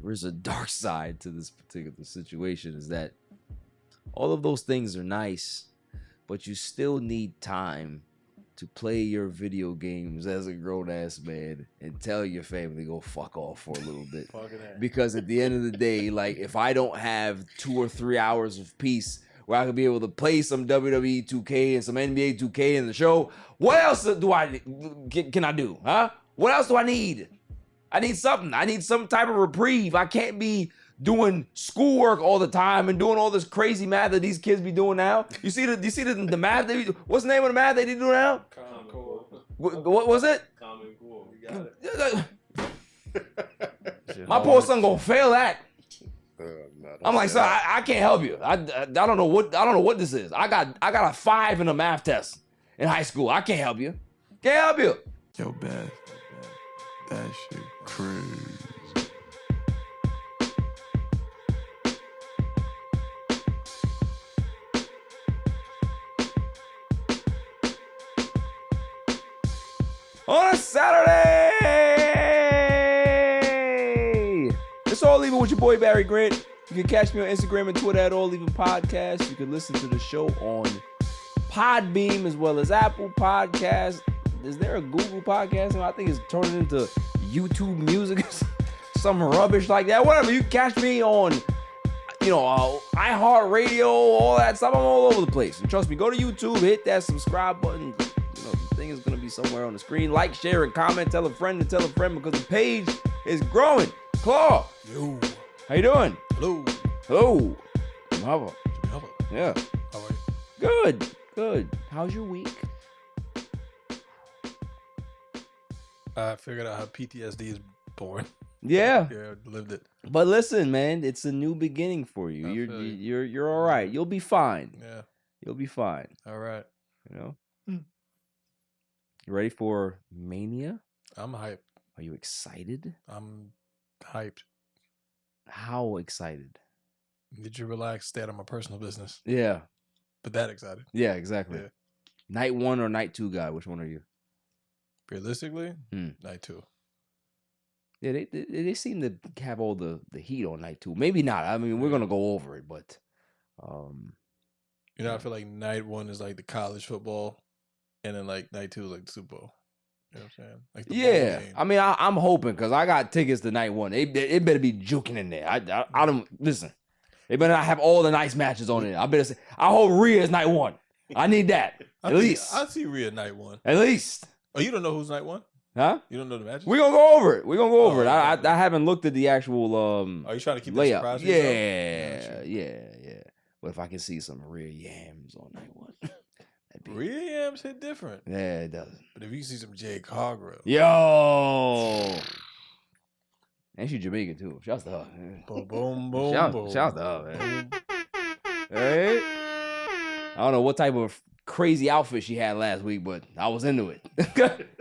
there's a dark side to this particular situation, is that all of those things are nice, but you still need time to play your video games as a grown-ass man and tell your family go fuck off for a little bit. Because at the end of the day, like, if I don't have 2 or 3 hours of peace where I could be able to play some WWE 2K and some NBA 2K in the show, what else can I do, huh? What else do I need? I need something. I need some type of reprieve. I can't be doing schoolwork all the time and doing all this crazy math that these kids be doing now. You see the math they be, what's the name of the math they do now? Common Core. What was it? Common Core. You got it. My poor son gonna fail that. I'm like, son, I can't help you. I don't know what this is. I got a 5 in a math test in high school. I can't help you. Can't help you. Yo, Beth, that shit crazy. On a Saturday! It's All Even with your boy Barry Grant. You can catch me on Instagram and Twitter at All Even Podcast. You can listen to the show on Podbeam as well as Apple Podcasts. Is there a Google Podcast? I think it's turning into YouTube Music, some rubbish like that. Whatever. You can catch me on, iHeartRadio, all that stuff. I'm all over the place. And trust me, go to YouTube, hit that subscribe button. The thing is going to be somewhere on the screen. Like, share, and comment. Tell a friend to tell a friend because the page is growing. Claw. Yo. How you doing? Hello. Hello. How Yeah. How are you? Good. How's your week? I figured out how PTSD is born. Yeah. Yeah, lived it. But listen, man, it's a new beginning for you. You're all right. You'll be fine. Yeah. You'll be fine. All right. You know? You ready for Mania? I'm hyped. Are you excited? I'm hyped. How excited? Did you relax? Stay out of my personal business. Yeah. But that excited. Yeah, exactly. Yeah. Night 1 or night 2 guy? Which one are you? Realistically, night 2. Yeah, they seem to have all the heat on night 2. Maybe not. I mean, we're gonna go over it, but I feel like night 1 is like the college football, and then like night 2 is like the Super Bowl. You know what I'm saying? Like the yeah, ball game. I mean, I'm hoping because I got tickets to night 1. It better be juking in there. I don't listen. They better not have all the nice matches on it. I hope Rhea is night 1. I need that at least. I see Rhea night 1 at least. Oh, you don't know who's night 1? Huh? You don't know the matches? We're gonna go over it. Okay. I haven't looked at the actual Are you trying to keep the layout. surprise? Yeah. What if I can see some real yams on night 1? Rhea Yams hit different. Yeah, it does. But if you see some Jay Cargill. Yo. And she's Jamaican too. Shouts to her. Boom, boom, boom, boom. Shouts to her, man. Hey. I don't know what type of crazy outfit she had last week, but I was into it.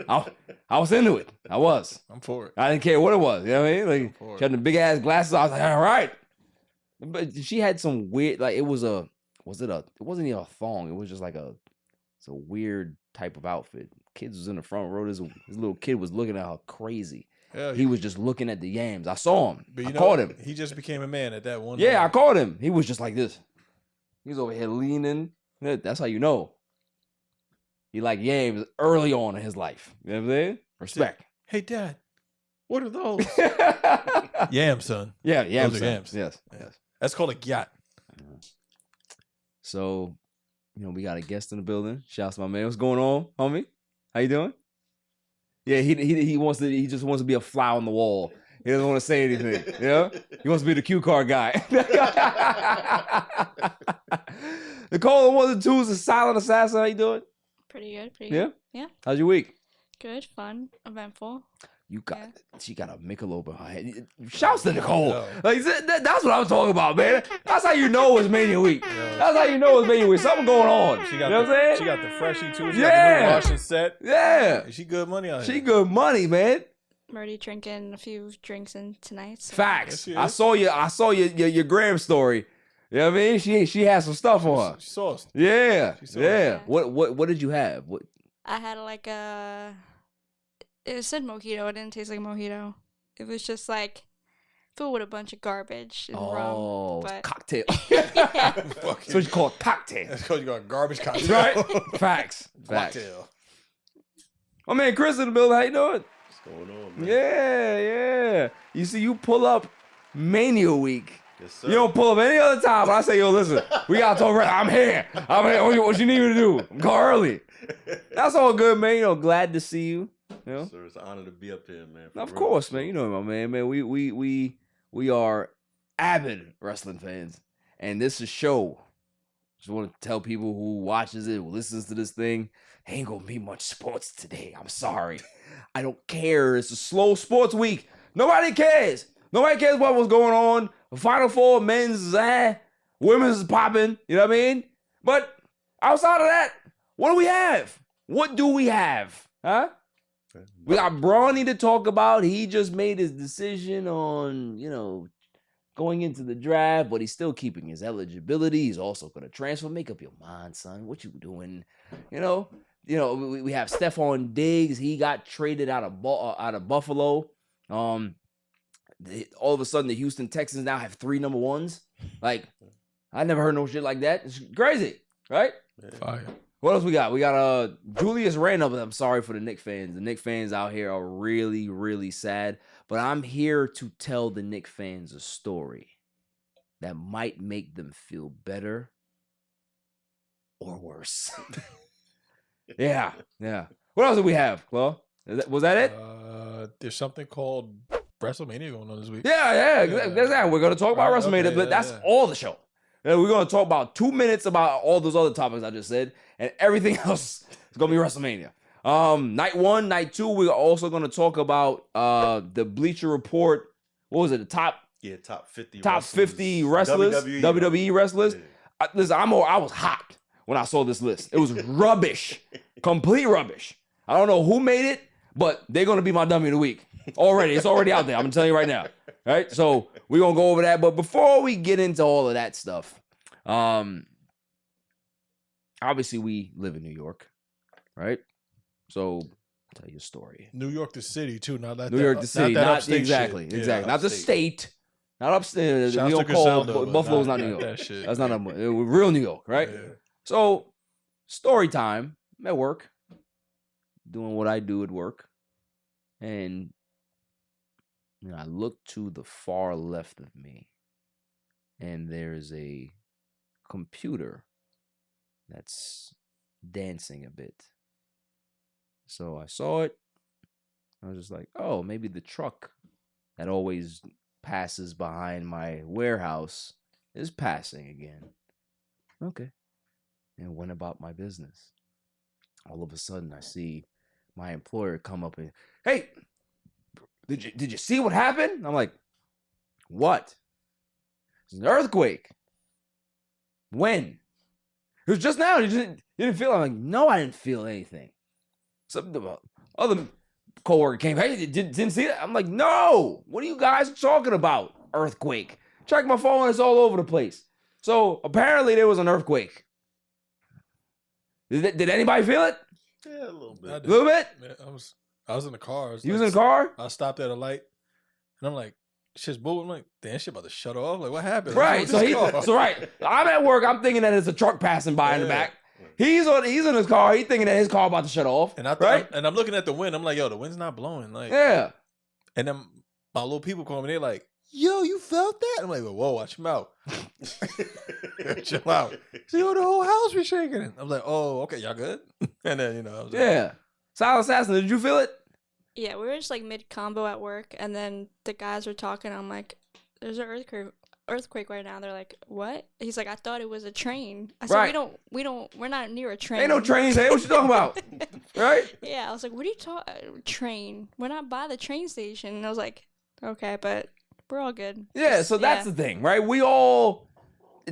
I was into it. I was. I'm for it. I didn't care what it was. You know what I mean? Like, she had the big ass glasses. I was like, all right. But she had some weird, like, it wasn't even a thong. It was just like it's a weird type of outfit. Kids was in the front row. This little kid was looking at her crazy. Yeah, he was just looking at the yams. I saw him. But I caught him. He just became a man at that one. Yeah, moment. I caught him. He was just like this. He was over here leaning. That's how you know. He like yams early on in his life. You know what I'm saying? Respect. Hey, Dad, what are those? Yams, son. Yeah, yams. Those are yams. Yes. That's called a gyat. So, we got a guest in the building. Shouts to my man. What's going on, homie? How you doing? Yeah, he just wants to be a fly on the wall. He doesn't want to say anything. Yeah, he wants to be the cue card guy. Nicole, one of the twos, the silent assassin. How you doing? Pretty good. Yeah. How's your week? Good, fun, eventful. She got a Michelob in her head. Shouts to Nicole. Yo. Like that's what I'm talking about, man. That's how you know it's Mania week. That's how you know it's Mania week. Something going on. She got you know what I'm saying? She got the freshie too. She got the new Russian set. Yeah. She good money on She good money, man. I'm already drinking a few drinks in tonight. So. Facts. Yes, I saw your gram story. You know what I mean? She has some stuff on her. She sauced. Yeah. She sauced. Yeah. What did you have? What? I had it said mojito. It didn't taste like mojito. It was just like filled with a bunch of garbage and Oh, rum. But cocktail. yeah. That's what you call a cocktail. That's because you got a garbage cocktail. Right? Facts. Facts. Cocktail. Oh, man, Chris in the building. How you doing? What's going on, man? Yeah. You see, you pull up Mania week. Yes, sir. You don't pull up any other time. But I say, yo, listen, we got to talk. I'm here. What you need me to do? Go early. That's all good, man. You know, glad to see you. You know? Sir, it's an honor to be up here, man. Of course, man. You know my man. Man, we are avid wrestling fans, and this is a show. Just want to tell people who watches it, who listens to this thing, ain't gonna be much sports today. I'm sorry. I don't care. It's a slow sports week. Nobody cares. Nobody cares what was going on. The Final Four, men's is women's is popping. You know what I mean? But outside of that, what do we have? What do we have? Huh? We got Bronny to talk about. He just made his decision on, going into the draft, but he's still keeping his eligibility. He's also going to transfer. Make up your mind, son. What you doing? We have Stefon Diggs. He got traded out of Buffalo. All of a sudden, the Houston Texans now have 3 number ones. Like, I never heard no shit like that. It's crazy, right? Fire. What else we got? We got Julius Randles. I'm sorry for the Knicks fans. The Knicks fans out here are really, really sad. But I'm here to tell the Knicks fans a story that might make them feel better or worse. Yeah. What else do we have, Chloe? Was that it? There's something called WrestleMania going on this week. Yeah. That's that. We're going to talk about Right, WrestleMania, okay, but that's all the show. And we're going to talk about 2 minutes about all those other topics I just said, and everything else is going to be WrestleMania. Night 1, night 2, we're also going to talk about the Bleacher Report. What was it? The top 50 wrestlers, WWE wrestlers. Yeah. Listen, I was hot when I saw this list. It was rubbish, complete rubbish. I don't know who made it, but they're going to be my dummy of the week already. It's already out there. I'm telling you right now. Right? So we're going to go over that. But before we get into all of that stuff, obviously we live in New York, right? So tell you a story. New York the city too, not that New York the city, not that not upstate exactly, shit. exactly, Yeah, not the upstate. state, not upstate. Shouts We to don't call Griselda, but Buffalo's not not New York. that shit. That's not real New York, right? Yeah. So story time. I'm at work, doing what I do at work, and I look to the far left of me, and there's a computer that's dancing a bit. So I saw it. I was just like, oh, maybe the truck that always passes behind my warehouse is passing again. Okay. And went about my business. All of a sudden, I see my employer come up and, hey, did you see what happened? I'm like, what? It's an earthquake. When? It was just now. You didn't feel it? I'm like, no, I didn't feel anything. Some other coworker came, hey, didn't see that? I'm like, no. What are you guys talking about? Earthquake. Check my phone. It's all over the place. So apparently there was an earthquake. Did anybody feel it? Yeah, a little bit. I did. A little bit? Man, I was in the car. You was in the car? I stopped at a light, and I'm like, shit's moving. I'm like, damn, shit about to shut off. Like, what happened? Right. So right. I'm at work. I'm thinking that it's a truck passing by in the Yeah. back. He's in his car. He's thinking that his car about to shut off. And I'm looking at the wind. I'm like, yo, the wind's not blowing. Like, Yeah. And then my little people call me. They're like, yo, you felt that? I'm like, whoa, watch your mouth. Chill out. So, yo, the whole house was shaking. I'm like, oh, okay, y'all good? And then, I was like, Yeah. Silent Assassin, did you feel it? Yeah, we were just like mid combo at work, and then the guys were talking. I'm like, "There's an earthquake right now." They're like, "What?" He's like, "I thought it was a train." I said, Right. We're not near a train." Ain't no trains. Hey, what you talking about? Right? Yeah, I was like, "What are you talking? Train? We're not by the train station." And I was like, "Okay, but we're all good." Yeah, so that's the thing, right? We all,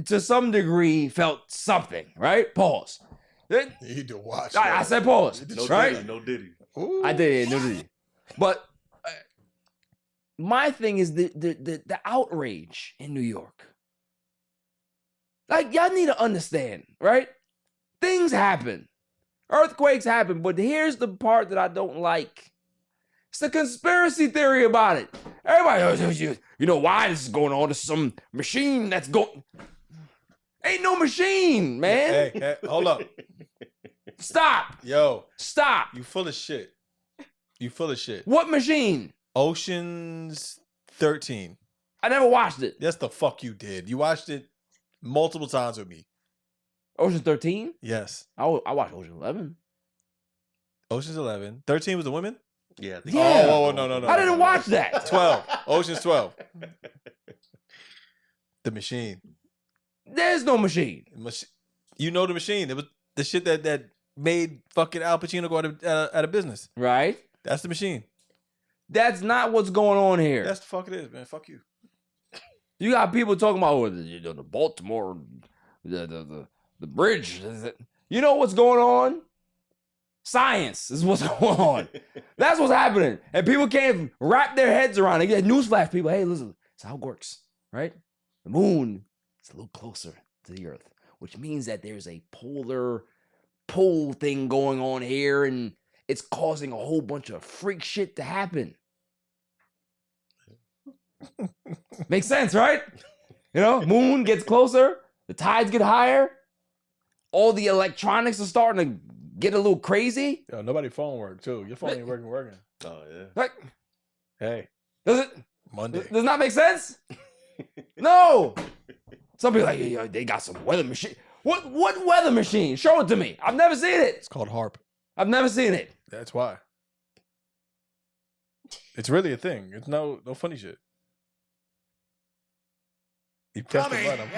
to some degree, felt something, right? Pause. you need to watch. I said pause, No right? Diddy, no Diddy. Ooh. I did, no diddy. But my thing is the outrage in New York. Like, y'all need to understand, right? Things happen. Earthquakes happen, but here's the part that I don't like. It's the conspiracy theory about it. Everybody, you know why this is going on? There's some machine that's going. Ain't no machine, man. Hey, hold up. Stop. Yo, Stop. you full of shit. You full of shit. What machine? Ocean's 13. I never watched it. Yes, the fuck you did. You watched it multiple times with me. Ocean 13? Yes. I watched Ocean 11. Ocean's 11. 13 was the women? Yeah. Yeah. Oh, no. I didn't watch that. 12. Ocean's 12. The machine. There's no machine. You know the machine. It was the shit that made fucking Al Pacino go out of business. Right? That's the machine. That's not what's going on here. That's the fuck it is, man. Fuck you. You got people talking about the Baltimore, the bridge. You know what's going on? Science is what's going on. That's what's happening. And people can't wrap their heads around it. Get newsflash, people. Hey, listen, that's how it works, right? The moon is a little closer to the earth, which means that there's a polar pole thing going on here, and it's causing a whole bunch of freak shit to happen. Makes sense, right? You know, moon gets closer, the tides get higher, all the electronics are starting to get a little crazy. Yo, nobody phone work too. Your phone ain't working. Oh yeah. Like, Hey, does it? Monday. Does not make sense? No. Some people are like, yeah, they got some weather machine. What weather machine? Show it to me. I've never seen it. It's called HARP. I've never seen it. That's why. It's really a thing. It's no funny shit. You press the button, I'm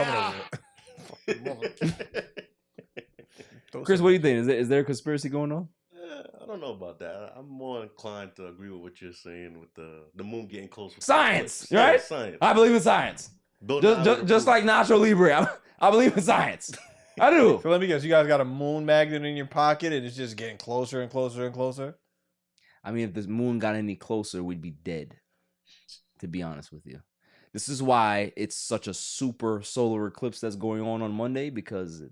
coming over there. Chris, what do you think? Is there a conspiracy going on? I don't know about that. I'm more inclined to agree with what you're saying with the moon getting closer. Science, Yeah, right? science. I believe in science. Just like Nacho Libre, I believe in science. I do. So let me guess, you guys got a moon magnet in your pocket and it's just getting closer and closer and closer? I mean, if this moon got any closer, we'd be dead, to be honest with you. This is why it's such a super solar eclipse that's going on Monday, because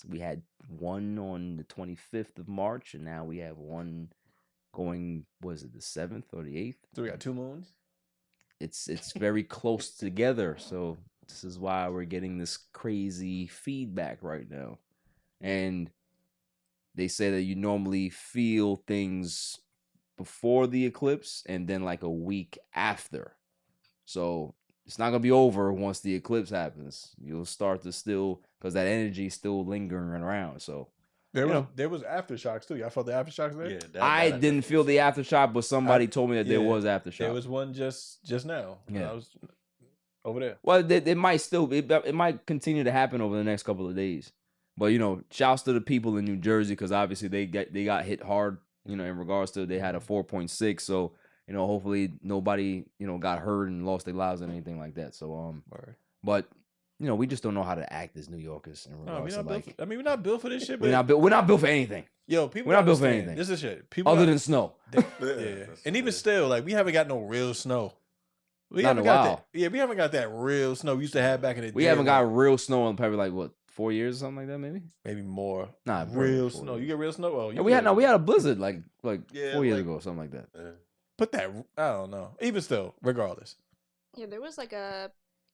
we had one on the 25th of March, and now we have one going, was it the 7th or the 8th? So we got two moons? It's very close together, so this is why we're getting this crazy feedback right now. And they say that you normally feel things before the eclipse and then like a week after. So it's not going to be over once the eclipse happens. You'll start to still, because that energy is still lingering around. So There was aftershocks too. Y'all felt the aftershocks there? Yeah, I didn't feel the aftershock, but somebody told me that there was aftershock. There was one just now. Yeah. I was over there. Well, it might still, it might continue to happen over the next couple of days. But, you know, shouts to the people in New Jersey, because obviously they got hit hard, you know, in regards to they had a 4.6. So, you know, hopefully nobody, you know, got hurt and lost their lives or anything like that. So, but, you know, we just don't know how to act as New Yorkers in regards to like. We're not built for this shit. We're not built for anything. Yo, people. We're not built for anything. This is shit. People Other than snow. Yeah. And even still, like, we haven't got no real snow. We Not in haven't a got while. that. Yeah, we haven't got that real snow we used to have back in the day. We haven't got real snow in probably like what, 4 years or something like that, maybe. maybe more. Nah, real probably snow. 4 You years. get real snow? Oh, And we had a blizzard like Yeah, 4 years like- ago or something like that. Put that. I don't know. Even still, regardless. Yeah, there was like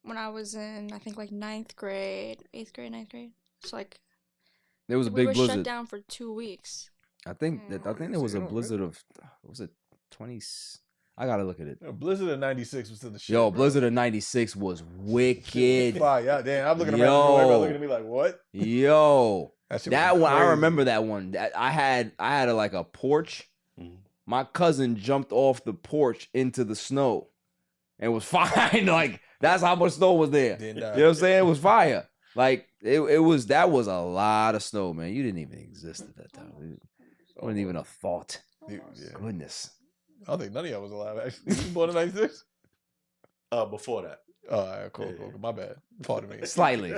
when I was in, I think like 8th grade, 9th grade. It's like There was a we big were blizzard. shut down for 2 weeks. I think there was a blizzard of, was it 20? I gotta look at it. Yo, Blizzard of '96 was to the shit. Yo, bro. Blizzard of '96 was wicked. Fire. Yeah, damn. I'm looking at Yo. everybody looking at me like, what? Yo, That, that one, I remember that one. I had like a porch. Mhm. My cousin jumped off the porch into the snow and was fine. Like, that's how much snow was there. Didn't You die. know what I'm saying? It was fire. Like, that was a lot of snow, man. You didn't even exist at that time. It wasn't even a thought. Yeah. Goodness. I don't think none of y'all was alive, actually. You born in '96? Before that. Oh, all right, cool, Yeah. cool. My bad. Pardon me. Slightly.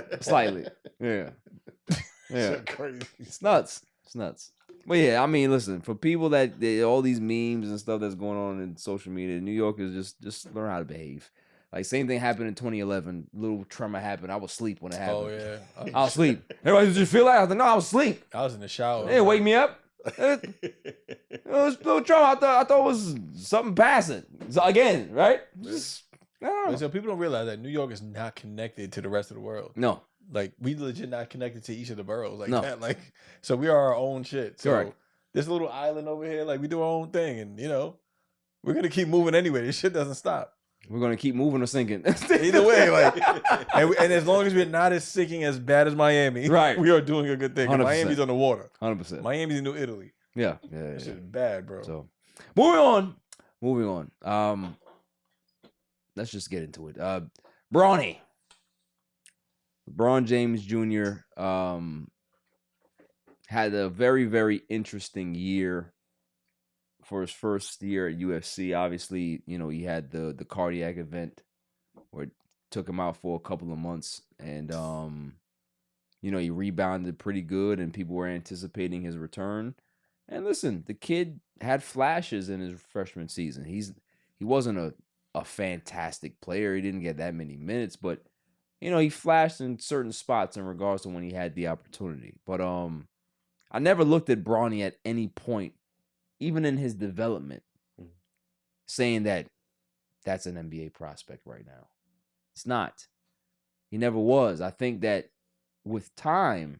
Yeah. Yeah. Shit crazy. It's nuts. But yeah, I mean, listen, for people that all these memes and stuff that's going on in social media, New Yorkers just learn how to behave. Like, same thing happened in 2011. Little tremor happened. I was asleep when it happened. Oh, yeah. I was asleep. Everybody, did you feel like? I was like, no, I was asleep. I was in the shower. They didn't wake me up. It was little tremor. I thought it was something passing. So again, right? Yeah. Just, I don't know. So people don't realize that New York is not connected to the rest of the world. No, Like we legit not connected to each of the boroughs like No. that. Like so we are our own shit. So Correct. this little island over here, like we do our own thing, and we're gonna keep moving anyway. This shit doesn't stop. we're gonna keep moving or sinking. Either way, like, and as long as we're not as sinking as bad as Miami, Right. we are doing a good thing. 100%. Miami's on the water. 100%. Miami's in New Italy. Yeah. That shit is bad, bro. So, moving on. Let's just get into it. Bronny James Jr. Had a very, very interesting year for his first year at UFC. Obviously, he had the cardiac event where it took him out for a couple of months, and he rebounded pretty good, and people were anticipating his return. And listen, the kid had flashes in his freshman season. He wasn't a fantastic player. He didn't get that many minutes, but he flashed in certain spots in regards to when he had the opportunity. But I never looked at Bronny at any point, even in his development, saying that that's an NBA prospect right now. It's not. He never was. I think that with time,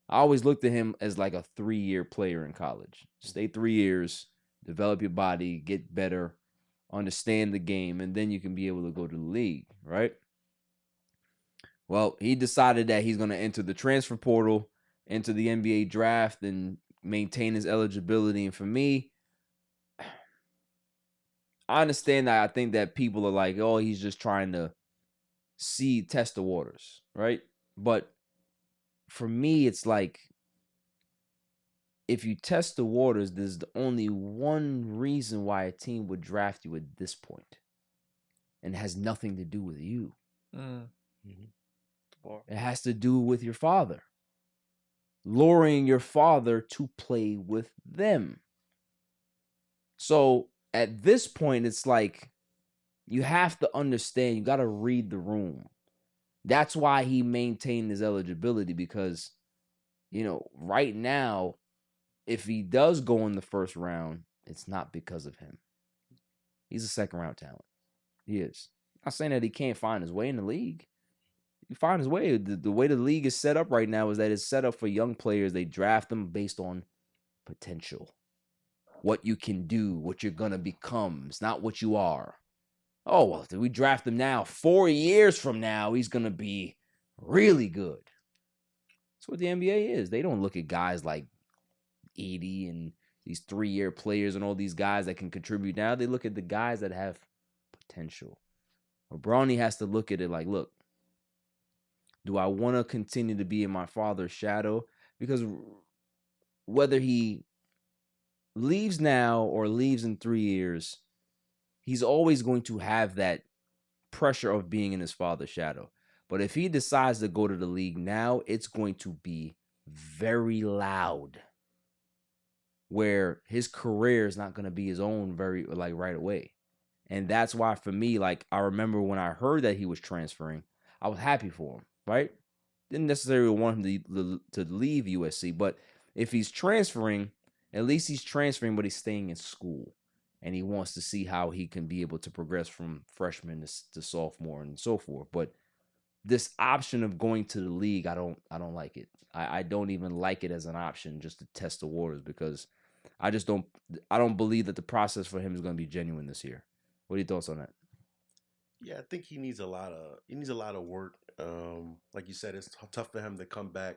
I always looked at him as like a 3-year player in college. Stay 3 years, develop your body, get better, understand the game, and then you can be able to go to the league, right? Well, he decided that he's going to enter the transfer portal, enter the NBA draft, and maintain his eligibility. And for me, I understand that. I think that people are like, oh, he's just trying to test the waters, right? But for me, it's like, if you test the waters, there's only one reason why a team would draft you at this point, and it has nothing to do with you. It has to do with your father. Luring your father to play with them. So at this point, it's like, you have to understand, you got to read the room. That's why he maintained his eligibility, because, right now, if he does go in the first round, it's not because of him. He's a second-round talent. He is. I'm not saying that he can't find his way in the league. He find his way. The way the league is set up right now is that it's set up for young players. They draft them based on potential. What you can do, what you're going to become. It's not what you are. Oh, well, if we draft him now, 4 years from now, he's going to be really good. That's what the NBA is. They don't look at guys like Edie and these 3-year players and all these guys that can contribute now. They look at the guys that have potential. Well, Bronny has to look at it like, look, do I want to continue to be in my father's shadow? Because whether he leaves now or leaves in 3 years, he's always going to have that pressure of being in his father's shadow. But if he decides to go to the league now, it's going to be very loud, where his career is not going to be his own right away. And that's why, for me, I remember when I heard that he was transferring, I was happy for him, right? Didn't necessarily want him to leave USC, but if he's transferring, at least he's transferring, but he's staying in school. And he wants to see how he can be able to progress from freshman to sophomore and so forth. But this option of going to the league, I don't like it. I don't even like it as an option just to test the waters, because I don't believe that the process for him is going to be genuine this year. What are your thoughts on that? Yeah, I think he needs a lot of work. Like you said, it's tough for him to come back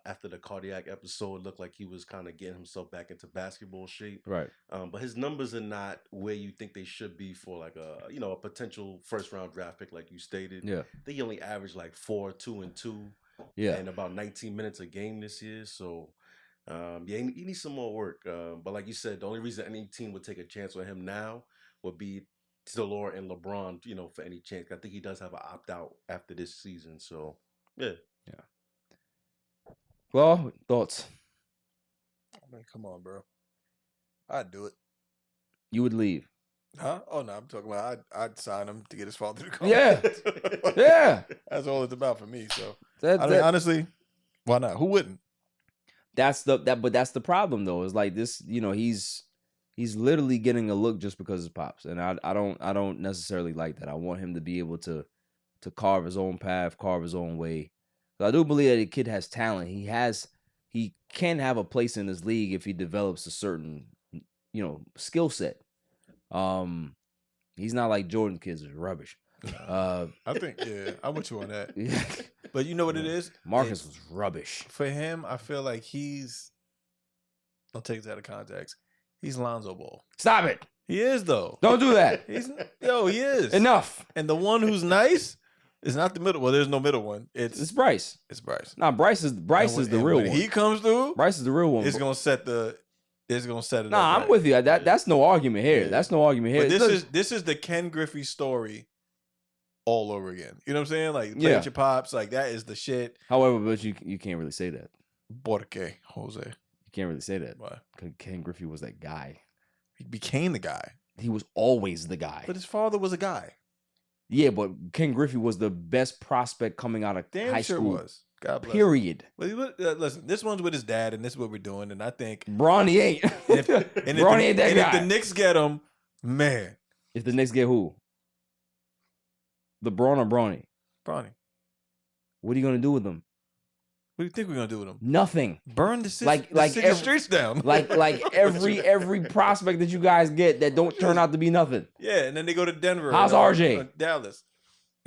after the cardiac episode. It looked like he was kind of getting himself back into basketball shape. Right. But his numbers are not where you think they should be for a potential first round draft pick, like you stated. Yeah. I think he only averaged 4, 2, and 2. Yeah. And about 19 minutes a game this year. So he needs some more work. But like you said, the only reason any team would take a chance on him now would be Delore and LeBron, for any chance. I think he does have an opt-out after this season. So, yeah. Yeah. Well, thoughts? I mean, come on, bro. I'd do it. You would leave? Huh? Oh, no, I'm talking about I'd sign him to get his father to come. Yeah. Yeah. That's all it's about for me. So, That, honestly, why not? Who wouldn't? But that's the problem, though. Is like this, he's He's literally getting a look just because it's Pops, and I don't necessarily like that. I want him to be able to carve his own path, carve his own way. So I do believe that the kid has talent. He can have a place in this league if he develops a certain, skill set. He's not like Jordan kids is rubbish. I think, I'm with you on that. Yeah. But you know what it is? Marcus was rubbish. For him, I feel like I'll take this out of context. He's Lonzo Ball. Stop it. He is, though. Don't do that. He is. Enough. And the one who's nice is not the middle. Well, there's no middle one. It's Bryce. It's Bryce. Nah, Bryce is the real one. He comes through. Bryce is the real one. It's gonna set it. Nah, up I'm with you. That's no argument here. That's no argument here. But this is the Ken Griffey story all over again. You know what I'm saying? Like play with your pops. Like that is the shit. However, but you can't really say that. Porque Jose. You can't really say that. Why? Because Ken Griffey was that guy. He became the guy. He was always the guy. But his father was a guy. Yeah, but Ken Griffey was the best prospect coming out of high sure school. Was. God bless. Period. But listen, this one's with his dad, and this is what we're doing. And I think Bronny ain't. Bronny ain't that guy. If the Knicks get him, man. If the Knicks get who? LeBron or Bronny? Bronny. What are you gonna do with them? What do you think we're gonna do with him? Nothing. Burn the city, like city streets down. like every prospect that you guys get that don't turn out to be nothing. Yeah, and then they go to Denver. How's RJ? Dallas.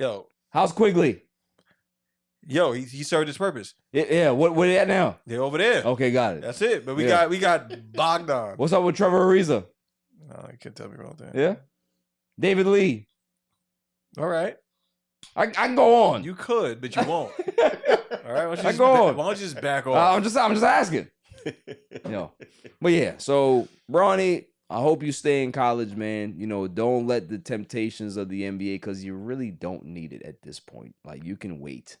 Yo. How's Quigley? Yo, he served his purpose. Yeah. What are they at now? They're over there. Okay, got it. That's it. But we got Bogdan. What's up with Trevor Ariza? No, you can't tell me about that. Yeah. David Lee. All right. I can go on. You could, but you won't. All right. Why don't you just back off? I'm just asking. But yeah. So Bronny, I hope you stay in college, man. Don't let the temptations of the NBA, because you really don't need it at this point. Like, you can wait.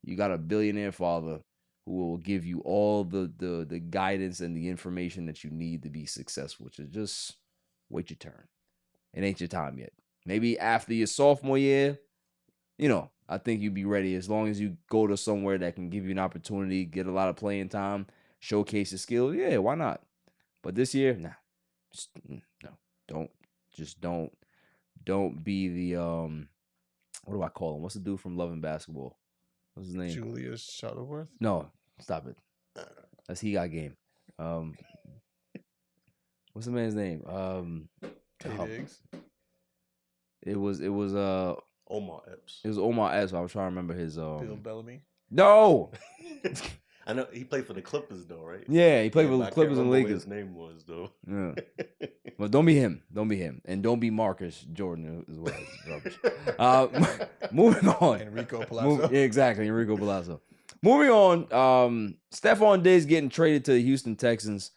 You got a billionaire father who will give you all the guidance and the information that you need to be successful. So just wait your turn. It ain't your time yet. Maybe after your sophomore year, I think you'd be ready, as long as you go to somewhere that can give you an opportunity, get a lot of playing time, showcase your skills. Yeah, why not? But this year, nah. No. Don't be the what do I call him? What's the dude from Love and Basketball? What's his name? Julius Shuttleworth? No, stop it. That's He Got Game. What's the man's name? Diggs? It was Omar Epps. It was Omar Epps. I was trying to remember his Bill Bellamy? No. I know he played for the Clippers though, right? Yeah, he played for the Clippers and Lakers. What his name was though. Yeah. Well, don't be him. And don't be Marcus Jordan as well. Rubbish. Moving on. Enrico Palazzo. Exactly, Enrico Palazzo. Moving on. Stefon Diggs getting traded to the Houston Texans.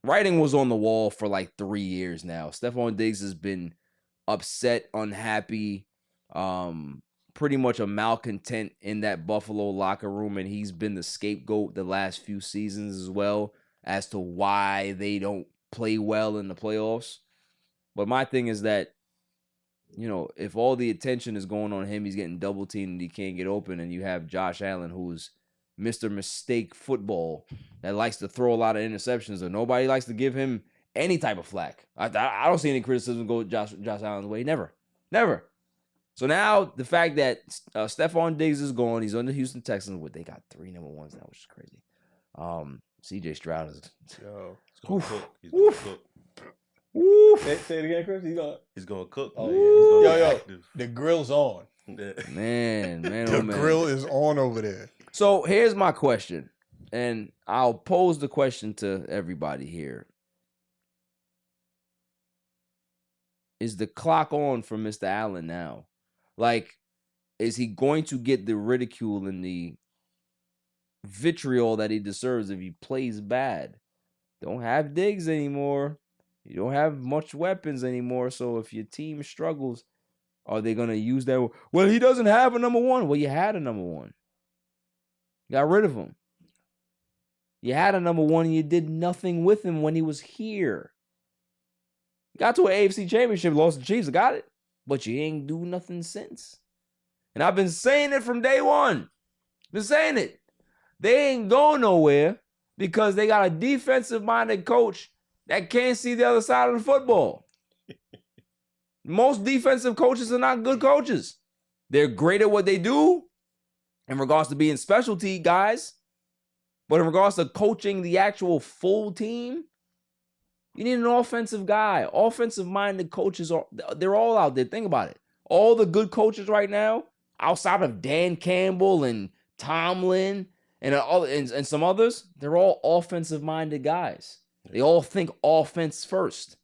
Writing was on the wall for like 3 years now. Stefon Diggs has been upset, unhappy, pretty much a malcontent in that Buffalo locker room, and he's been the scapegoat the last few seasons as well as to why they don't play well in the playoffs. But my thing is that, if all the attention is going on him, he's getting double teamed and he can't get open, and you have Josh Allen, who's Mr. Mistake Football, that likes to throw a lot of interceptions, and nobody likes to give him any type of flack. I don't see any criticism go Josh Allen's way. Never. So now the fact that Stefon Diggs is gone, he's on the Houston Texans. They got 3 number ones now, which is crazy. CJ Stroud is. Yo, he's gonna cook. He's gonna cook. Say it again, Chris. He's gonna cook. Oh yeah. He's gonna active. The grill's on. Man, The grill is on over there. So here's my question, and I'll pose the question to everybody here. Is the clock on for Mr. Allen now? Like, is he going to get the ridicule and the vitriol that he deserves if he plays bad? Don't have Diggs anymore. You don't have much weapons anymore. So if your team struggles, are they going to use that? Well, he doesn't have a number one. Well, you had a number one. Got rid of him. You had a number one and you did nothing with him when he was here. Got to an AFC championship, lost the Chiefs, got it. But you ain't do nothing since. And I've been saying it from day one. Been saying it. They ain't going nowhere because they got a defensive-minded coach that can't see the other side of the football. Most defensive coaches are not good coaches. They're great at what they do in regards to being specialty guys, but in regards to coaching the actual full team, you need an offensive guy. Offensive-minded coaches, they're all out there. Think about it. All the good coaches right now, outside of Dan Campbell and Tomlin and some others, they're all offensive-minded guys. They all think offense first.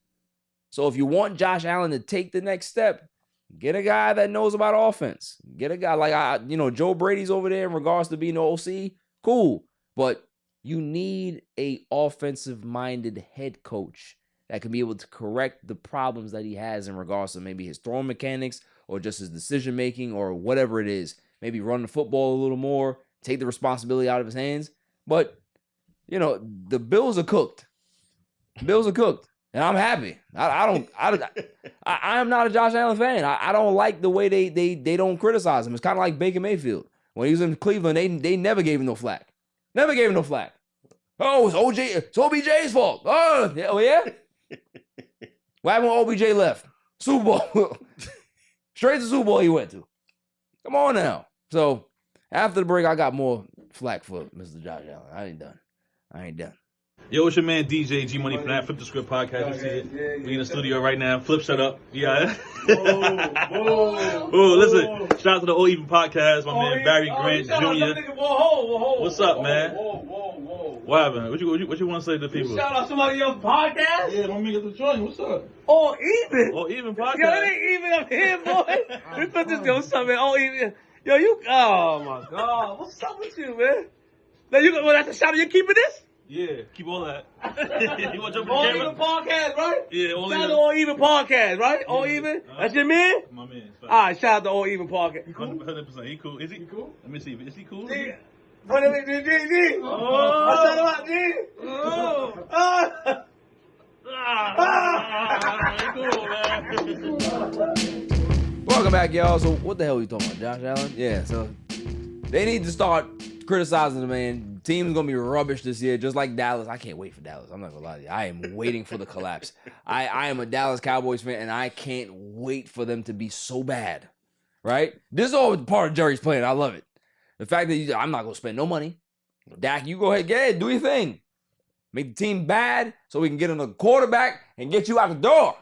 So if you want Josh Allen to take the next step, get a guy that knows about offense. Get a guy like, Joe Brady's over there in regards to being the OC. Cool. But you need a offensive-minded head coach that can be able to correct the problems that he has in regards to maybe his throwing mechanics or just his decision-making or whatever it is. Maybe run the football a little more, take the responsibility out of his hands. But, the Bills are cooked. Bills are cooked. And I'm happy. I am not a Josh Allen fan. I don't like the way they don't criticize him. It's kind of like Baker Mayfield. When he was in Cleveland, they never gave him no flack. Never gave him no flack. Oh, it's OBJ's fault. Oh yeah? What happened when OBJ left? Super Bowl. Straight to Super Bowl he went to. Come on now. So, after the break, I got more flack for Mr. Josh Allen. I ain't done. Yo, it's your man DJ G Money from that Flip the Script podcast. You see it? We in the studio right now. Flip, shut up. Yeah. Oh, listen. Shout out to the All Even podcast. My man Barry Grant Jr. What's up, man? What happened? What you want to say to the people? Shout out somebody else's podcast. Yeah, don't make it the joint. What's up? All Even. All Even podcast. Yo, it ain't even up here, boy. We put this go. What's up, man? All Even. Yo, oh my God. What's up with you, man? Now that's a shout out. You keeping this? Yeah, keep all that. You want to jump All in the Even camera? podcast, right? Yeah, All Shout out Even. to All Even podcast, right? All Even. That's your man. My man. All right, shout out to All Even podcast. You cool? 100%. He cool. Is he cool? Let me see. Is he cool? G. Put him in G. Oh. Shout out G. Oh. Welcome back, y'all. So what the hell are you talking about, Josh Allen? Yeah, so they need to start criticizing the man. Team's gonna be rubbish this year, just like Dallas. I can't wait for Dallas. I'm not gonna lie to you. I am waiting for the collapse. I am a Dallas Cowboys fan, and I can't wait for them to be so bad. Right? This is all part of Jerry's plan. I love it. The fact that I'm not gonna spend no money. Dak, you go ahead, do your thing. Make the team bad so we can get another quarterback and get you out the door.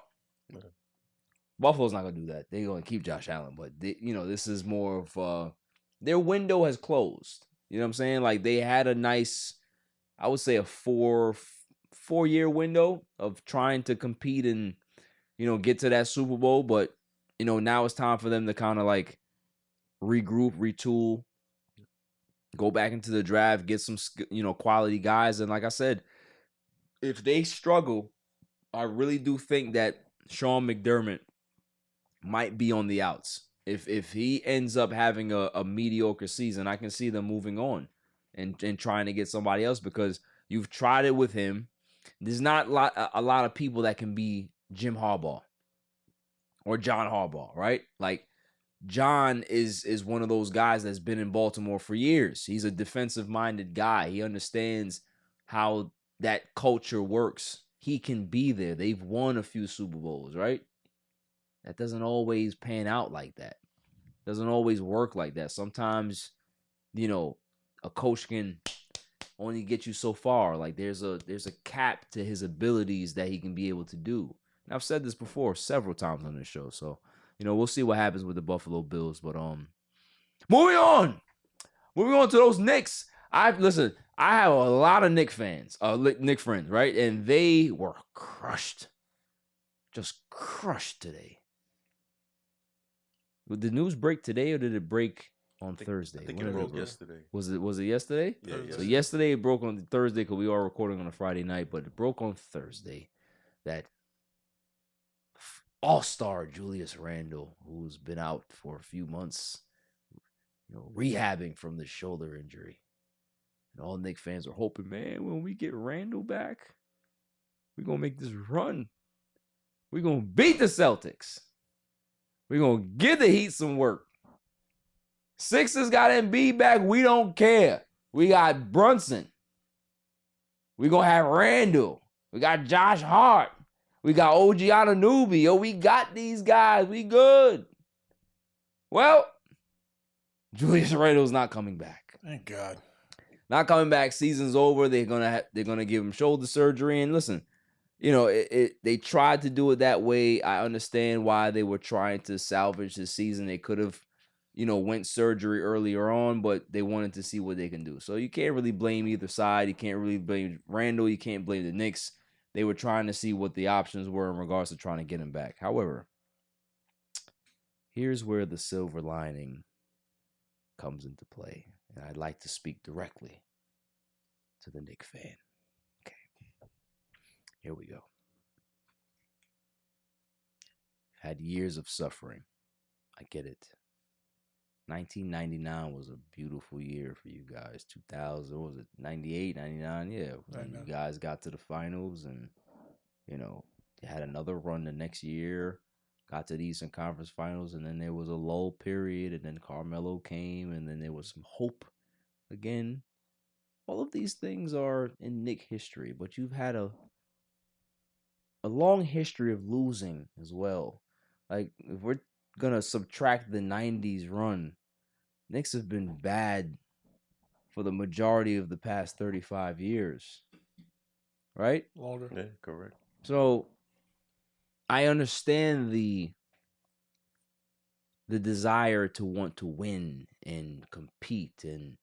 Buffalo's not gonna do that. They're gonna keep Josh Allen, but this is more of their window has closed. You know what I'm saying? Like they had a nice, I would say a four-year window of trying to compete and get to that Super Bowl, but now it's time for them to kind of like regroup, retool, go back into the draft, get some quality guys, and like I said, if they struggle, I really do think that Sean McDermott might be on the outs. If he ends up having a mediocre season, I can see them moving on and trying to get somebody else because you've tried it with him. There's not a lot of people that can be Jim Harbaugh or John Harbaugh, right? Like John is one of those guys that's been in Baltimore for years. He's a defensive-minded guy. He understands how that culture works. He can be there. They've won a few Super Bowls, right? That doesn't always pan out like that. Doesn't always work like that. Sometimes, a coach can only get you so far. Like there's a cap to his abilities that he can be able to do. And I've said this before several times on this show. So, we'll see what happens with the Buffalo Bills. But moving on to those Knicks. I have a lot of Knicks fans, Knicks friends, right? And they were crushed. Just crushed today. Did the news break today or did it break on Thursday? I think it broke yesterday. Was it yesterday? Yeah. So yesterday it broke on Thursday because we are recording on a Friday night, but it broke on Thursday that all-star Julius Randle, who's been out for a few months, rehabbing from the shoulder injury. And all Knicks fans are hoping, man, when we get Randle back, we're going to make this run. We're going to beat the Celtics. We're going to give the Heat some work. Sixers got Embiid back. We don't care. We got Brunson. We gonna have Randall. We got Josh Hart. We got OG Anunoby. Yo, we got these guys. We good. Well, Julius Randle's not coming back. Thank God. Not coming back. Season's over. They're gonna give him shoulder surgery. And listen, you know, they tried to do it that way. I understand why they were trying to salvage the season. They could have, you know, went surgery earlier on, but they wanted to see what they can do. So you can't really blame either side. You can't really blame Randle. You can't blame the Knicks. They were trying to see what the options were in regards to trying to get him back. However, here's where the silver lining comes into play. And I'd like to speak directly to the Knicks fan. Okay. Here we go. Had years of suffering. I get it. 1999 was a beautiful year for you guys. 2000, what was it? 98, 99? Yeah. When you guys got to the finals and, you know, you had another run the next year, got to the Eastern Conference Finals, and then there was a lull period, and then Carmelo came, and then there was some hope again. All of these things are in Knicks history, but you've had a long history of losing as well. Like, if we're going to subtract the 90s run, Knicks have been bad for the majority of the past 35 years. Right? Longer. Yeah, correct. So, I understand the desire to want to win and compete and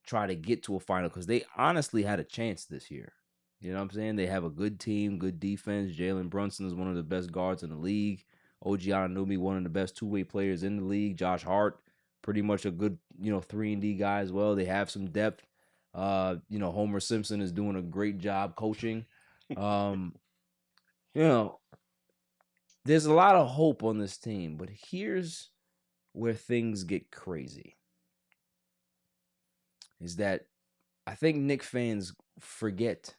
try to get to a final because they honestly had a chance this year. You know what I'm saying? They have a good team, good defense. Jalen Brunson is one of the best guards in the league. OG Anunoby, one of the best two-way players in the league. Josh Hart, pretty much a good, 3-and-D guy as well. They have some depth. Homer Simpson is doing a great job coaching. There's a lot of hope on this team, but here's where things get crazy. Is that I think Knicks fans forget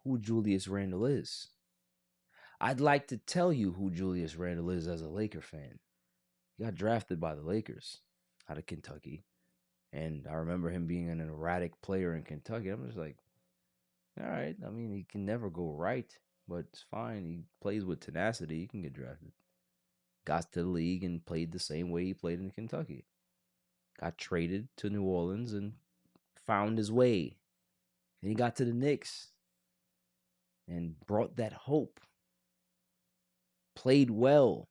who Julius Randle is. I'd like to tell you who Julius Randle is as a Laker fan. He got drafted by the Lakers out of Kentucky. And I remember him being an erratic player in Kentucky. I'm just like, all right. I mean, he can never go right, but it's fine. He plays with tenacity. He can get drafted. Got to the league and played the same way he played in Kentucky. Got traded to New Orleans and found his way. And he got to the Knicks and brought that hope. Played well.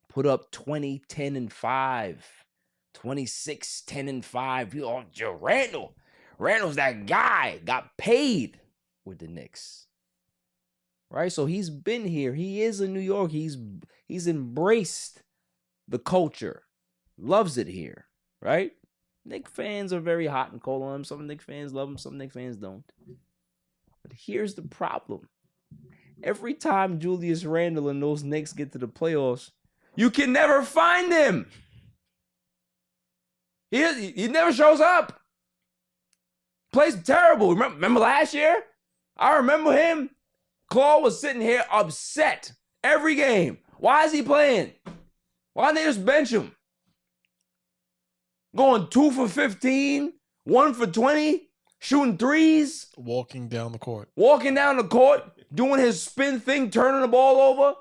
Put up 20, 10, and 5. 26, 10, and 5. Randle's that guy. Got paid with the Knicks. Right? So he's been here. He is in New York. He's embraced the culture. Loves it here. Right? Knicks fans are very hot and cold on him. Some Knicks fans love him. Some Knicks fans don't. But here's the problem. Every time Julius Randle and those Knicks get to the playoffs, you can never find him. He never shows up. Plays terrible. Remember last year? I remember him. Claude was sitting here upset every game. Why is he playing? Why didn't they just bench him? Going 2 for 15, 1 for 20, shooting threes. Walking down the court, doing his spin thing, turning the ball over,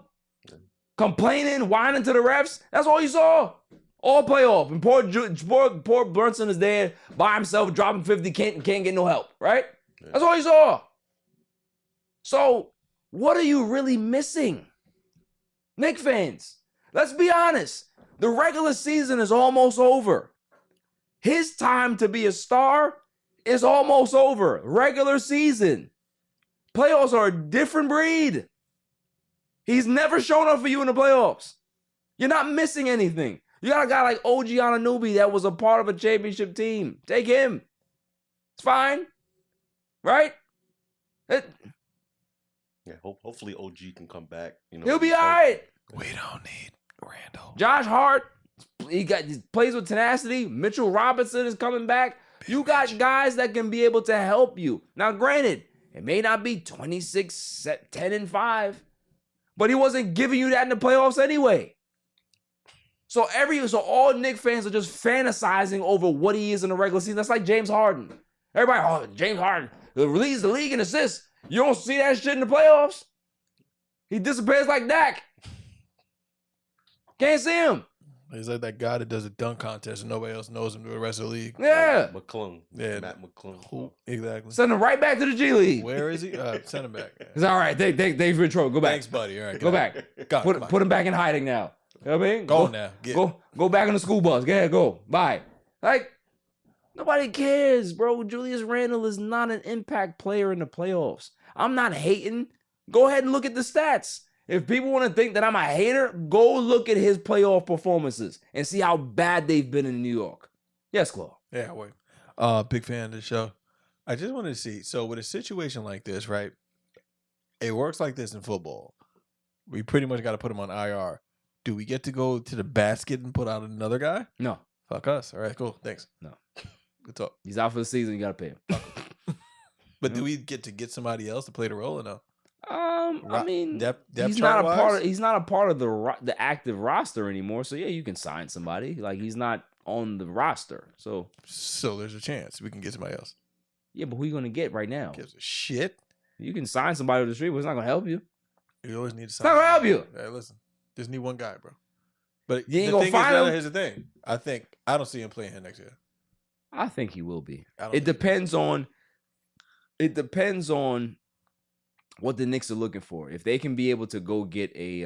complaining, whining to the refs. That's all you saw. All playoff. And poor Brunson is there by himself, dropping 50, can't get no help, right? That's all you saw. So, what are you really missing? Knicks fans, let's be honest. The regular season is almost over. His time to be a star is almost over. Regular season. Playoffs are a different breed. He's never shown up for you in the playoffs. You're not missing anything. You got a guy like OG Anunoby that was a part of a championship team. Take him. It's fine. Right? Hopefully OG can come back. He'll be all right. We don't need Randle. Josh Hart, he plays with tenacity. Mitchell Robinson is coming back. You got guys that can be able to help you. Now, granted, it may not be 26, 10, and 5, but he wasn't giving you that in the playoffs anyway. So all Knicks fans are just fantasizing over what he is in the regular season. That's like James Harden. Everybody, James Harden, leads the league in assists. You don't see that shit in the playoffs. He disappears like Dak. Can't see him. He's like that guy that does a dunk contest and nobody else knows him to the rest of the league. Yeah. McClung. Yeah. Matt McClung. Who? Exactly. Send him right back to the G League. Where is he? Send him back. It's all right. They've been in trouble. Go back. Thanks, buddy. All right. Go back. Put him back in hiding now. You know what I mean? Go now. Go back on the school bus. Go ahead, go. Bye. Like, nobody cares, bro. Julius Randle is not an impact player in the playoffs. I'm not hating. Go ahead and look at the stats. If people want to think that I'm a hater, go look at his playoff performances and see how bad they've been in New York. Yes, Claude. Yeah, wait. Big fan of the show. I just wanted to see. So with a situation like this, right? It works like this in football. We pretty much got to put him on IR. Do we get to go to the basket and put out another guy? No. Fuck us. All right, cool. Thanks. No. Good talk. He's out for the season. You got to pay him. But do we get somebody else to play the role or no? I mean, depth he's not a part of the active roster anymore. So yeah, you can sign somebody. Like, he's not on the roster. So there's a chance we can get somebody else. Yeah, but who you gonna get right now? Gives a shit. You can sign somebody to the street, but it's not gonna help you. You always need to sign. It's not gonna help you. Hey, listen, just need one guy, bro. But you ain't gonna find him. Here's the thing. I don't see him playing here next year. I think he will be. It depends on what the Knicks are looking for. If they can be able to go get a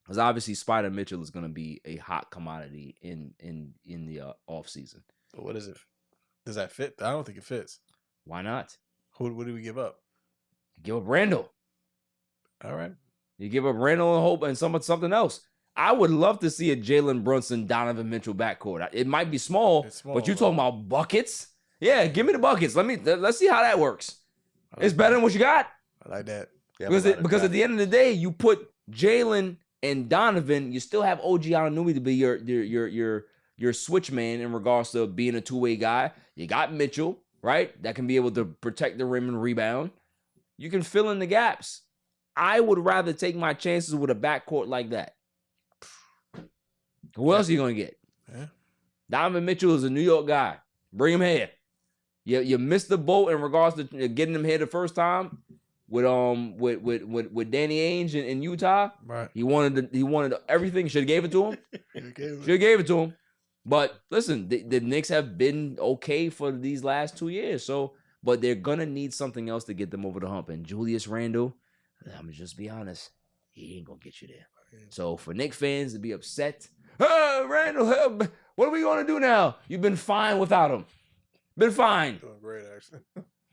because obviously Spider Mitchell is going to be a hot commodity in the offseason. But what is it? Does that fit? I don't think it fits. Why not? What do we give up? Give up Randall. All right. You give up Randall and Hope and something else. I would love to see a Jalen Brunson, Donovan Mitchell backcourt. It might be small, but you're talking about buckets. Yeah, give me the buckets. Let's see how that works. It's better than what you got. I like that. Because at the end of the day, you put Jalen and Donovan, you still have OG Anunoby to be your switch man in regards to being a two-way guy. You got Mitchell, right? That can be able to protect the rim and rebound. You can fill in the gaps. I would rather take my chances with a backcourt like that. Who else are you going to get? Yeah. Donovan Mitchell is a New York guy. Bring him here. You missed the boat in regards to getting him here the first time with Danny Ainge in Utah. Right. He wanted everything. Should have gave it to him. Should have gave it to him. But listen, the Knicks have been okay for these last 2 years. But they're gonna need something else to get them over the hump. And Julius Randle, I'm gonna just be honest, he ain't gonna get you there. So for Knicks fans to be upset, Randle, what are we gonna do now? You've been fine without him. Been fine. Doing great, actually.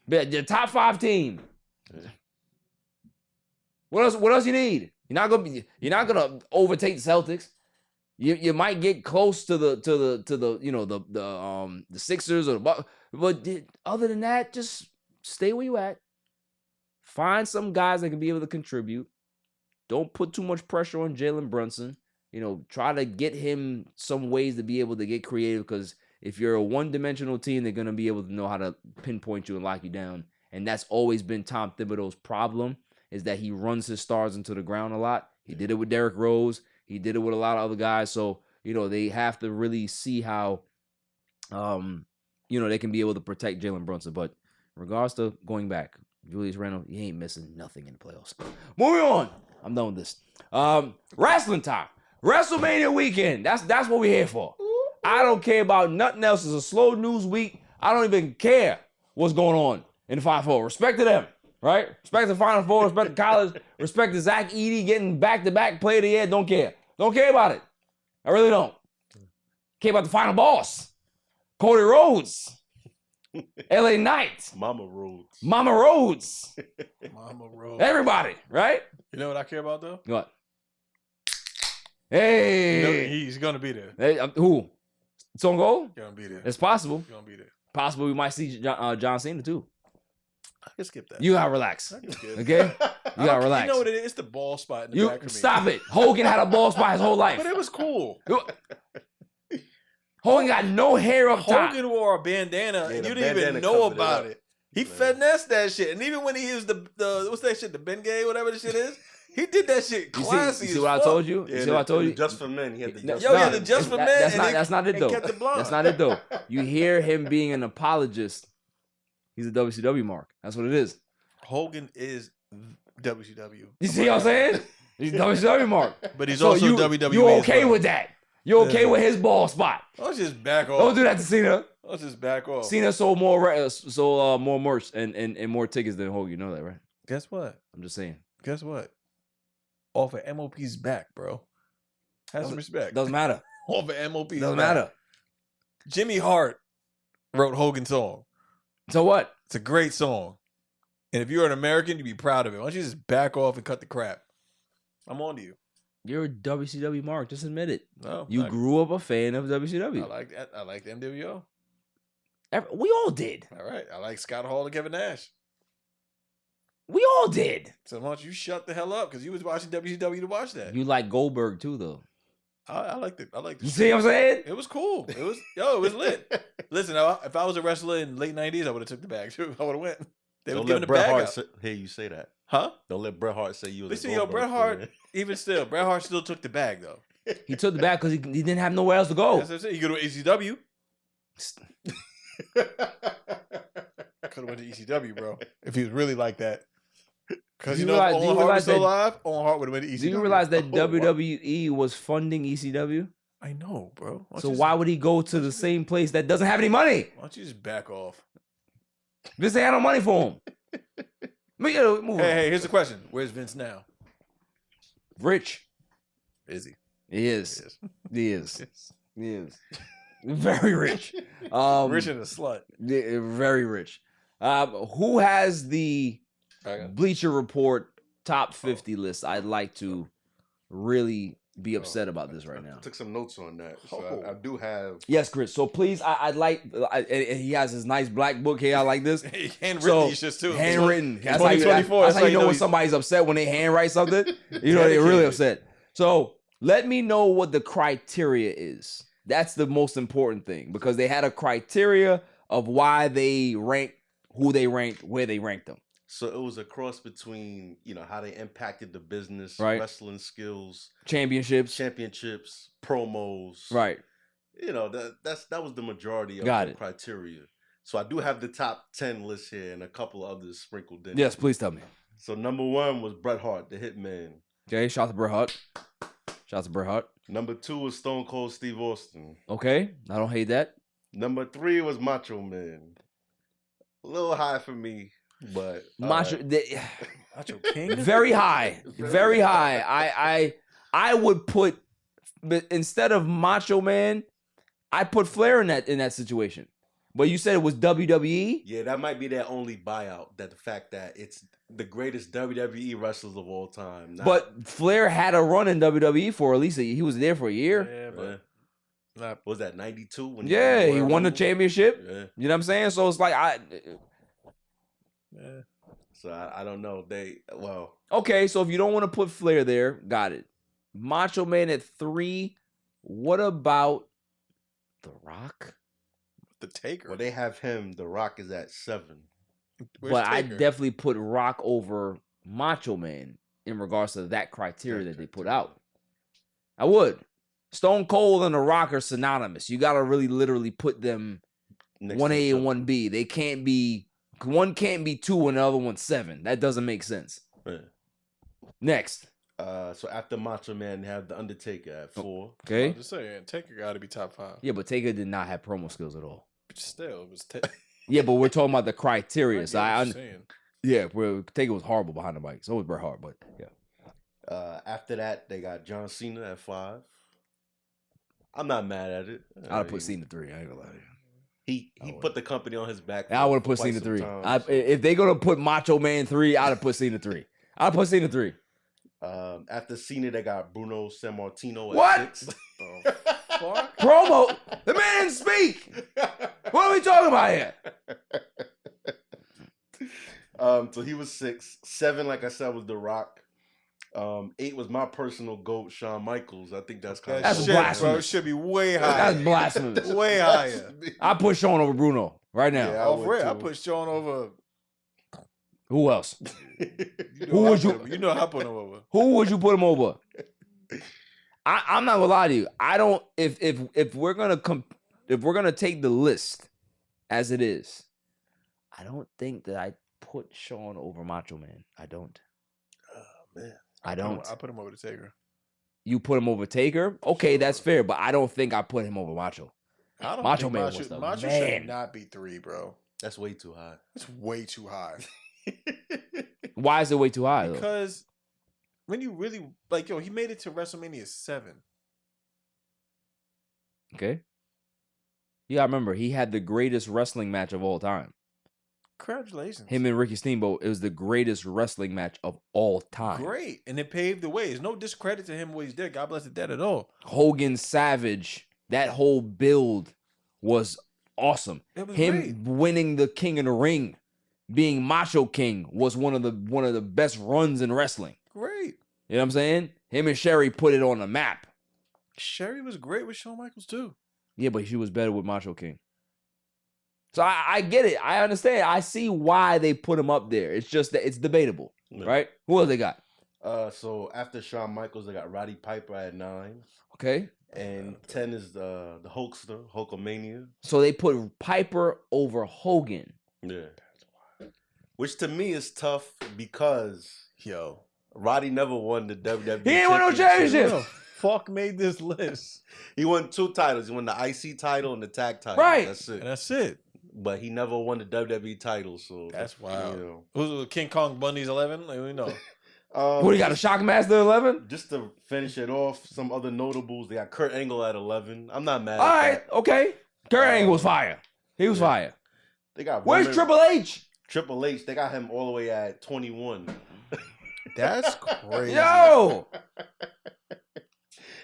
The top 5 team. What else you need? You're not gonna overtake the Celtics. You might get close to the Sixers or the Bucks, but other than that, just stay where you at. Find some guys that can be able to contribute. Don't put too much pressure on Jalen Brunson. Try to get him some ways to be able to get creative, because if you're a one-dimensional team, they're going to be able to know how to pinpoint you and lock you down. And that's always been Tom Thibodeau's problem, is that he runs his stars into the ground a lot. He did it with Derrick Rose. He did it with a lot of other guys. So, they have to really see how, they can be able to protect Jalen Brunson. But in regards to going back, Julius Randle, he ain't missing nothing in the playoffs. Moving on. I'm done with this. Wrestling time. WrestleMania weekend. That's what we're here for. I don't care about nothing else. It's a slow news week. I don't even care what's going on in the Final Four. Respect to them, right? Respect the Final Four. Respect the college. Respect to Zach Edey getting back-to-back Player of the Year. Don't care. Don't care about it. I really don't. Care about the final boss. Cody Rhodes. LA Knight. Mama Rhodes. Mama Rhodes. Everybody, right? You know what I care about, though? What? Hey. He's going to be there. Hey, who? It's on goal? Going to be there. It's possible. Going to be there. Possible we might see John Cena, too. I can skip that. You gotta relax. Okay? You gotta relax. You know what it is? It's the ball spot in the back for me. Stop it. Hogan had a ball spot his whole life. But it was cool. Hogan got no hair up top. Hogan wore a bandana and you didn't even know about it. He finessed that shit. And even when he used the what's that shit, the Bengay, whatever the shit is, he did that shit classy. You see what I told you? You see what I told you? Just for men. He had the just for men. That's not it, though. That's not it, though. You hear him being an apologist. He's a WCW mark. That's what it is. Hogan is WCW. You see what I'm saying? He's WCW mark. But he's So also you, WWE. You as okay well. with that? You okay with his ball spot? Let's just back off. Don't do that to Cena. Let's just back off. Cena sold more more merch and more tickets than Hogan. You know that, right? Guess what? I'm just saying. Guess what? Off of MOP's back, bro. Have some respect. Doesn't matter. Off of MOP's Doesn't back. matter. Jimmy Hart wrote Hogan's song. So what? It's a great song. And if you're an American, you'd be proud of it. Why don't you just back off and cut the crap? I'm on to you. You're a WCW mark. Just admit it. No, You grew up a fan of WCW. I like that. I like the MWO. We all did. All right. I like Scott Hall and Kevin Nash. We all did. So why don't you shut the hell up? Because you was watching WCW to watch that. You like Goldberg too, though. I like the. You see what I'm saying? It was cool. It was it was lit. Listen, if I was a wrestler in late '90s, I would have took the bag too. I would have went. They Don't were giving let the Bret bag Hart out. hear you say that. Huh? Don't let Bret Hart say you was Listen, a yo, Goldberg Bret Hart. fan. Even still, Bret Hart still took the bag though. He took the bag because he didn't have nowhere else to go. That's what I'm saying. You go to ECW. Could have went to ECW, bro. If he was really like that. Because Do you you know, realize- if do you Owen Hart was realize still that- alive, Owen Hart would have went to ECW. Do you realize that Oh, wow. WWE was funding ECW? I know, bro. So why would he go to the same place that doesn't have any money? Why don't you just back off? This ain't no money for him. Move on. Hey, here's the question. Where's Vince now? Rich. Is he? He is. He is. Yes. He is. Very rich. Rich and a slut. Yeah, very rich. Who has the Bleacher Report top 50 list? I'd like to really be upset about this right now. I took some notes on that. So I do have. Yes, Chris. So please, I'd like. And he has his nice black book here. I like this. Handwritten these shits too. Handwritten. That's 2024. how you know when somebody's upset when they handwrite something. You know they're really upset. So let me know what the criteria is. That's the most important thing because they had a criteria of why they ranked, who they ranked, where they ranked them. So it was a cross between, how they impacted the business, Right. wrestling skills, Championships, promos. right? That was the majority of Got the it. criteria. So I do have the top 10 list here and a couple others sprinkled in. Yes, please tell me. So number 1 was Bret Hart, the Hitman. Okay, shout out to Bret Hart. Shout out to Bret Hart. Number 2 was Stone Cold Steve Austin. Okay, I don't hate that. Number 3 was Macho Man. A little high for me, but Macho, Macho King. very high, very high. I would put, but instead of Macho Man, I put Flair in that situation. But you said it was WWE. Yeah, that might be their only buyout. That the fact that it's the greatest WWE wrestlers of all time. But Flair had a run in WWE for at least he was there for a year. Yeah, but what was that 92 when Yeah, he won the Rumble? championship. Yeah. You know what I'm saying? So it's like yeah. So I don't know. Okay, so if you don't want to put Flair there, got it. Macho Man at 3. What about The Rock? The Taker. Well, they have him. The Rock is at 7. Where's But I Taker? definitely put Rock over Macho Man in regards to that criteria that they put out. I would. Stone Cold and The Rock are synonymous. You got to really literally put them Next 1A to each and 1B. They can't be, one can't be 2 and the other one's 7. That doesn't make sense. other. Next. So after Macho Man, they have The Undertaker at 4. Okay. I'm just saying, Taker got to be top 5. Yeah, but Taker did not have promo skills at all. But still, it was Yeah, but we're talking about the criteria. So saying. yeah, well, Taker was horrible behind the mic. So was Bret Hart, but yeah. After that, they got John Cena at 5. I'm not mad at it. I'd have put Cena 3. I ain't gonna lie to you. He put the company on his back. I would have for put quite Cena some 3. time, so. If they're gonna put Macho Man 3, I'd have put Cena 3. I'd put Cena 3. After Cena, they got Bruno Sammartino at What? 6. Fuck. Promo. The man didn't speak. What are we talking about here? So he was 6. 7, like I said, was The Rock. 8 was my personal GOAT, Shawn Michaels. I think that's kind That's of shit, blasphemous. bro. It should be way higher. That's blasphemous. Way higher. I put Sean over Bruno right now. Yeah, Oh, would for real, I too. put Sean over. Who else? You Who know would I you- put him- You know I put him over. Who would you put him over? I'm not gonna lie to you. I don't. If we're gonna take the list as it is, I don't think that I put Shawn over Macho Man. I don't. Oh man, I don't. I put him over the Taker. You put him over Taker? Okay, that's fair, but I don't think I put him over Macho. I don't Macho think Man was the Macho man. should not be 3, bro. that's way too high. That's way too high. Why is it way too high? Though? Because when you really like, yo, he made it to WrestleMania 7. Okay. Yeah, I remember he had the greatest wrestling match of all time. Congratulations. Him and Ricky Steamboat. It was the greatest wrestling match of all time. Great. And it paved the way. There's no discredit to him what he's did. God bless the dead at all. Hogan Savage, that whole build was awesome. It was Him great. winning the King of the Ring, being Macho King, was one of the best runs in wrestling. Great. You know what I'm saying? Him and Sherry put it on the map. Sherry was great with Shawn Michaels too. Yeah, but she was better with Macho King. So I get it. I understand. I see why they put him up there. It's just that it's debatable, Yeah. right? Who else they got? So after Shawn Michaels, they got Roddy Piper at 9, Okay. and 10 is the Hulkster, Hulkamania. So they put Piper over Hogan. Yeah, which to me is tough because Yo. Roddy never won the WWE. He ain't won no championship. Fuck made this list. He won 2 titles. He won the IC title and the tag title. Right. That's it. And that's it. But he never won the WWE title. So That's wild. You know. Who's King Kong Bundy's 11? Like, we know. What, he got a Shockmaster 11? Just to finish it off, some other notables. They got Kurt Angle at 11. I'm not mad All at right, that. okay. Kurt Angle was fire. He was fire. They got Where's women- Triple H? Triple H, they got him all the way at 21. That's crazy. Yo!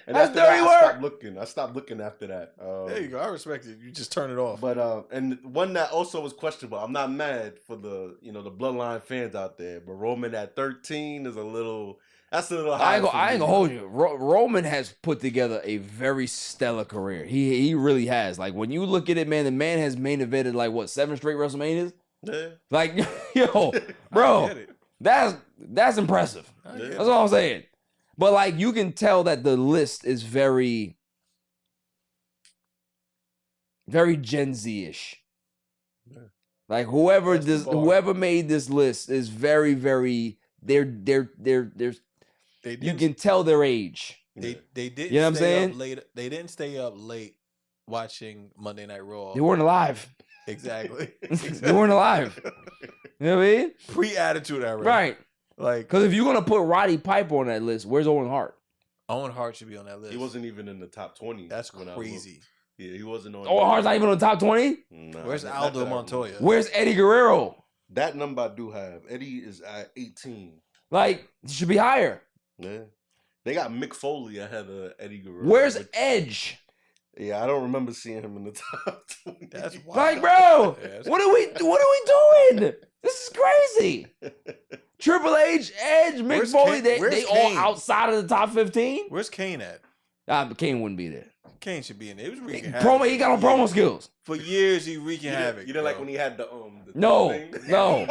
And That's after that, dirty I work. stopped looking. I stopped looking after that. There you go. I respect it. You just turn it off. But and one that also was questionable. I'm not mad for the the Bloodline fans out there, but Roman at 13 is a little. That's a little high. I ain't gonna hold you. Roman has put together a very stellar career. He really has. Like, when you look at it, man, the man has main evented like what, 7 straight WrestleManias? Yeah. Like, yo, I bro, get it. that's impressive. I get Yeah. That's all I'm saying. But like, you can tell that the list is very, very Gen Z-ish. Yeah. Like, whoever That's the bar. whoever made this list is very, very. They're They you didn't, can tell their age. they didn't You know what I'm stay saying? up late. They didn't stay up late watching Monday Night Raw. They weren't alive. Exactly. They weren't alive. You know what I mean? Pre-attitude era. Right. Like, Because if you're gonna put Roddy Piper on that list, where's Owen Hart? Owen Hart should be on that list. He wasn't even in the top 20. That's when I looked. crazy. Yeah, he wasn't on. Owen Hart's not even on the top 20. Nah, Where's not Aldo that I Montoya? remember. Where's Eddie Guerrero? That number I do have. Eddie is at 18. Like, he should be higher. Yeah. They got Mick Foley ahead of Eddie Guerrero. Where's which- Edge? Yeah, I don't remember seeing him in the top 20. That's wild. Like, bro, Yeah, that's- what are we doing? This is crazy. Triple H, Edge, Mick Where's Foley, Kane? Where's they all Kane? outside of the top 15? Where's Kane at? Kane wouldn't be there. Kane should be in there. He was wreaking Promo, havoc. he got no promo skills. For years, he wreaking You havoc. didn't like bro. when he had the No, thing? no,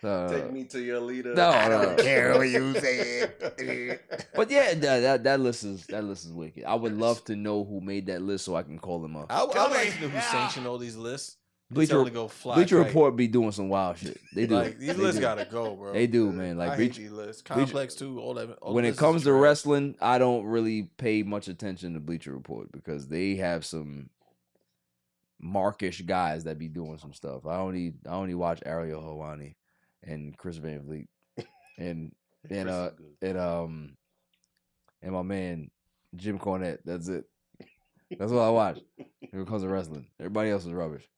no. Take me to your leader. No, no. Care what you said. But yeah, that list is wicked. I would love to know who made that list so I can call them up. I would like to know who sanctioned all these lists. Bleacher, to go fly Bleacher kite. Report be doing some wild shit. They do. Like, these They lists do. gotta go, bro. They do, man. Like, I hate Bleacher, these lists. Complex too. All that. All when the it lists comes is to trash. wrestling, I don't really pay much attention to Bleacher Report because they have some markish guys that be doing some stuff. I only watch Ariel Helwani and Chris Van Vliet and Chris is good. and my man Jim Cornette. That's it. That's all I watch when it comes to wrestling. Everybody else is rubbish.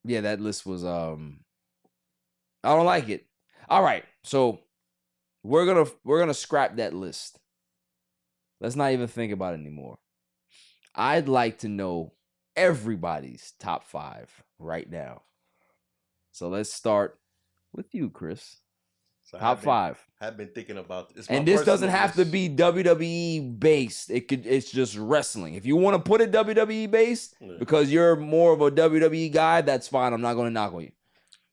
Yeah, that list was I don't like it. All right, so we're gonna scrap that list. Let's not even think about it anymore. I'd like to know everybody's top 5 right now. So let's start with you, Chris. So Top 5. I've been thinking about this. And this doesn't have to be WWE based. It's just wrestling. If you want to put it WWE based because you're more of a WWE guy, that's fine. I'm not going to knock on you.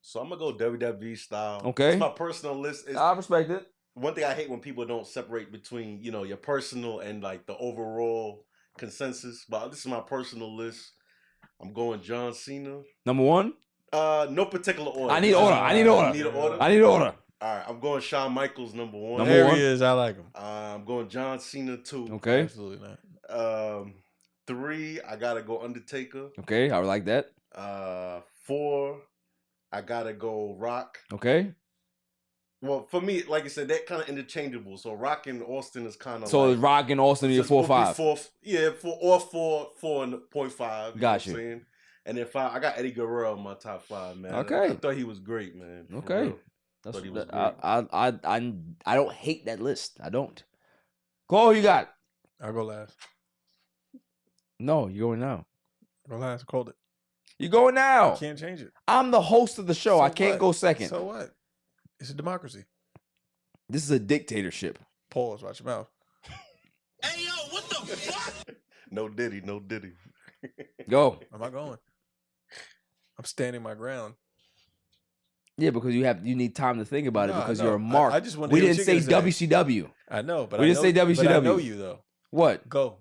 So I'm gonna go WWE style. Okay. It's my personal list. I respect it. One thing I hate when people don't separate between your personal and like the overall consensus. But this is my personal list. I'm going John Cena. Number 1? No particular order. I need order. I need order. You need an order? I need order. All right, I'm going Shawn Michaels number 1. Number There 1. he is. I like him. I'm going John Cena 2. Okay. Absolutely not. 3, I gotta go Undertaker. Okay, I like that. 4, I gotta go Rock. Okay. Well, for me, like I said, that kind of interchangeable. So Rock and Austin is kind of So like, Rock and Austin are your 4 5. 4.5. Got you. Know what I'm saying? And then 5, I got Eddie Guerrero in my top 5, man. Okay. I thought he was great, man. For Okay. real. That's Thought he was I don't hate that list. I don't. Cole, you got? I'll go last. No, you're going now. Go last. I called it. You're going now. Can't change it. I'm the host of the show. So I can't what? go second. So what? It's a democracy. This is a dictatorship. Pause. Watch your mouth. Hey, yo, what the fuck? No Diddy. Go. Am I going? I'm standing my ground. Yeah, because you need time to think about it No, because no. you're a mark. I just wanted we to hear didn't what say you're gonna WCW. I know, but We didn't say But I WCW. know you though. What? Go.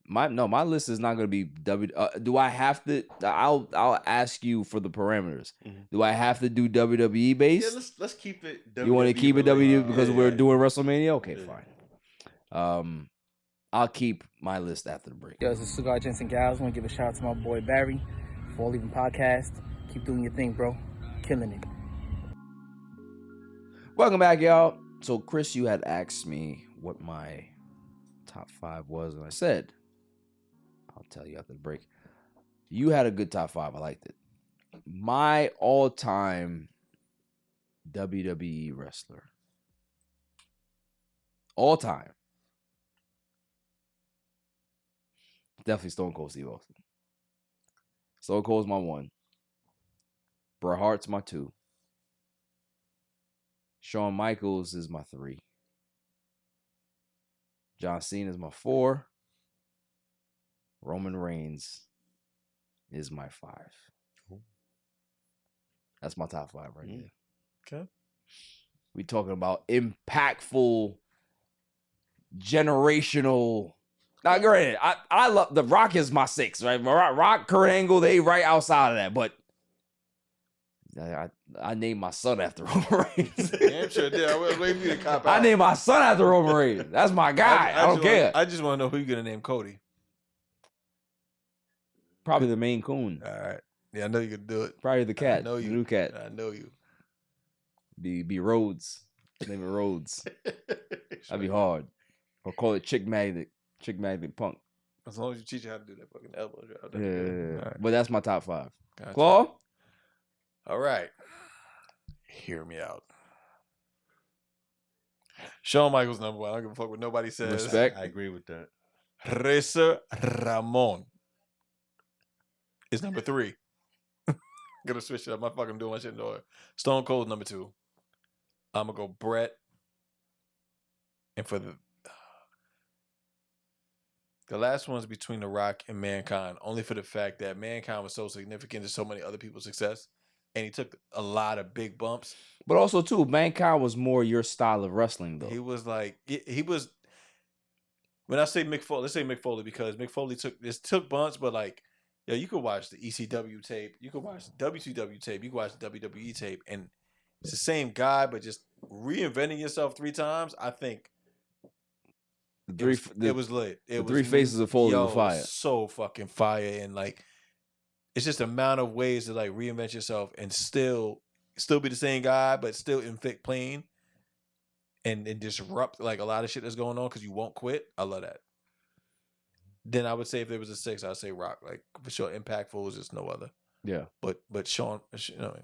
My list is not going to be do I have to? I'll ask you for the parameters. Mhm. Do I have to do WWE based? Yeah, let's keep it. You want to keep it WWE because we're doing WrestleMania? Okay, Yeah. fine. I'll keep my list after the break. Yo, this is Cigar Gents and Gals. I want to give a shout out to my boy Barry for leaving podcast. Keep doing your thing, bro. Killing it. Welcome back, y'all. So, Chris, you had asked me what my top 5 was, and I said, I'll tell you after the break. You had a good top 5. I liked it. My all-time WWE wrestler. All time. Definitely Stone Cold Steve Austin. Stone Cold's my 1. Bret Hart's my 2. Shawn Michaels is my 3. John Cena is my 4. Roman Reigns is my 5. That's my top 5 right there. Okay. We talking about impactful, generational. Now, granted, I love The Rock is my 6, right? Rock, Kurt Angle, they right outside of that, but I named my son after Roman Reigns. Damn sure did. I was waiting for you to cop out. I named my son after Roman Reigns. That's my guy. I don't care. I just want to know who you're gonna name Cody. Probably the Maine Coon. All right. Yeah, I know you can do it. Probably the cat. I know you. The new cat. I know you. Be Rhodes. Name it Rhodes. That'd be hard. Or call it Chick Magnet. Chick Magnet Punk. As long as you teach you how to do that fucking elbow drop. Yeah. All right. But that's my top 5. Gotcha. Claw? All right. Hear me out. Shawn Michaels number 1. I don't give a fuck what nobody says. Respect. I agree with that. Razor Ramon is number 3. Gonna switch it up. I'm fucking doing my shit in order. Stone Cold number 2. I'm gonna go Brett. And for the last one's between The Rock and Mankind, only for the fact that Mankind was so significant to so many other people's success, and he took a lot of big bumps. But also, too, Mankind was more your style of wrestling, though. He was like, he was. When I say Mick Foley, let's say Mick Foley because Mick Foley took bumps, but like, yo, you could watch the ECW tape, you could watch the WCW tape, you could watch the WWE tape, and it's the same guy, but just reinventing yourself 3 times. I think it was lit. It was 3 faces of Foley were fire. So fucking fire, and like, it's just the amount of ways to like reinvent yourself and still be the same guy, but still inflict pain and disrupt like a lot of shit that's going on because you won't quit. I love that. Then I would say if there was a 6, I'd say Rock. Like for sure, impactful is just no other. Yeah. But Sean, you know,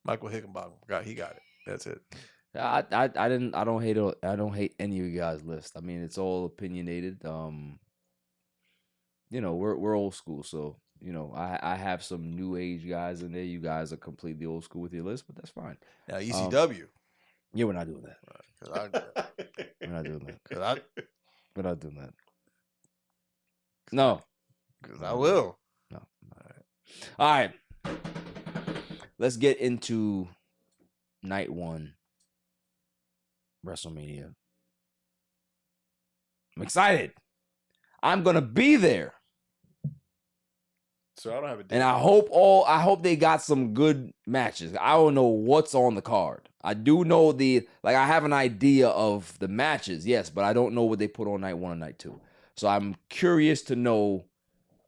Michael Hickenbottom, he got it. That's it. I don't hate any of you guys' list. I mean, it's all opinionated. You know, we're old school, so you know, I have some new age guys in there. You guys are completely old school with your list, but that's fine. Now ECW. Yeah, we're not doing that. Right, We're not doing that. Cause We're not doing that. No. I will. No. All right. Let's get into night 1. WrestleMania. I'm excited. I'm going to be there. So I don't have a date. And I hope they got some good matches. I don't know what's on the card. I do know I have an idea of the matches, yes, but I don't know what they put on night 1 and night 2. So I'm curious to know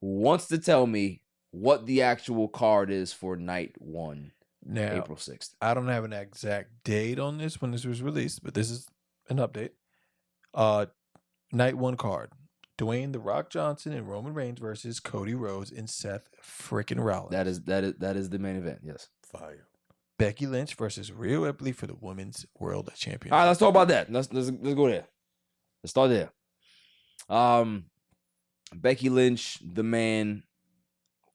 who wants to tell me what the actual card is for night 1, Now, April 6th. I don't have an exact date on this when this was released, but this is an update. Night 1 card. Dwayne "The Rock" Johnson and Roman Reigns versus Cody Rhodes and Seth freaking Rollins. That is the main event, yes. Fire. Becky Lynch versus Rhea Ripley for the Women's World Championship. All right, let's talk about that. Let's go there. Let's start there. Becky Lynch, the man,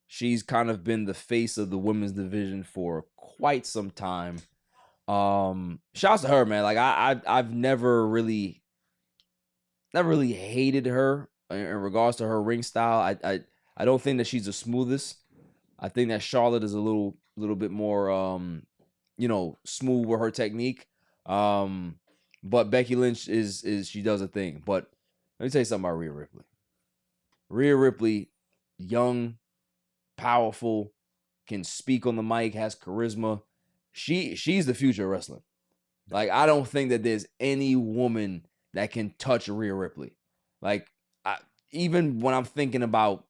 she's kind of been the face of the women's division for quite some time. Shouts to her, man. Like I've never really hated her in regards to her ring style. I don't think that she's the smoothest. I think that Charlotte is a little bit more smooth with her technique. But Becky Lynch is she does a thing. But let me tell you something about Rhea Ripley. Rhea Ripley, young, powerful, can speak on the mic, has charisma. She's the future of wrestling. Like, I don't think that there's any woman that can touch Rhea Ripley. Like, even when I'm thinking about,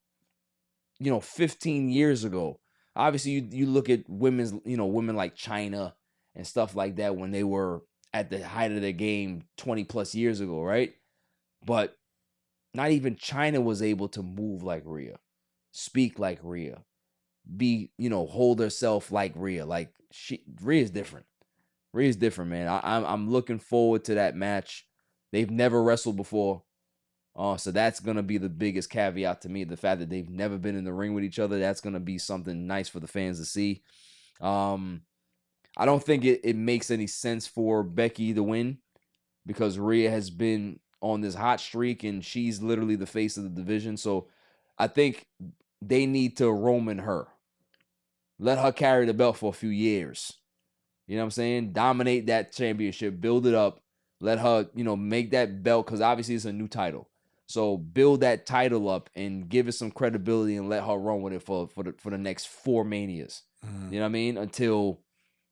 15 years ago, obviously you look at women like China and stuff like that when they were at the height of their game 20 plus years ago, right? But not even China was able to move like Rhea, speak like Rhea, hold herself like Rhea. Like, Rhea's different. Rhea's different, man. I'm looking forward to that match. They've never wrestled before. So that's going to be the biggest caveat to me. The fact that they've never been in the ring with each other, that's going to be something nice for the fans to see. I don't think it makes any sense for Becky to win because Rhea has been on this hot streak and she's literally the face of the division. So I think they need to Roman her. Let her carry the belt for a few years. You know what I'm saying? Dominate that championship, build it up. Let her, make that belt, because obviously it's a new title. So build that title up and give it some credibility and let her run with it for the next 4 Manias. You know what I mean? Until,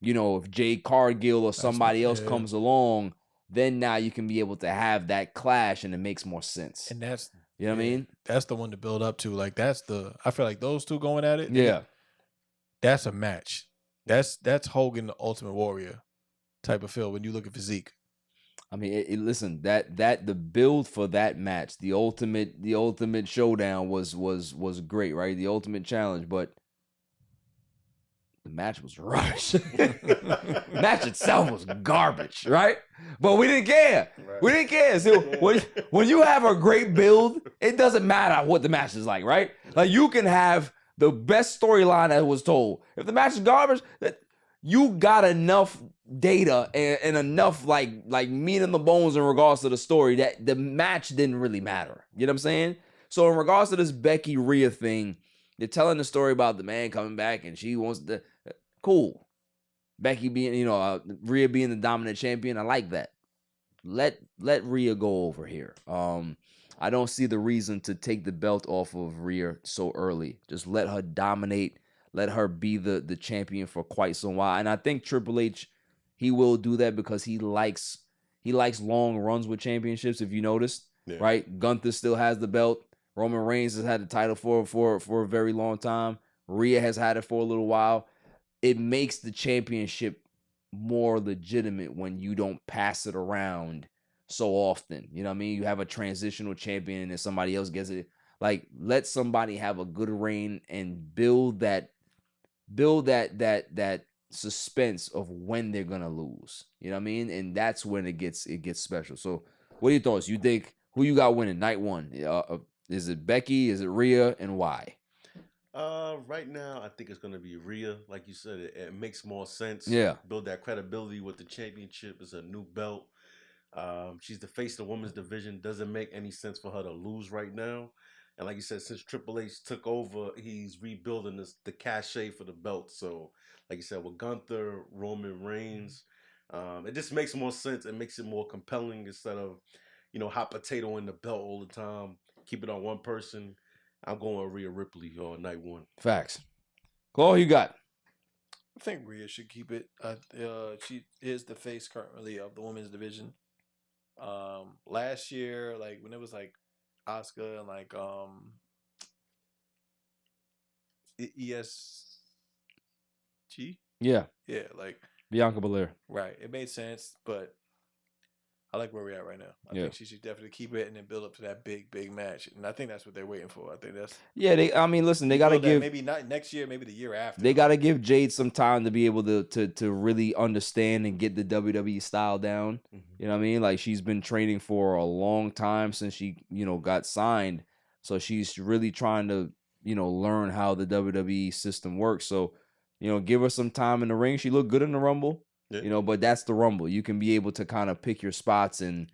if Jade Cargill or somebody else comes along, then now you can be able to have that clash and it makes more sense. And that's, you know what I mean? That's the one to build up to. Like, I feel like those two going at it. Yeah. That's a match. That's Hogan, the Ultimate Warrior type of feel when you look at physique. I mean, listen, that the build for that match, the ultimate showdown was great, right? The ultimate challenge, but the match was rubbish. Match itself was garbage, right? But we didn't care. Right. We didn't care. So when you have a great build, it doesn't matter what the match is like, right? Like, you can have the best storyline that was told. If the match is garbage, you got enough data and enough like meat in the bones in regards to the story that the match didn't really matter. You know what I'm saying? So in regards to this Becky Rhea thing, they're telling the story about the man coming back and she wants to. Cool. Becky being, Rhea being the dominant champion. I like that. Let Rhea go over here. I don't see the reason to take the belt off of Rhea so early. Just let her dominate. Let her be the champion for quite some while. And I think Triple H, he will do that because he likes long runs with championships, if you noticed. Yeah. Right? Gunther still has the belt. Roman Reigns has had the title for a very long time. Rhea has had it for a little while. It makes the championship more legitimate when you don't pass it around so often. You know what I mean? You have a transitional champion and then somebody else gets it. Like, let somebody have a good reign and build that suspense of when they're gonna lose. You know what I mean? And that's when it gets special. So what are your thoughts? You think who you got winning night 1? Is it Becky? Is it Rhea? And why? Right now, I think it's going to be Rhea. Like you said, it makes more sense. Yeah. Build that credibility with the championship. It's a new belt. She's the face of the women's division. Doesn't make any sense for her to lose right now. And like you said, since Triple H took over, he's rebuilding the cachet for the belt. So, like you said, with Gunther, Roman Reigns, it just makes more sense. It makes it more compelling instead of, hot potato in the belt all the time. Keep it on one person. I'm going with Rhea Ripley on night one. Facts. Claw, you got? I think Rhea should keep it. She is the face currently of the women's division. Last year, like when it was like Asuka and like ESG, Yeah, like Bianca Belair. right. It made sense, but I like where we're at right now. I think she should definitely keep it and then build up to that big match. And I think that's what they're waiting for. I think that's I mean, listen, they gotta give maybe not next year, maybe the year after. They gotta give Jade some time to be able to really understand and get the WWE style down. You know what I mean? Like she's been training for a long time since she, got signed. So she's really trying to, learn how the WWE system works. So, give her some time in the ring. She looked good in the Rumble. Yeah. But that's the Rumble. You can be able to kind of pick your spots and,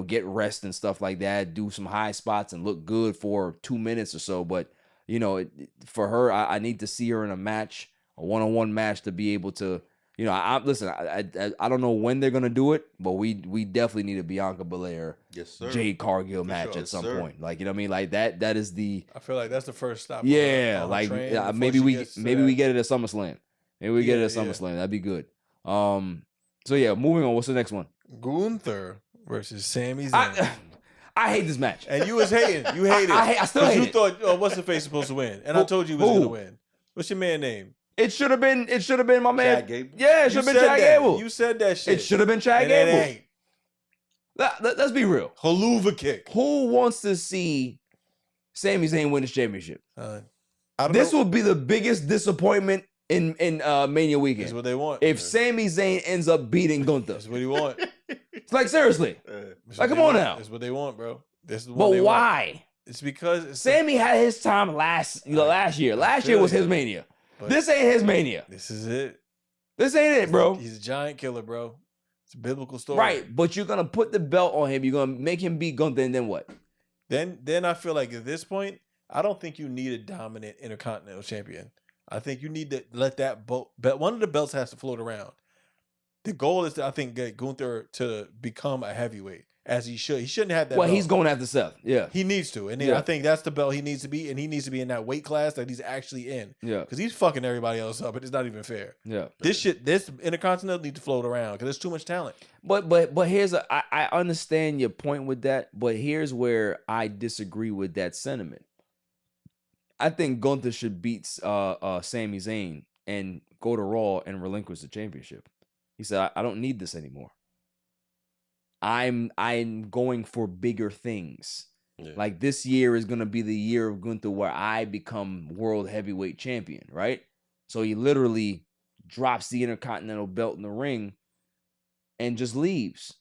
get rest and stuff like that, do some high spots and look good for 2 minutes or so. But, for her, I need to see her in a match, a one-on-one match to be able to, listen, I don't know when they're going to do it, but we definitely need a Bianca Belair, Yes, sir. Jade Cargill For match sure. at some Yes, sir. point. Like, you know what I mean? Like that is the, I feel like that's the first stop. yeah, on her like train before maybe she we gets to we that. get it at SummerSlam. Maybe we get it at Yeah, yeah. SummerSlam. That'd be good. So yeah, moving on. What's the next one? Gunther versus Sami Zayn. I hate this match. And you was hating. You hated. I still hate you it. thought, oh, what's the face supposed to win? And I told you he was Who? going to win. What's your man name? It should have been my man. Chad Gable? Yeah, it should have been Chad Gable. You said that shit. It should have been Chad And Gable. it ain't. Let's be real. Haluva kick. Who wants to see Sami Zayn win his championship? I don't This know. would be the biggest disappointment in Mania That's weekend. what they want. If Sami Zayn ends up beating Gunther. That's what he want. It's like, seriously. That's Like, what come they on want. now. That's what they want, bro. This is what But they want. why? It's because it's Sammy had his time last year. Last year feel was his you. Mania. But This ain't his Mania. this is it. This ain't it, bro. He's a giant killer, bro. It's a biblical story. Right, but you're gonna put the belt on him. You're gonna make him beat Gunther, and then what? Then I feel like at this point, I don't think you need a dominant intercontinental champion. I think you need to let that belt. One of the belts has to float around. The goal is to, I think, get Gunther to become a heavyweight, as he should. He shouldn't have that. Well, belt. he's going after Seth. Yeah, He needs to, and then Yeah. I think that's the belt he needs to be, and he needs to be in that weight class that he's actually in. yeah, Because he's fucking everybody else up, but it's not even fair. yeah. This intercontinental needs to float around because there's too much talent. But here's I understand your point with that, but here's where I disagree with that sentiment. I think Gunther should beat Sami Zayn and go to Raw and relinquish the championship. He said, I don't need this anymore. I'm going for bigger things. Yeah. Like this year is gonna be the year of Gunther where I become world heavyweight champion, right? So he literally drops the Intercontinental belt in the ring and just leaves,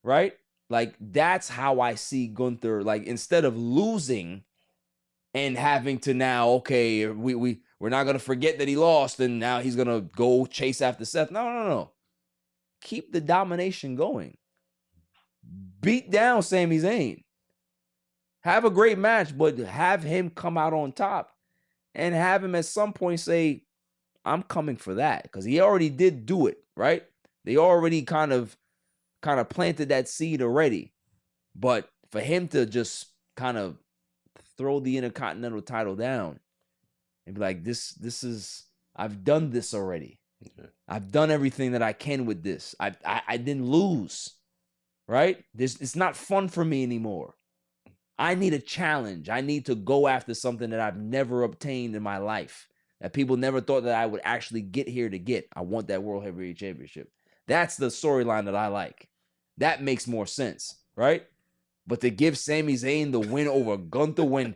right? Like that's how I see Gunther. Like instead of losing and having to now, okay, we're not gonna forget that he lost and now he's gonna go chase after Seth. No. Keep the domination going. Beat down Sami Zayn. Have a great match, but have him come out on top and have him at some point say, I'm coming for that. Because he already did do it, right? They already kind of planted that seed already. But for him to just kind of throw the Intercontinental title down and be like, this is, I've done this already. Okay. I've done everything that I can with this. I didn't lose, right? It's not fun for me anymore. I need a challenge. I need to go after something that I've never obtained in my life, that people never thought that I would actually get here to get. I want that World Heavyweight Championship. That's the storyline that I like. That makes more sense, right? But to give Sami Zayn the win over Gunther when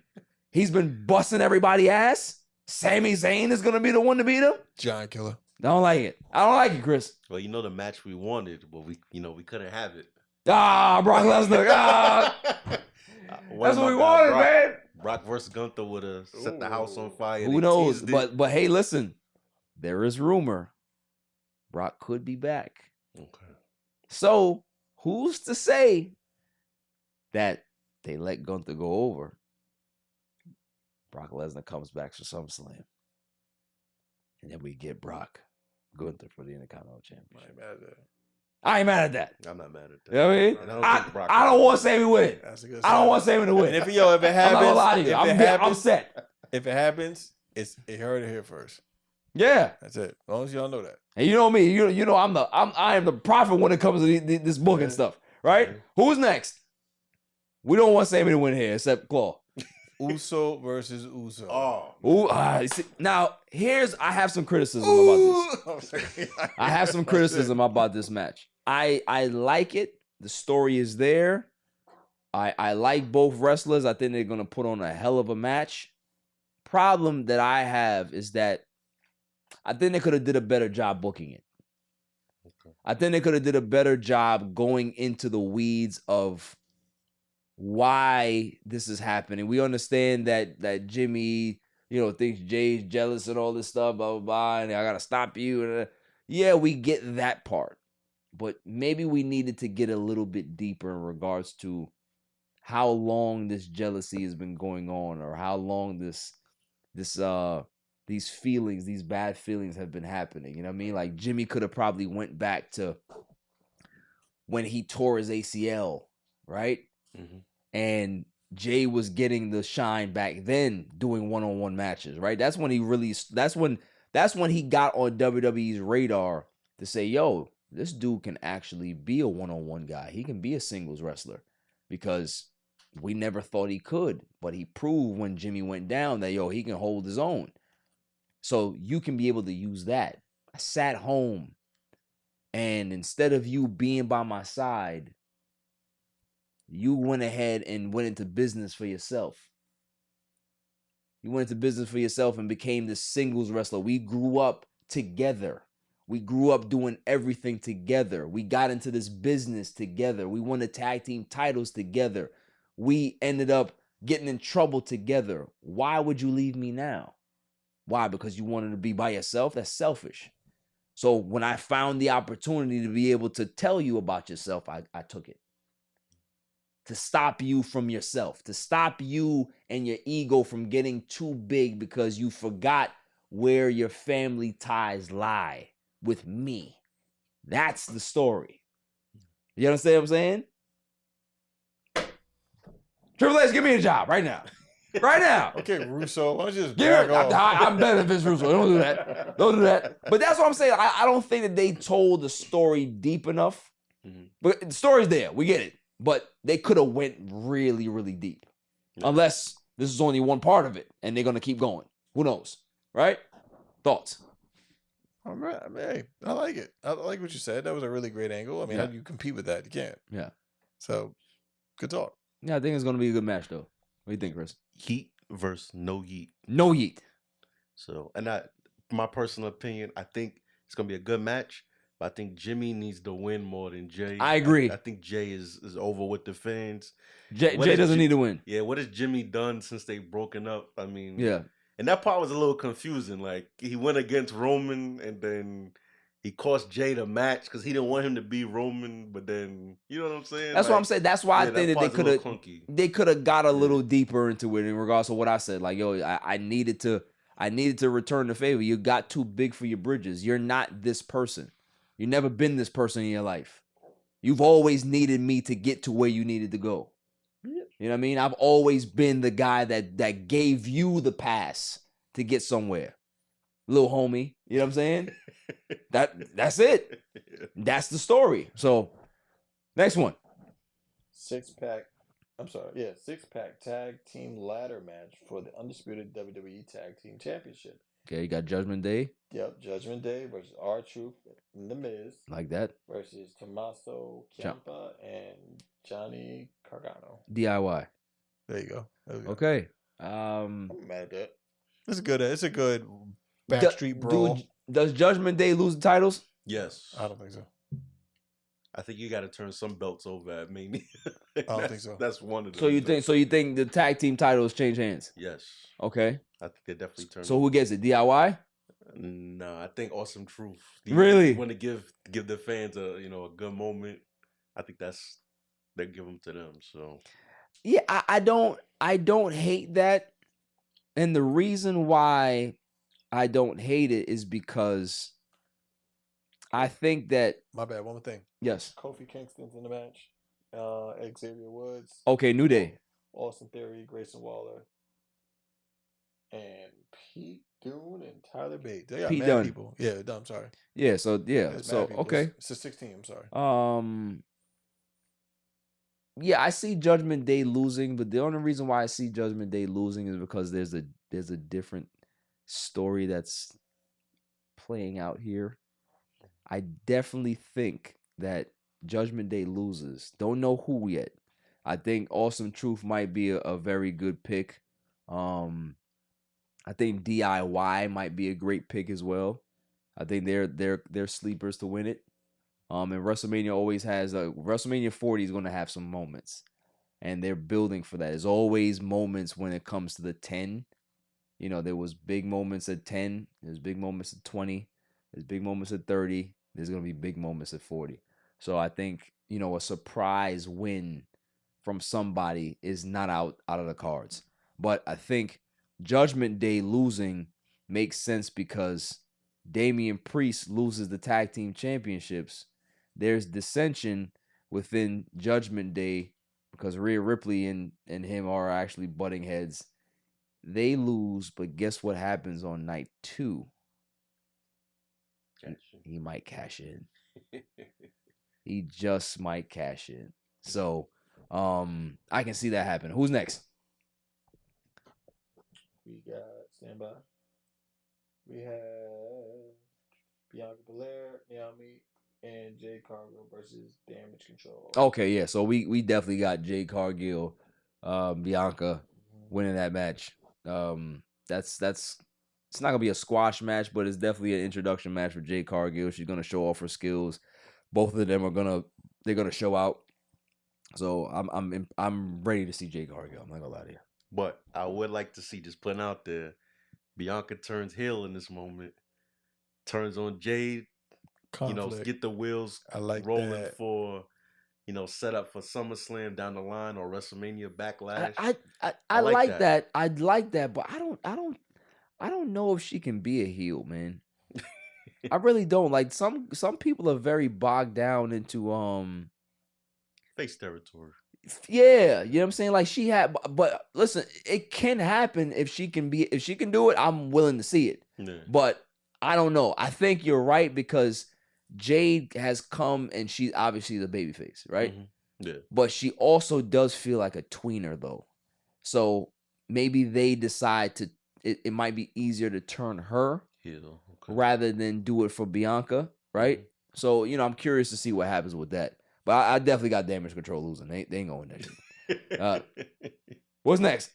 he's been busting everybody's ass, Sami Zayn is going to be the one to beat him? Giant killer. I don't like it. I don't like it, Chris. Well, the match we wanted, but we couldn't have it. Brock Lesnar. That's what we wanted, man. Brock versus Gunther would have set the house on fire. Who They knows? teased it. But hey, listen, there is rumor Brock could be back. Okay. So who's to say that they let Gunther go over? Brock Lesnar comes back for SummerSlam, and then we get Brock Gunther for the Intercontinental Championship. I ain't mad at that. I'm not mad at that. You know what I mean? And I don't think Brock I don't want Sammy winning. That's a good I don't want Sammy to win. And if it happens, I'm not gonna lie to you. I'm happens, set. If it happens, it heard it here first. Yeah. That's it. As long as y'all know that. And you know me. You know I am the prophet when it comes to this book and stuff. Right? Who's next? We don't want Sammy to win here except Claw. Uso versus Uso. Now, I have some criticism about this. I have some criticism about this match. I like it. The story is there. I like both wrestlers. I think they're going to put on a hell of a match. Problem that I have is that I think they could have did a better job booking it. Okay. I think they could have did a better job going into the weeds of why this is happening. We understand that Jimmy, thinks Jay's jealous and all this stuff, blah, blah, blah, and I got to stop you. Yeah, we get that part. But maybe we needed to get a little bit deeper in regards to how long this jealousy has been going on, or how long these feelings, these bad feelings have been happening. You know what I mean? Like Jimmy could have probably went back to when he tore his ACL, right? Mm-hmm. And Jay was getting the shine back then doing one-on-one matches, right? That's when he got on WWE's radar to say, yo, this dude can actually be a one-on-one guy. He can be a singles wrestler, because we never thought he could, but he proved when Jimmy went down that, he can hold his own. So you can be able to use that. I sat home, and instead of you being by my side, you went ahead and went into business for yourself. You went into business for yourself and became the singles wrestler. We grew up together. We grew up doing everything together. We got into this business together. We won the tag team titles together. We ended up getting in trouble together. Why would you leave me now? Why? Because you wanted to be by yourself? That's selfish. So when I found the opportunity to be able to tell you about yourself, I took it. To stop you from yourself, to stop you and your ego from getting too big because you forgot where your family ties lie with me. That's the story. You understand what I'm saying? Triple H, give me a job right now. Right now. Okay, Russo, why don't you just back off? I'm better than Vince Russo. Don't do that. Don't do that. But that's what I'm saying. I don't think that they told the story deep enough. Mm-hmm. But the story's there. We get it. But they could have went really, really deep. Yeah. Unless this is only one part of it and they're going to keep going. Who knows? Right? Thoughts? All right. Hey, I like it. I like what you said. That was a really great angle. I mean, how do you compete with that? You can't. Yeah. So, good talk. Yeah, I think it's going to be a good match, though. What do you think, Chris? Heat versus no yeet. No yeet. So, and my personal opinion, I think it's going to be a good match. But I think Jimmy needs to win more than Jay. I agree. I think Jay is over with the fans. Jay doesn't need to win. Yeah, what has Jimmy done since they've broken up? I mean, yeah. And that part was a little confusing. Like, he went against Roman, and then he cost Jay the match because he didn't want him to be Roman. But then, you know what I'm saying? That's what I'm saying. That's why I think that they could have got a little deeper into it in regards to what I said. Like, yo, I needed to return the favor. You got too big for your bridges. You're not this person. You've never been this person in your life. You've always needed me to get to where you needed to go. You know what I mean? I've always been the guy that gave you the pass to get somewhere. Little homie. You know what I'm saying? That's it. That's the story. So, next one. Six-pack tag team ladder match for the undisputed WWE Tag Team Championship. Okay, you got Judgment Day. Yep, Judgment Day versus R-Truth and The Miz. Like that. Versus Tommaso Ciampa and Johnny Gargano. DIY. There you go. Okay. I'm mad at that. It's a good backstreet brawl. Does Judgment Day lose the titles? Yes. I don't think so. I think you got to turn some belts over at Mania. I don't think so. That's one of them. So you think the tag team titles change hands? Yes. Okay. I think they definitely turn. So who gets it? DIY? No, I think Awesome Truth. Really? Want to give the fans a good moment. I think they give them to them. So yeah, I don't hate that, and the reason why I don't hate it is because I think that My bad. One more thing. yes. Kofi Kingston's in the match. Xavier Woods. Okay, New Day. Austin Theory, Grayson Waller, and Pete Dunne and Tyler Bate. They got Pete mad Dunne. people. Yeah, I'm sorry. Yeah. So yeah. There's So mad people. okay. It's a 16. I'm sorry. Yeah, I see Judgment Day losing, but the only reason why I see Judgment Day losing is because there's a different story that's playing out here. I definitely think that Judgment Day loses. Don't know who yet. I think Awesome Truth might be a very good pick. I think DIY might be a great pick as well. I think they're sleepers to win it. And WrestleMania always has WrestleMania 40 is going to have some moments, and they're building for that. There's always moments when it comes to the 10. You know, there was big moments at 10. There's big moments at 20. There's big moments at 30. There's going to be big moments at 40. So I think, you know, a surprise win from somebody is not out of the cards. But I think Judgment Day losing makes sense because Damian Priest loses the tag team championships. There's dissension within Judgment Day because Rhea Ripley and him are actually butting heads. They lose, but guess what happens on night 2? He might cash in. He just might cash in. So, I can see that happen. Who's next? We got standby. We have Bianca Belair, Naomi, and Jade Cargill versus Damage Control. Okay, yeah. So we definitely got Jade Cargill, Bianca winning that match. That's it's not gonna be a squash match, but it's definitely an introduction match for Jade Cargill. She's gonna show off her skills. Both of them they're gonna show out. So I'm ready to see Jade Cargill. I'm not gonna lie to you. But I would like to see, just putting out there, Bianca turns heel in this moment, turns on Jade. Conflict. You know, get the wheels rolling that. For, you know, set up for SummerSlam down the line or WrestleMania Backlash. I like that. I'd like that, but I don't know if she can be a heel, man. I really don't. Like some people are very bogged down into face territory. Yeah, you know what I'm saying? Like she had, but listen, it can happen if she can do it, I'm willing to see it. Yeah. But I don't know. I think you're right because Jade has come and she's obviously the babyface, right? Mm-hmm. Yeah. But she also does feel like a tweener though. So maybe they decide to it might be easier to turn her heel rather than do it for Bianca, right? Mm-hmm. So, you know, I'm curious to see what happens with that. But I definitely got Damage Control losing. They ain't going that shit. What's next?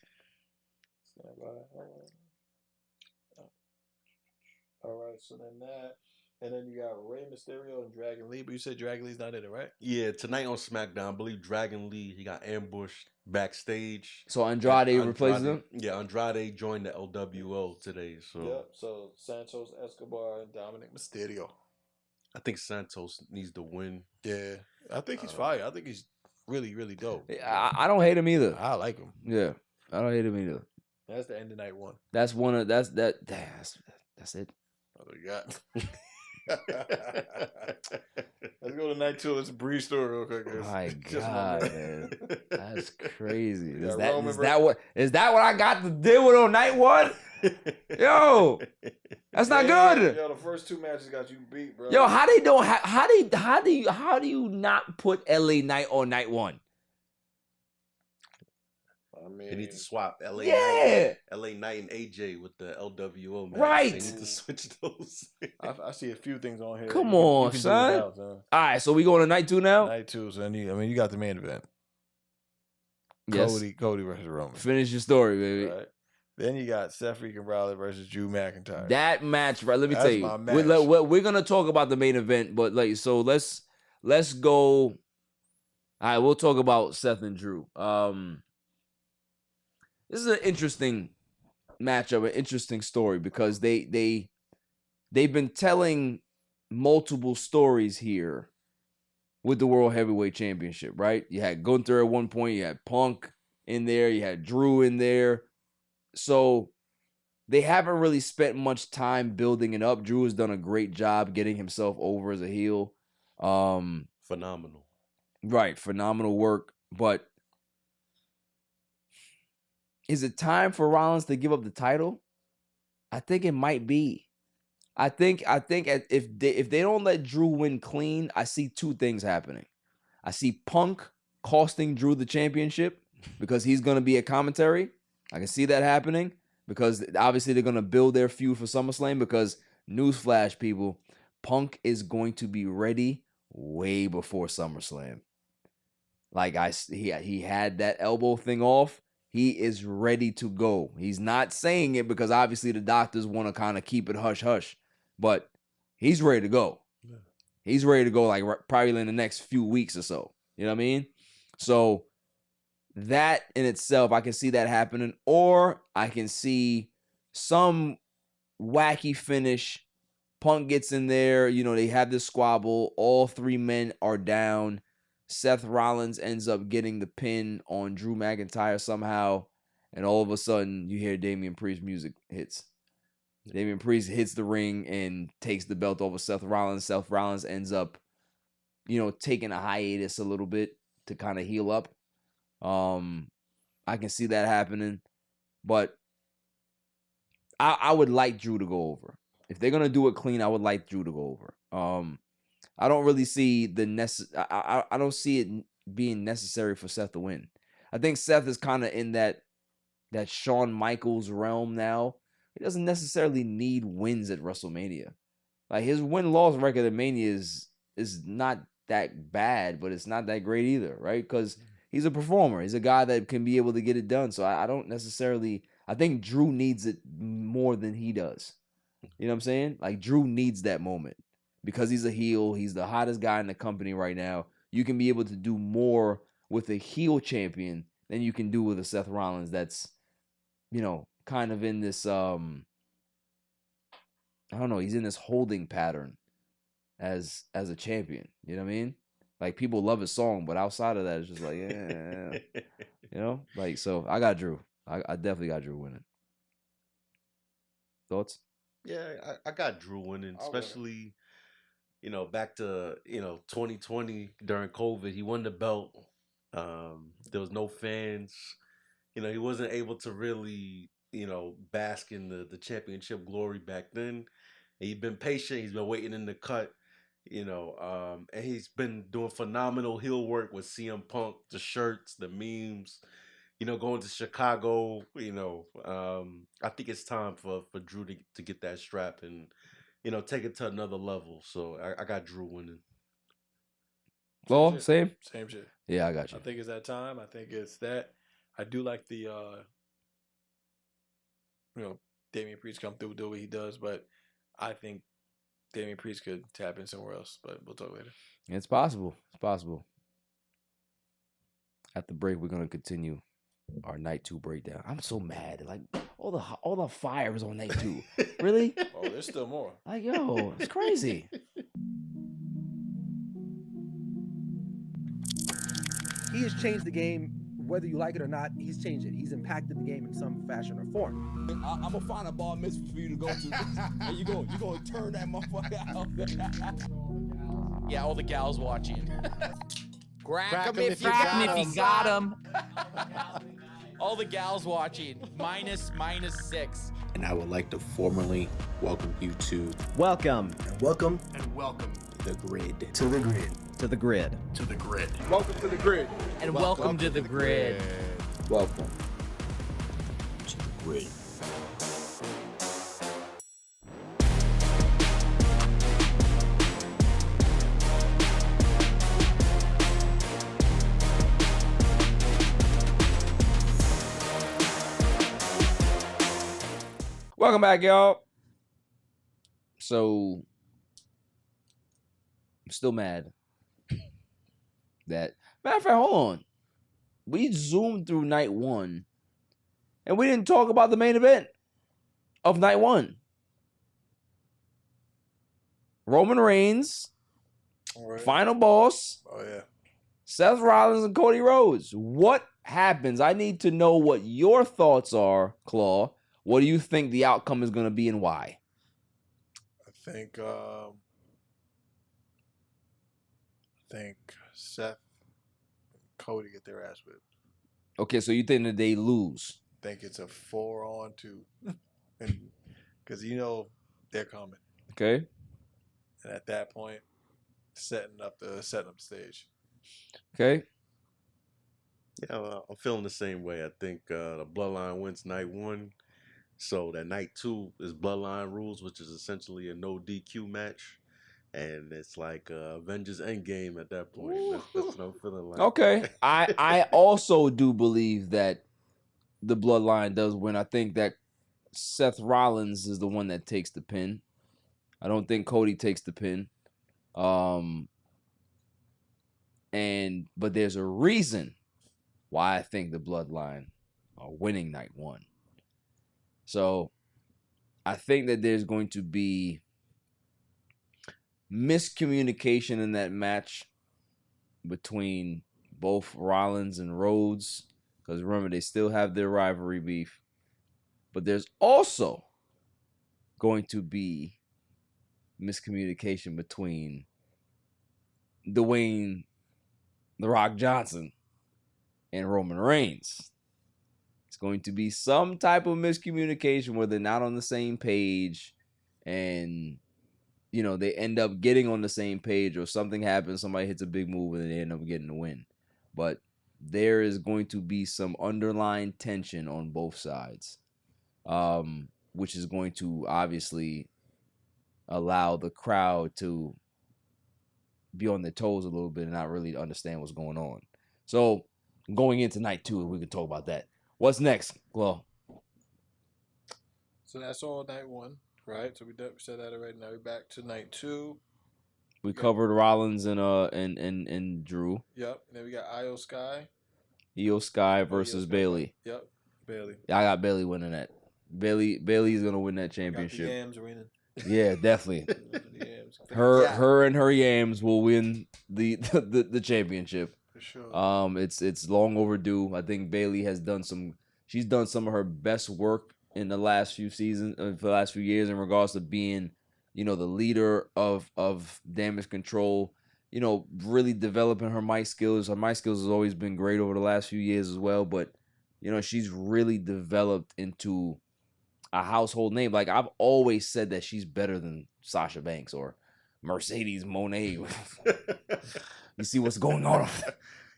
All right, so then you got Rey Mysterio and Dragon Lee, but you said Dragon Lee's not in it, right? Yeah, tonight on SmackDown, I believe Dragon Lee, he got ambushed backstage. So Andrade replaced him? Yeah, Andrade joined the LWO today. So yep, so Santos Escobar and Dominic Mysterio. I think Santos needs to win. Yeah, I think he's fire. I think he's really, really dope. I don't hate him either. I like him. Yeah, I don't hate him either. That's the end of night 1. That's one of that's it. What do we got? Let's go to night 2. Let's breeze through it real quick. Oh my God, man. That's crazy. Is Yeah, that what I got to deal with on night 1? Yo, that's not good. Yo, the first 2 matches got you beat, bro. Yo, how do you not put LA Knight on night 1? I mean, they need to swap LA Yeah. Knight and AJ with the LWO match. Right. They need to switch those. I see a few things on here. Come on, son. All right, so we going to night 2 now? Night 2, so you got the main event. Yes. Cody versus Roman. Finish your story, baby. Right. Then you got Seth freaking Rollins versus Drew McIntyre. That match, right? Let me That's tell you. my match. We're gonna talk about the main event, but let's go. All right, we'll talk about Seth and Drew. This is an interesting matchup, an interesting story because they've been telling multiple stories here with the World Heavyweight Championship, right? You had Gunther at one point, you had Punk in there, you had Drew in there. So they haven't really spent much time building it up. Drew has done a great job getting himself over as a heel. Phenomenal. Right, phenomenal work. But is it time for Rollins to give up the title? I think it might be. I think if they don't let Drew win clean, I see two things happening. I see Punk costing Drew the championship because he's going to be a commentary. I can see that happening because obviously they're going to build their feud for SummerSlam because, newsflash, people, Punk is going to be ready way before SummerSlam. Like he had that elbow thing off. He is ready to go. He's not saying it because obviously the doctors want to kind of keep it hush-hush, but he's ready to go. Yeah. He's ready to go like probably in the next few weeks or so. You know what I mean? So that in itself, I can see that happening, or I can see some wacky finish. Punk gets in there. You know, they have this squabble. All three men are down. Seth Rollins ends up getting the pin on Drew McIntyre somehow, and all of a sudden you hear Damian Priest music hits. Damian Priest hits the ring and takes the belt over Seth Rollins. Seth Rollins ends up, you know, taking a hiatus a little bit to kind of heal up. I can see that happening, but I would like Drew to go over. If they're gonna do it clean, I would like Drew to go over. I don't really see I don't see it being necessary for Seth to win. I think Seth is kind of in that Shawn Michaels realm now. He doesn't necessarily need wins at WrestleMania. Like his win-loss record at Mania is not that bad, but it's not that great either, right? Because he's a performer. He's a guy that can be able to get it done. So I don't necessarily. I think Drew needs it more than he does. You know what I'm saying? Like Drew needs that moment. Because he's a heel, he's the hottest guy in the company right now. You can be able to do more with a heel champion than you can do with a Seth Rollins that's, you know, kind of in this, I don't know, he's in this holding pattern as a champion. You know what I mean? Like, people love his song, but outside of that, it's just like, yeah. You know? Like, so I got Drew. I definitely got Drew winning. Thoughts? Yeah, I got Drew winning, especially... You know, back to, 2020 during COVID, he won the belt. There was no fans. You know, he wasn't able to really, bask in the championship glory back then. He's been patient. He's been waiting in the cut, and he's been doing phenomenal heel work with CM Punk, the shirts, the memes, going to Chicago. I think it's time for Drew to get that strap and, take it to another level. So I got Drew winning. Well, same shit. Yeah, I got you. I think it's that time. I think it's that. I do like the, Damian Priest come through, do what he does, but I think Damian Priest could tap in somewhere else. But we'll talk later. It's possible. It's possible. At the break, we're gonna continue our night 2 breakdown. I'm so mad. Like all the fire was on night 2. Really? Oh, there's still more. Like, yo, it's crazy. He has changed the game, whether you like it or not. He's changed it. He's impacted the game in some fashion or form. I'm gonna find a bar mitzvah for you to go to, and you gonna turn that motherfucker out. Yeah, all the gals watching. Crack him if you got him. All the gals watching. Minus 6. And I would like to formally welcome you to Welcome. Welcome To the grid. to the grid. To the grid. To the grid. Welcome to the grid. And welcome to the grid. Welcome To the grid. Welcome back, y'all. So, I'm still mad that... Matter of fact, hold on. We zoomed through night 1, and we didn't talk about the main event of night 1. Roman Reigns, final boss. Oh, yeah. Seth Rollins and Cody Rhodes. What happens? I need to know what your thoughts are, Claw. What do you think the outcome is going to be and why? I think Seth and Cody get their ass whipped. Okay, so you think that they lose? I think it's a 4-on-2. And because they're coming. Okay. And at that point, setting up the stage. Okay. Yeah, I'm feeling the same way. I think the Bloodline wins night 1. So that night 2 is Bloodline rules, which is essentially a no DQ match. And it's like Avengers Endgame at that point. That's what I'm feeling like. Okay. I also do believe that the Bloodline does win. I think that Seth Rollins is the one that takes the pin. I don't think Cody takes the pin. But there's a reason why I think the Bloodline are winning night 1. So I think that there's going to be miscommunication in that match between both Rollins and Rhodes, because remember, they still have their rivalry beef. But there's also going to be miscommunication between Dwayne The Rock Johnson and Roman Reigns. It's going to be some type of miscommunication where they're not on the same page, and they end up getting on the same page, or something happens, somebody hits a big move, and they end up getting the win. But there is going to be some underlying tension on both sides, which is going to obviously allow the crowd to be on their toes a little bit and not really understand what's going on. So going into night 2, we can talk about that. What's next, Glo? So that's all night 1, right? So we said that already. Now we're back to night 2. We covered Rollins and Drew. Yep. And then we got Io Sky. Io Sky versus Bailey. Yep. Bailey. I got Bailey winning that. Bailey's gonna win that championship. Got the Yams winning. Yeah, definitely. Her and her Yams will win the championship. For sure. It's long overdue. I think Bailey has done some of her best work in the last few seasons, for the last few years, in regards to being, the leader of Damage Control. Really developing her mic skills. Her mic skills has always been great over the last few years as well, but she's really developed into a household name. Like, I've always said that she's better than Sasha Banks or Mercedes Moné. You see what's going on?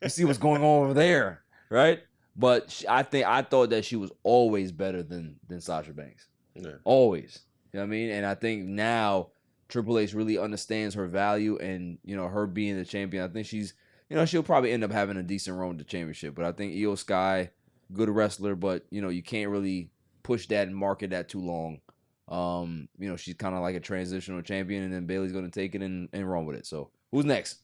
You see what's going on over there, right? But I thought that she was always better than Sasha Banks. Yeah. Always. You know what I mean? And I think now Triple H really understands her value, and her being the champion, I think she's she'll probably end up having a decent run with the championship. But I think Io Sky, good wrestler, but you can't really push that and market that too long. She's kind of like a transitional champion, and then Bailey's going to take it and run with it. So who's next?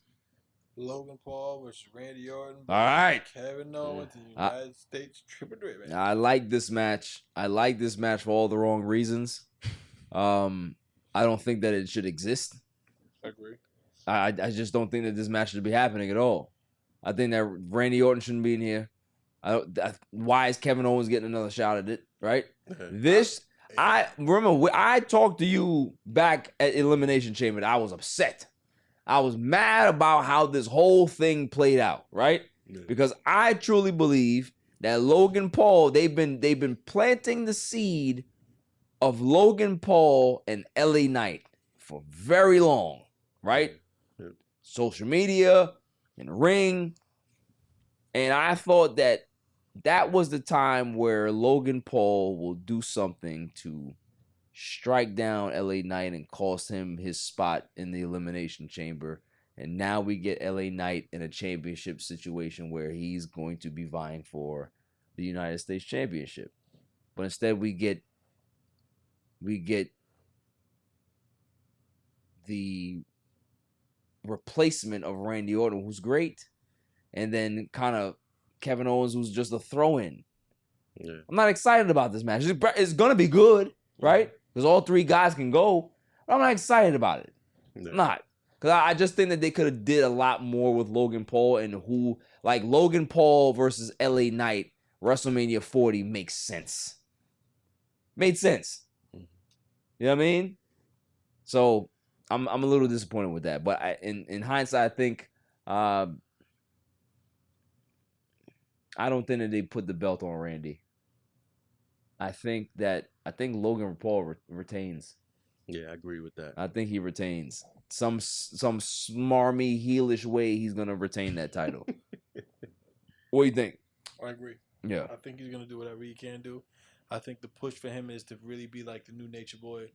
Logan Paul versus Randy Orton. All right. Kevin Owens, the United States Triple Threat match. I like this match. I like this match for all the wrong reasons. I don't think that it should exist. I agree. I just don't think that this match should be happening at all. I think that Randy Orton shouldn't be in here. Why is Kevin Owens getting another shot at it, right? I remember I talked to you back at Elimination Chamber. I was upset. I was mad about how this whole thing played out, right? Yeah. Because I truly believe that Logan Paul, they've been planting the seed of Logan Paul and LA Knight for very long, right? Yeah. Social media, in the ring. And I thought that was the time where Logan Paul will do something to strike down LA Knight and cost him his spot in the Elimination Chamber. And now we get LA Knight in a championship situation where he's going to be vying for the United States Championship. But instead we get the replacement of Randy Orton, who's great, and then kind of Kevin Owens, who's just a throw-in. Yeah. I'm not excited about this match. It's going to be good, right? Because all three guys can go. But I'm not excited about it. No. I'm not. Because I just think that they could have did a lot more with Logan Paul, and Logan Paul versus LA Knight, WrestleMania 40 makes sense. Made sense. You know what I mean? So I'm a little disappointed with that. But in hindsight, I think I don't think that they put the belt on Randy. I think Logan Paul retains. Yeah, I agree with that. I think he retains. Some smarmy, heelish way he's gonna retain that title. What do you think? I agree. Yeah. I think he's gonna do whatever he can do. I think the push for him is to really be like the new Nature Boy,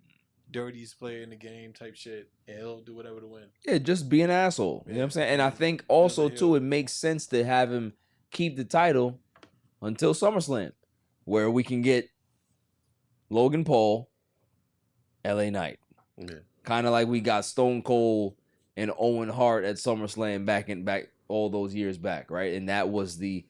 dirtiest player in the game type shit, and he'll do whatever to win. Yeah, just be an asshole. You know what I'm saying? And I think also too, it makes sense to have him keep the title until SummerSlam, where we can get Logan Paul, LA Knight. Yeah. Kind of like we got Stone Cold and Owen Hart at SummerSlam back all those years back, right? And that was the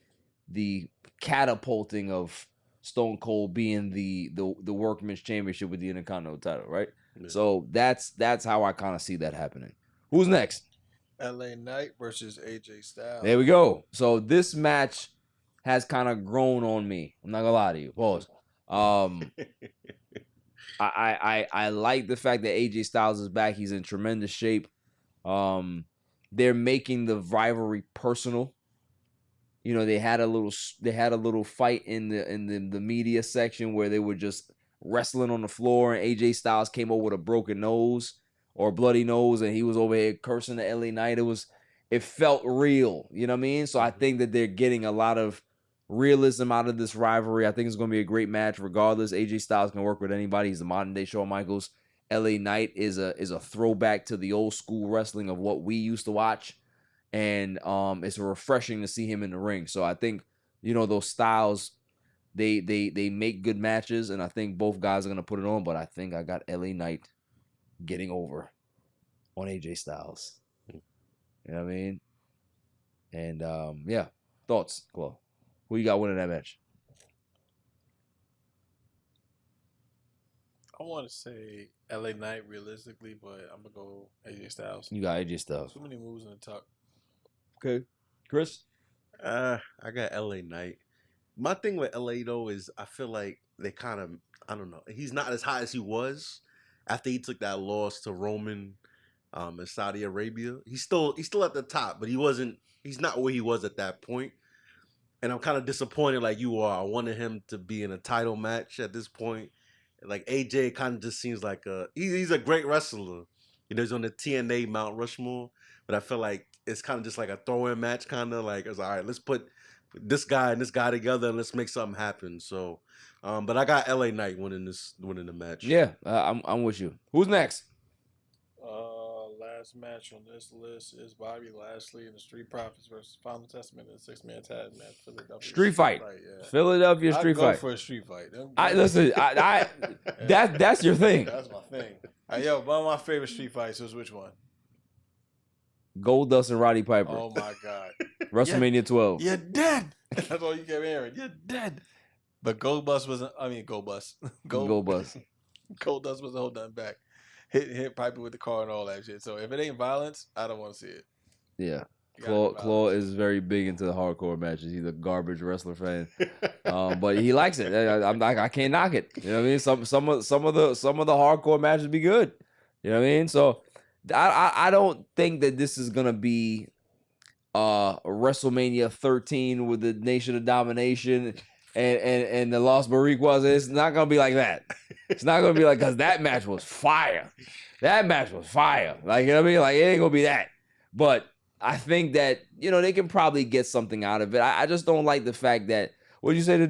catapulting of Stone Cold being the Workman's Championship with the Intercontinental title, right? Yeah. So that's how I kind of see that happening. Who's next? LA Knight versus AJ Styles. There we go. So this match has kind of grown on me. I'm not gonna lie to you. Pause. I like the fact that AJ Styles is back. He's in tremendous shape. They're making the rivalry personal. You know, they had a little fight in the media section where they were just wrestling on the floor, and AJ Styles came over with a broken nose or a bloody nose, and he was over here cursing the LA Knight. It felt real. You know what I mean? So I think that they're getting a lot of realism out of this rivalry. I think it's going to be a great match regardless. AJ Styles can work with anybody. He's the modern day Shawn Michaels. LA Knight is a throwback to the old school wrestling of what we used to watch. And it's refreshing to see him in the ring. So I think, you know, those styles, they make good matches, and I think both guys are going to put it on, but I think I got LA Knight getting over on AJ Styles. You know what I mean? And yeah, thoughts, Chloe? Who you got winning that match? I want to say LA Knight realistically, but I'm going to go AJ Styles. You got AJ Styles. Too many moves in the tuck. Okay. Chris? I got LA Knight. My thing with LA though is I feel like they kind of, I don't know, he's not as high as he was after he took that loss to Roman in Saudi Arabia. He's still at the top, but he's not where he was at that point. And I'm kind of disappointed like you are. I wanted him to be in a title match at this point. Like AJ kind of just seems like he's a great wrestler. You know, he's on the TNA Mount Rushmore, but I feel like it's kind of just like a throw-in match, kind of like it's all right. Let's put this guy and this guy together and let's make something happen. So, but I got LA Knight winning the match. Yeah, I'm with you. Who's next? Last match on this list is Bobby Lashley and the Street Profits versus Final Testament in a 6-man tag match. Philadelphia Street fight. Yeah. Philadelphia street I'd fight. go for a street fight. Listen, that's your thing. That's my thing. Yo, one of my favorite street fights was which one? Goldust and Roddy Piper. Oh my God. WrestleMania 12. You're dead. That's all you kept hearing. You're dead. But Goldust wasn't. I mean, Goldust. Goldust. Goldust wasn't holding nothing back. Hit Piper with the car and all that shit. So if it ain't violence, I don't want to see it. Yeah. Claw is very big into the hardcore matches. He's a garbage wrestler fan, but he likes it. I can't knock it. You know what I mean? Some of the hardcore matches be good. You know what I mean? So I don't think that this is gonna be WrestleMania 13 with the Nation of Domination and the Los Boricuas. It's not gonna be like that. It's not gonna be like, because that match was fire. That match was fire. Like, you know what I mean? Like, it ain't gonna be that. But I think that, you know, they can probably get something out of it. I just don't like the fact that, what did you say the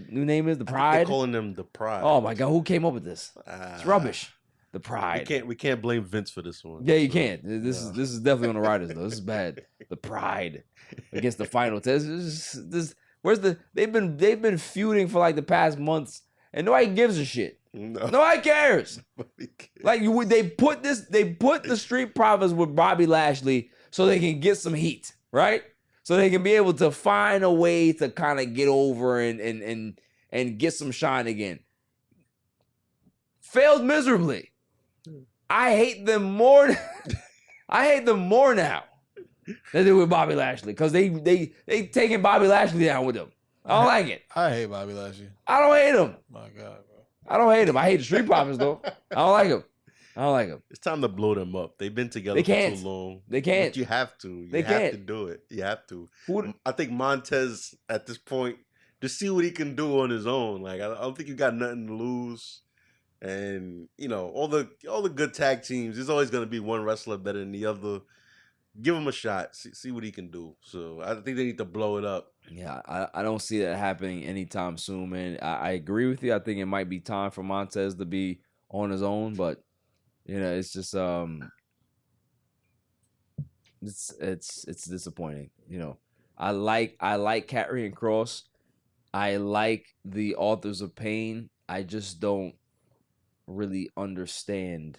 new name is? The Pride? They're calling them the Pride. Oh my God, who came up with this? It's rubbish. The Pride. We can't blame Vince for this one. Yeah, you can't. This is definitely on the writers though. This is bad. The Pride against the Final Test. They've been feuding for like the past months, and nobody gives a shit. No. Nobody cares. Like they put the Street Profits with Bobby Lashley so they can get some heat, right? So they can be able to find a way to kind of get over and get some shine again. Failed miserably. I hate them more. I hate them more now than they do with Bobby Lashley, because they taking Bobby Lashley down with them. I don't like it. I hate Bobby Lashley. I don't hate him. My God, bro. I don't hate him. I hate the Street Profits though. I don't like him. I don't like him. It's time to blow them up. They've been together They for can't. too long. They can't. But you have to. They You have can't. to do it. You have to. Who- I think Montez at this point to see what he can do on his own. Like I don't think you got nothing to lose. And you know all the good tag teams. There's always going to be one wrestler better than the other. Give him a shot. See what he can do. So I think they need to blow it up. Yeah, I don't see that happening anytime soon, man. I agree with you. I think it might be time for Montez to be on his own, but you know, it's just it's disappointing. You know, I like Karrion Kross. I like the Authors of Pain. I just don't really understand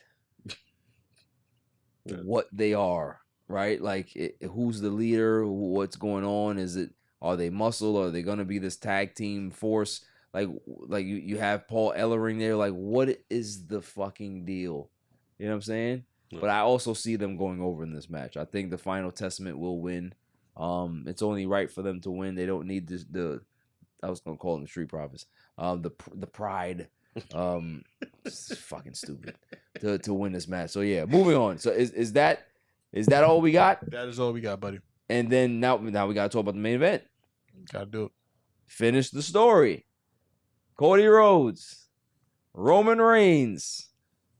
what they are, right? Like, who's the leader? What's going on? Are they muscle? Are they gonna be this tag team force? Like you have Paul Ellering there. Like, what is the fucking deal? You know what I'm saying? Yeah. But I also see them going over in this match. I think the Final Testament will win. It's only right for them to win. They don't need I was gonna call them the Street Profits. The Pride. It's fucking stupid to win this match. So yeah, moving on. So is that all we got? That is all we got, buddy. And then now we gotta talk about the main event. Gotta do it. Finish the story. Cody Rhodes, Roman Reigns,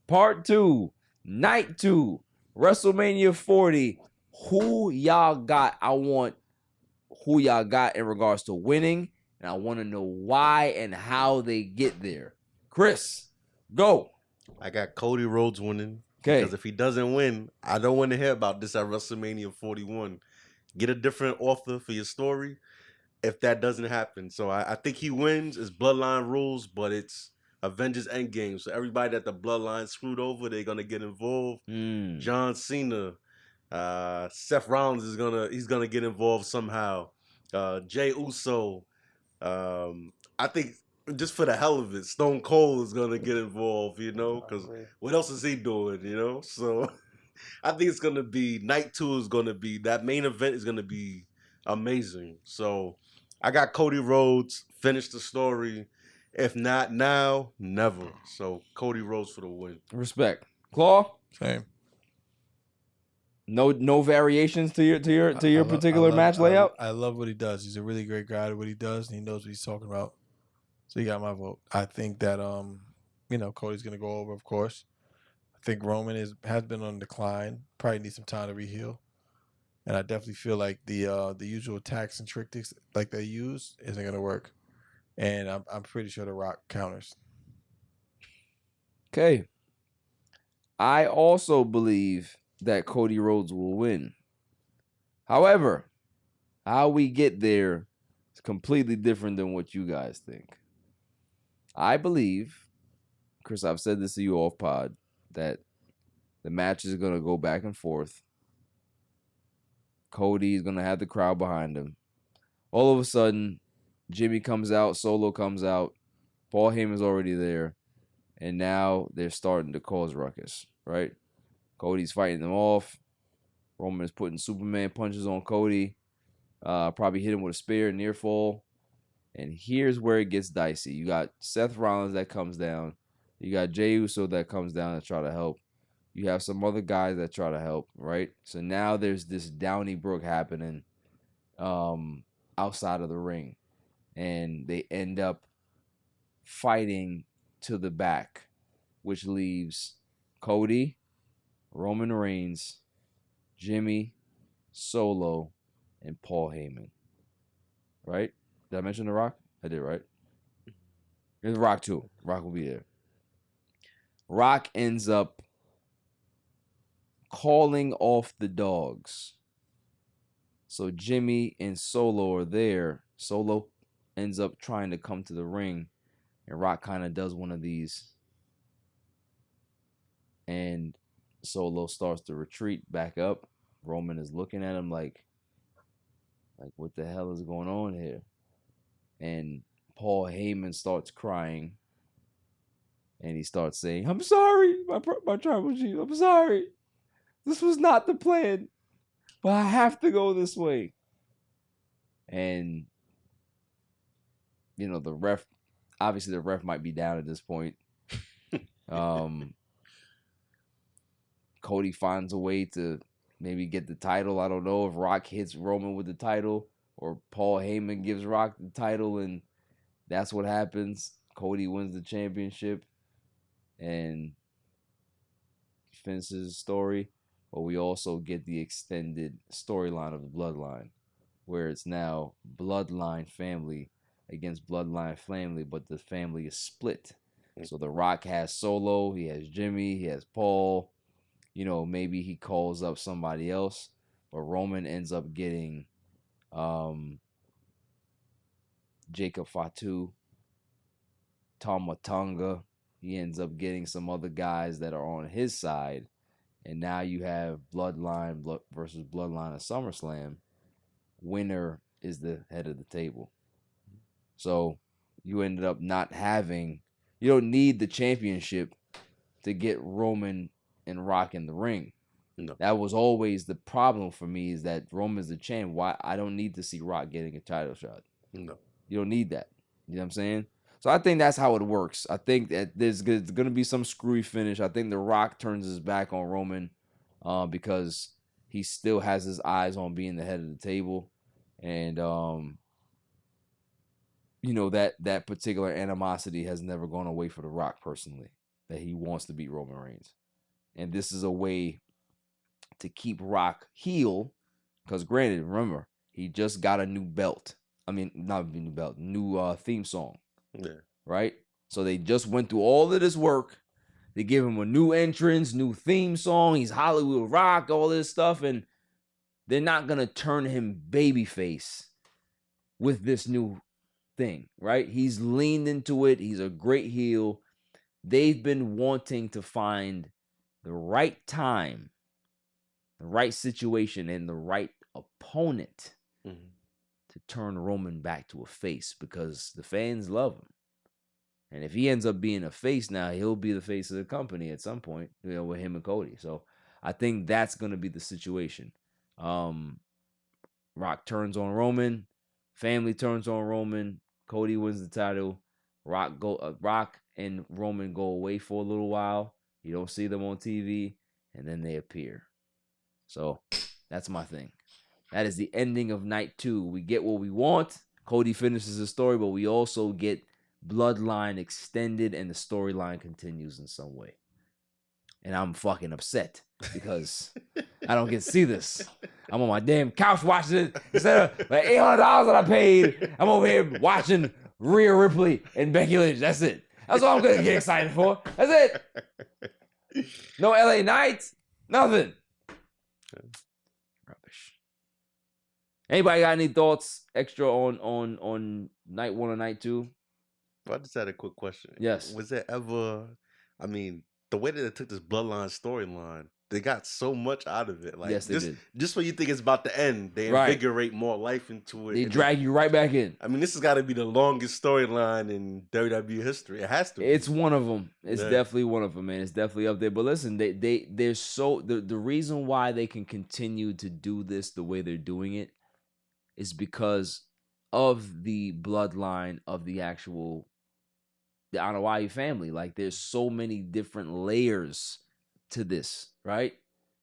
Part 2, Night 2, WrestleMania 40. Who y'all got? I want who y'all got in regards to winning, and I want to know why and how they get there. Chris, go. I got Cody Rhodes winning. Okay. Because if he doesn't win, I don't want to hear about this at WrestleMania 41. Get a different author for your story if that doesn't happen. So I think he wins. It's Bloodline rules, but it's Avengers Endgame. So everybody that the Bloodline screwed over, they're going to get involved. John Cena, Seth Rollins he's gonna get involved somehow. Jey Uso. I think just for the hell of it, Stone Cold is gonna get involved, you know, because what else is he doing, you know? So I think it's gonna be Night 2 is gonna be that main event is gonna be amazing. So I got Cody Rhodes, finish the story. If not now, never. So Cody Rhodes for the win. Respect. Claw? Same. No variations to your particular match layout? I love what he does. He's a really great guy at what he does, and he knows what he's talking about. So he got my vote. I think that Cody's gonna go over, of course. I think Roman has been on decline. Probably needs some time to reheal. And I definitely feel like the usual attacks and tactics like they use isn't gonna work. And I'm pretty sure The Rock counters. Okay. I also believe that Cody Rhodes will win. However, how we get there is completely different than what you guys think. I believe, Chris, I've said this to you off pod, that the match is going to go back and forth. Cody is going to have the crowd behind him. All of a sudden, Jimmy comes out, Solo comes out, Paul Heyman's already there, and now they're starting to cause ruckus, right? Cody's fighting them off. Roman is putting Superman punches on Cody. Probably hit him with a spear, near fall. And here's where it gets dicey. You got Seth Rollins that comes down. You got Jey Uso that comes down to try to help. You have some other guys that try to help, right? So now there's this Donnybrook happening outside of the ring. And they end up fighting to the back, which leaves Cody, Roman Reigns, Jimmy, Solo, and Paul Heyman. Right? Did I mention The Rock? I did, right? There's Rock too. Rock will be there. Rock ends up calling off the dogs. So Jimmy and Solo are there. Solo ends up trying to come to the ring, and Rock kind of does one of these. And Solo starts to retreat back up. Roman is looking at him like what the hell is going on here? And Paul Heyman starts crying. And he starts saying, I'm sorry, my tribal chief. I'm sorry. This was not the plan. But I have to go this way. And, the ref obviously the ref might be down at this point. Cody finds a way to maybe get the title. I don't know if Rock hits Roman with the title or Paul Heyman gives Rock the title and that's what happens. Cody wins the championship and finishes his story. But we also get the extended storyline of the Bloodline, where it's now Bloodline family against Bloodline family, but the family is split. So The Rock has Solo, he has Jimmy, he has Paul. You know, maybe he calls up somebody else, but Roman ends up getting Jacob Fatu, Tama Tonga. He ends up getting some other guys that are on his side. And now you have Bloodline versus Bloodline at SummerSlam. Winner is the head of the table. So you ended up not having, you don't need the championship to get Roman and Rock in the ring. No. That was always the problem for me, is that Roman's the champ. Why? I don't need to see Rock getting a title shot. No. You don't need that. You know what I'm saying? So I think that's how it works. I think that there's going to be some screwy finish. I think The Rock turns his back on Roman because he still has his eyes on being the head of the table. And, you know, that particular animosity has never gone away for The Rock personally, that he wants to beat Roman Reigns. And this is a way to keep Rock heel because, granted, remember, he just got a new belt. I mean, not a new belt, new theme song. Yeah. Right? So they just went through all of this work. They give him a new entrance, new theme song. He's Hollywood Rock, all this stuff. And they're not going to turn him babyface with this new thing, right? He's leaned into it. He's a great heel. They've been wanting to find the right time, the right situation, and the right opponent to turn Roman back to a face because the fans love him. And if he ends up being a face now, he'll be the face of the company at some point, you know, with him and Cody. So I think that's going to be the situation. Rock turns on Roman, family turns on Roman, Cody wins the title, Rock and Roman go away for a little while. You don't see them on TV, and then they appear. So that's my thing. That is the ending of night 2. We get what we want. Cody finishes the story, but we also get Bloodline extended, and the storyline continues in some way. And I'm fucking upset because I don't get to see this. I'm on my damn couch watching it. Instead of like $800 that I paid, I'm over here watching Rhea Ripley and Becky Lynch. That's it. That's all I'm going to get excited for. That's it. No LA Knights. Nothing. Rubbish. Anybody got any thoughts extra on night 1 or night 2? I just had a quick question. Yes. Was there ever, I mean, the way that they took this Bloodline storyline, they got so much out of it. Like, yes, they did. Just when you think it's about to end, they invigorate more life into it. They drag you right back in. I mean, this has got to be the longest storyline in WWE history. It has to be. It's one of them. It's definitely one of them, man. It's definitely up there. But listen, they're so the reason why they can continue to do this the way they're doing it is because of the bloodline of the actual the Anoa'i family. Like, there's so many different layers to this, right?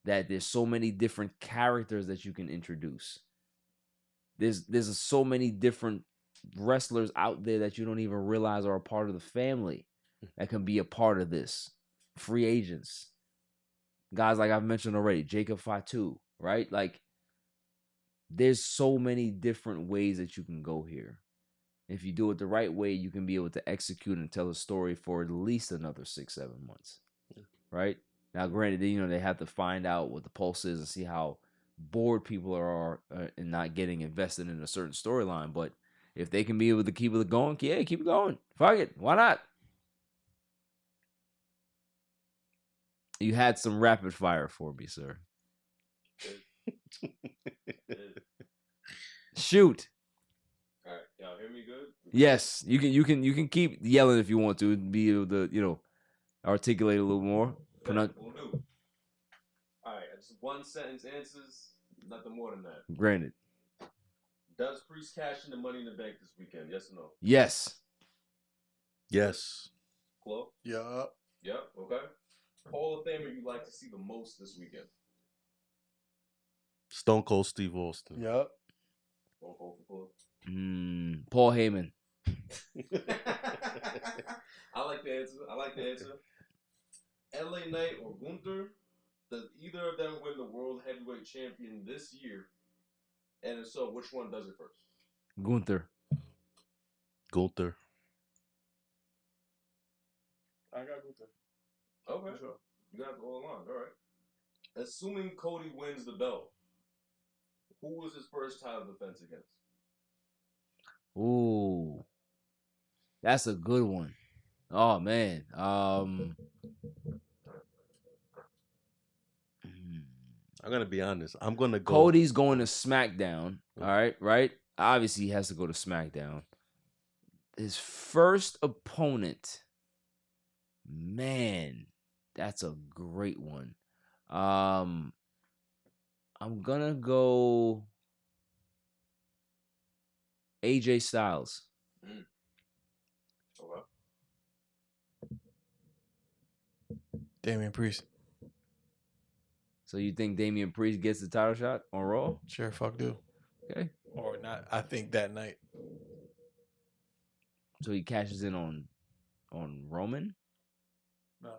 That there's so many different characters that you can introduce. There's so many different wrestlers out there that you don't even realize are a part of the family that can be a part of this. Free agents. Guys like I've mentioned already, Jacob Fatu, right? Like, there's so many different ways that you can go here. If you do it the right way, you can be able to execute and tell a story for at least another 6-7 months, right? Now, granted, you know, they have to find out what the pulse is and see how bored people are and not getting invested in a certain storyline. But if they can be able to keep it going, yeah, keep it going. Fuck it. Why not? You had some rapid fire for me, sir. Shoot. All right, y'all hear me good? Yes, you can keep yelling if you want to, be able to, you know, articulate a little more. Will do. All right, just one sentence answers, nothing more than that. Granted. Does Priest cash in the Money in the Bank this weekend? Yes or no? Yes. Yes. Chloe? Yup. Yep. Okay. Hall of Famer you like to see the most this weekend? Stone Cold Steve Austin. Yup. Stone Cold for Paul Heyman. I like the answer. LA Knight or Gunther? Does either of them win the World Heavyweight Champion this year? And if so, which one does it first? Gunther. I got Gunther. Okay. Sure. You guys are all aligned. All right. Assuming Cody wins the belt, who was his first title defense against? Ooh. That's a good one. Oh, man. I'm going to be honest. I'm going to go. Cody's going to SmackDown. All right, right? Obviously, he has to go to SmackDown. His first opponent, man, that's a great one. I'm going to go AJ Styles. Okay. Damian Priest. So you think Damian Priest gets the title shot on Raw? Sure, fuck do. Okay. Or not. I think that night. So he cashes in on Roman? No,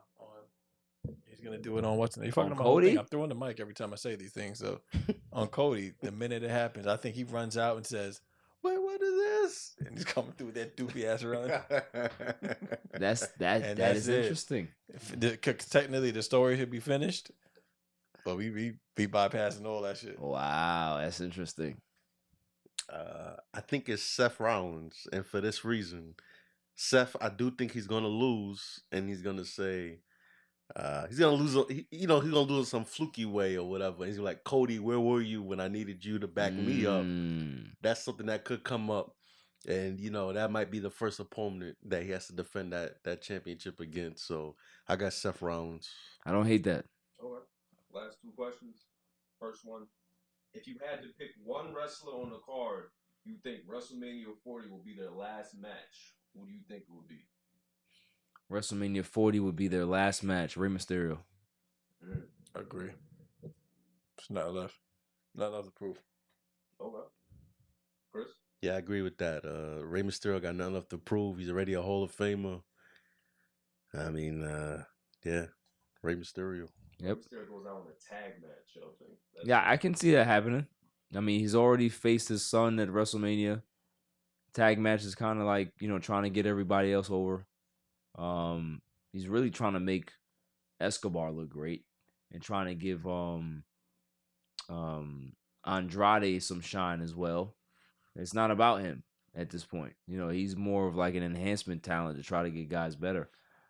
he's gonna do it on what's you fucking On my whole thing. Cody? I'm throwing the mic every time I say these things. So on Cody, the minute it happens, I think he runs out and says, "Wait, what is this?" And he's coming through with that doopy ass run. That is interesting. Technically, the story should be finished, but we bypassing all that shit. Wow, that's interesting. I think it's Seth Rollins, and for this reason, Seth, I do think he's gonna lose, and he's gonna say, he's gonna lose. He's gonna lose some fluky way or whatever. And he's like, Cody, where were you when I needed you to back me up? That's something that could come up, and that might be the first opponent that he has to defend that championship against. So I got Seth Rollins. I don't hate that. Okay. Last two questions. First one. If you had to pick one wrestler on the card, you think WrestleMania 40 will be their last match, who do you think it would be? WrestleMania 40 would be their last match. Rey Mysterio. Agree. It's not left. Not enough to prove. Okay. Chris? Yeah, I agree with that. Rey Mysterio got nothing left to prove. He's already a Hall of Famer. I mean, yeah, Rey Mysterio. Yep. Mysterio goes out on a tag match, I think. Yeah, I can see that happening. I mean, he's already faced his son at WrestleMania. Tag match is kind of like, trying to get everybody else over. He's really trying to make Escobar look great and trying to give Andrade some shine as well. It's not about him at this point. He's more of like an enhancement talent to try to get guys better.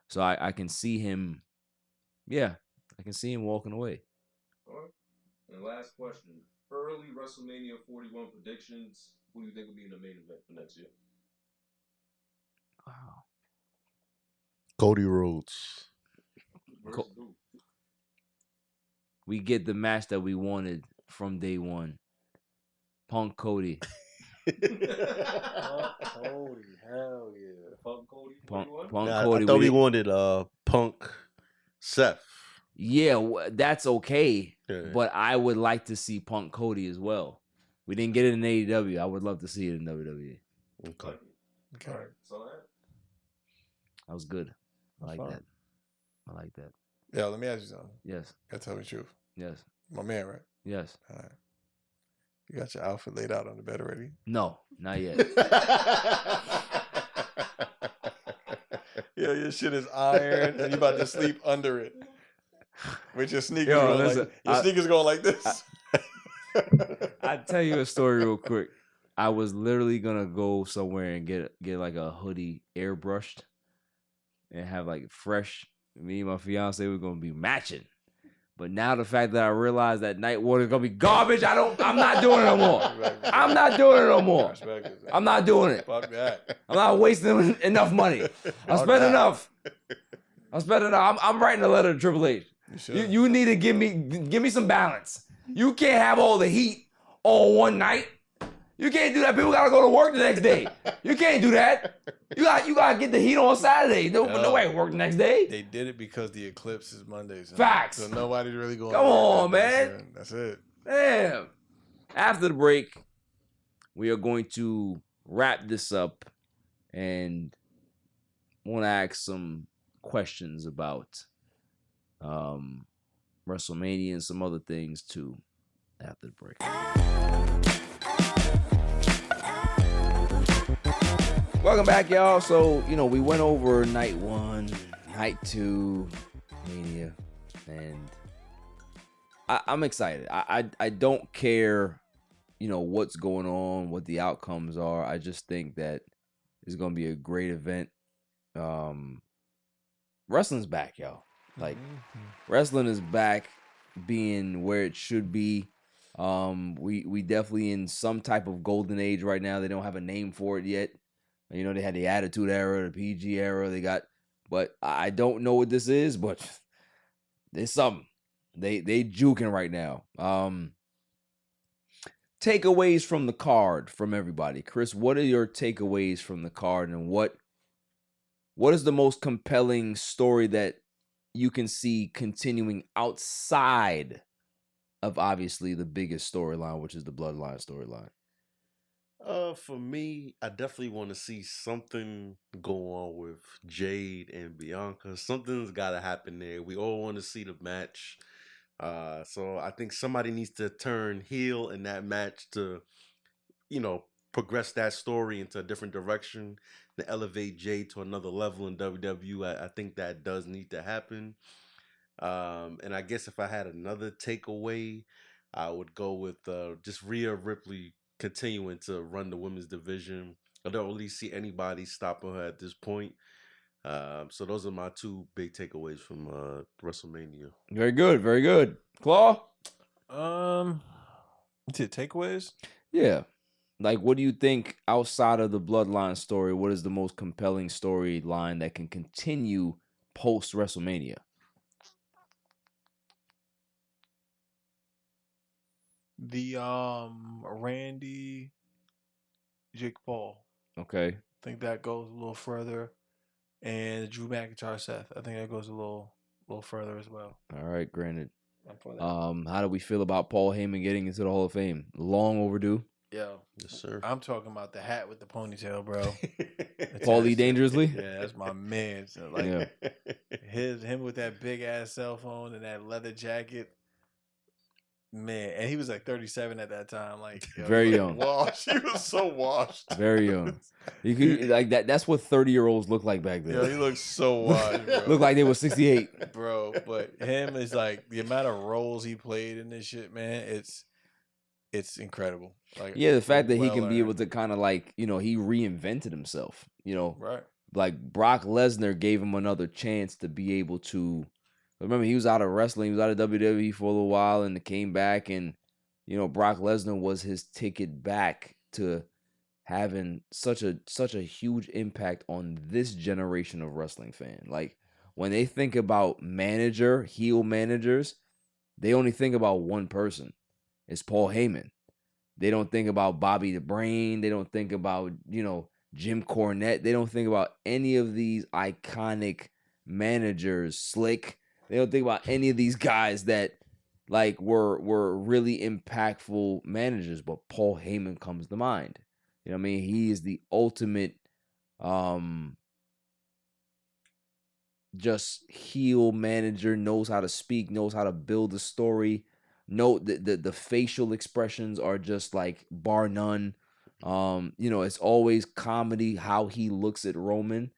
So I can see him, I can see him walking away. All right. And last question. Early WrestleMania 41 predictions. Who do you think will be in the main event for next year? Wow. Cody Rhodes. We get the match that we wanted from day one. Punk Cody. Cody, hell yeah. Punk Cody? Punk Yeah, Cody. I thought we wanted Punk Seth. Yeah, that's okay. Yeah. But I would like to see Punk Cody as well. We didn't get it in AEW. I would love to see it in WWE. Okay. All right. So That was good. I like fine. that. I like that. Yeah, let me ask you something. Yes. Gotta tell me the truth. Yes. My man, right? Yes. All right. You got your outfit laid out on the bed already? No, not yet. Yeah, your shit is iron and you about to sleep under it. With your sneakers Yo, going listen, your sneakers going like this. I'll tell you a story real quick. I was literally gonna go somewhere and get like a hoodie airbrushed and have like fresh. Me and my fiance were gonna be matching. But now the fact that I realized that night water is gonna be garbage, I'm not doing it no more. I'm not doing it no more. I'm not doing it. Fuck that. I'm not wasting enough money. I spent enough. I spent enough. I'm writing a letter to Triple H. You need to give me some balance. You can't have all the heat on one night You can't do that. People gotta go to work the next day. You can't do that. You gotta get the heat on Saturday. Nobody work the next day. They did it because the eclipse is Monday. So Facts. So nobody's really going. Come on, man. That's it. Damn. After the break, we are going to wrap this up and want to ask some questions about WrestleMania and some other things too after the break. Welcome back, y'all. So, we went over night 1, night 2, Mania, and I'm excited. I don't care, what's going on, what the outcomes are. I just think that it's going to be a great event. Wrestling's back, y'all. Like, wrestling is back being where it should be. We definitely in some type of golden age right now. They don't have a name for it yet. They had the Attitude Era, the PG Era. But I don't know what this is, but there's something. They juking right now. Takeaways from the card from everybody. Chris, what are your takeaways from the card, and what is the most compelling story that you can see continuing outside of obviously the biggest storyline, which is the Bloodline storyline? For me, I definitely want to see something go on with Jade and Bianca. Something's got to happen there. We all want to see the match. So I think somebody needs to turn heel in that match to, progress that story into a different direction, to elevate Jade to another level in WWE. I think that does need to happen. And I guess if I had another takeaway, I would go with just Rhea Ripley continuing to run the women's division. I don't really see anybody stopping her at this point. So those are my two big takeaways from WrestleMania. Very good, very good. Claw? Takeaways? Yeah. Like, what do you think outside of the Bloodline story? What is the most compelling storyline that can continue post WrestleMania? The Randy Jake Paul. Okay. I think that goes a little further. And Drew McIntyre Seth. I think that goes a little further as well. All right, granted. I'm for that. How do we feel about Paul Heyman getting into the Hall of Fame? Long overdue. Yo. Yes, sir. I'm talking about the hat with the ponytail, bro. Paulie Dangerously? Yeah, that's my man. So him with that big ass cell phone and that leather jacket. Man, and he was like 37 at that time. Like very young. Washed. He was so washed. Very young. You could like that. That's what 30-year-olds look like back then. Yo, he looks so washed, bro. Look like they were 68, bro. But him is like the amount of roles he played in this shit, man. It's incredible. Like, yeah, the fact that he can be able to kind of like, he reinvented himself. Right. Like Brock Lesnar gave him another chance to be able to. Remember, he was out of wrestling. He was out of WWE for a little while and came back. And, Brock Lesnar was his ticket back to having such a huge impact on this generation of wrestling fan. Like, when they think about heel managers, they only think about one person. It's Paul Heyman. They don't think about Bobby the Brain. They don't think about, Jim Cornette. They don't think about any of these iconic managers, Slick. They don't think about any of these guys that like were really impactful managers, but Paul Heyman comes to mind. You know what I mean? He is the ultimate just heel manager, knows how to speak, knows how to build a story. The facial expressions are just like bar none. It's always comedy how he looks at Roman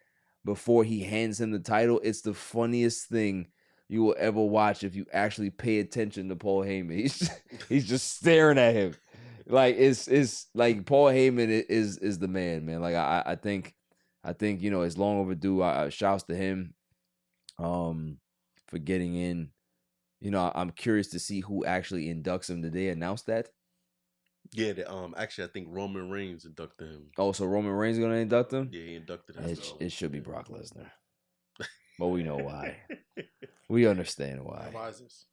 before he hands him the title. It's the funniest thing you will ever watch if you actually pay attention to Paul Heyman. He's just staring at him. Like it's like Paul Heyman is the man, man. Like I think it's long overdue. Shouts to him for getting in. I'm curious to see who actually inducts him. Did they announce that? Yeah, actually I think Roman Reigns inducted him. Oh, so Roman Reigns is gonna induct him? Yeah, he inducted him. It should be Brock Lesnar. But we know why. We understand why. Why is this?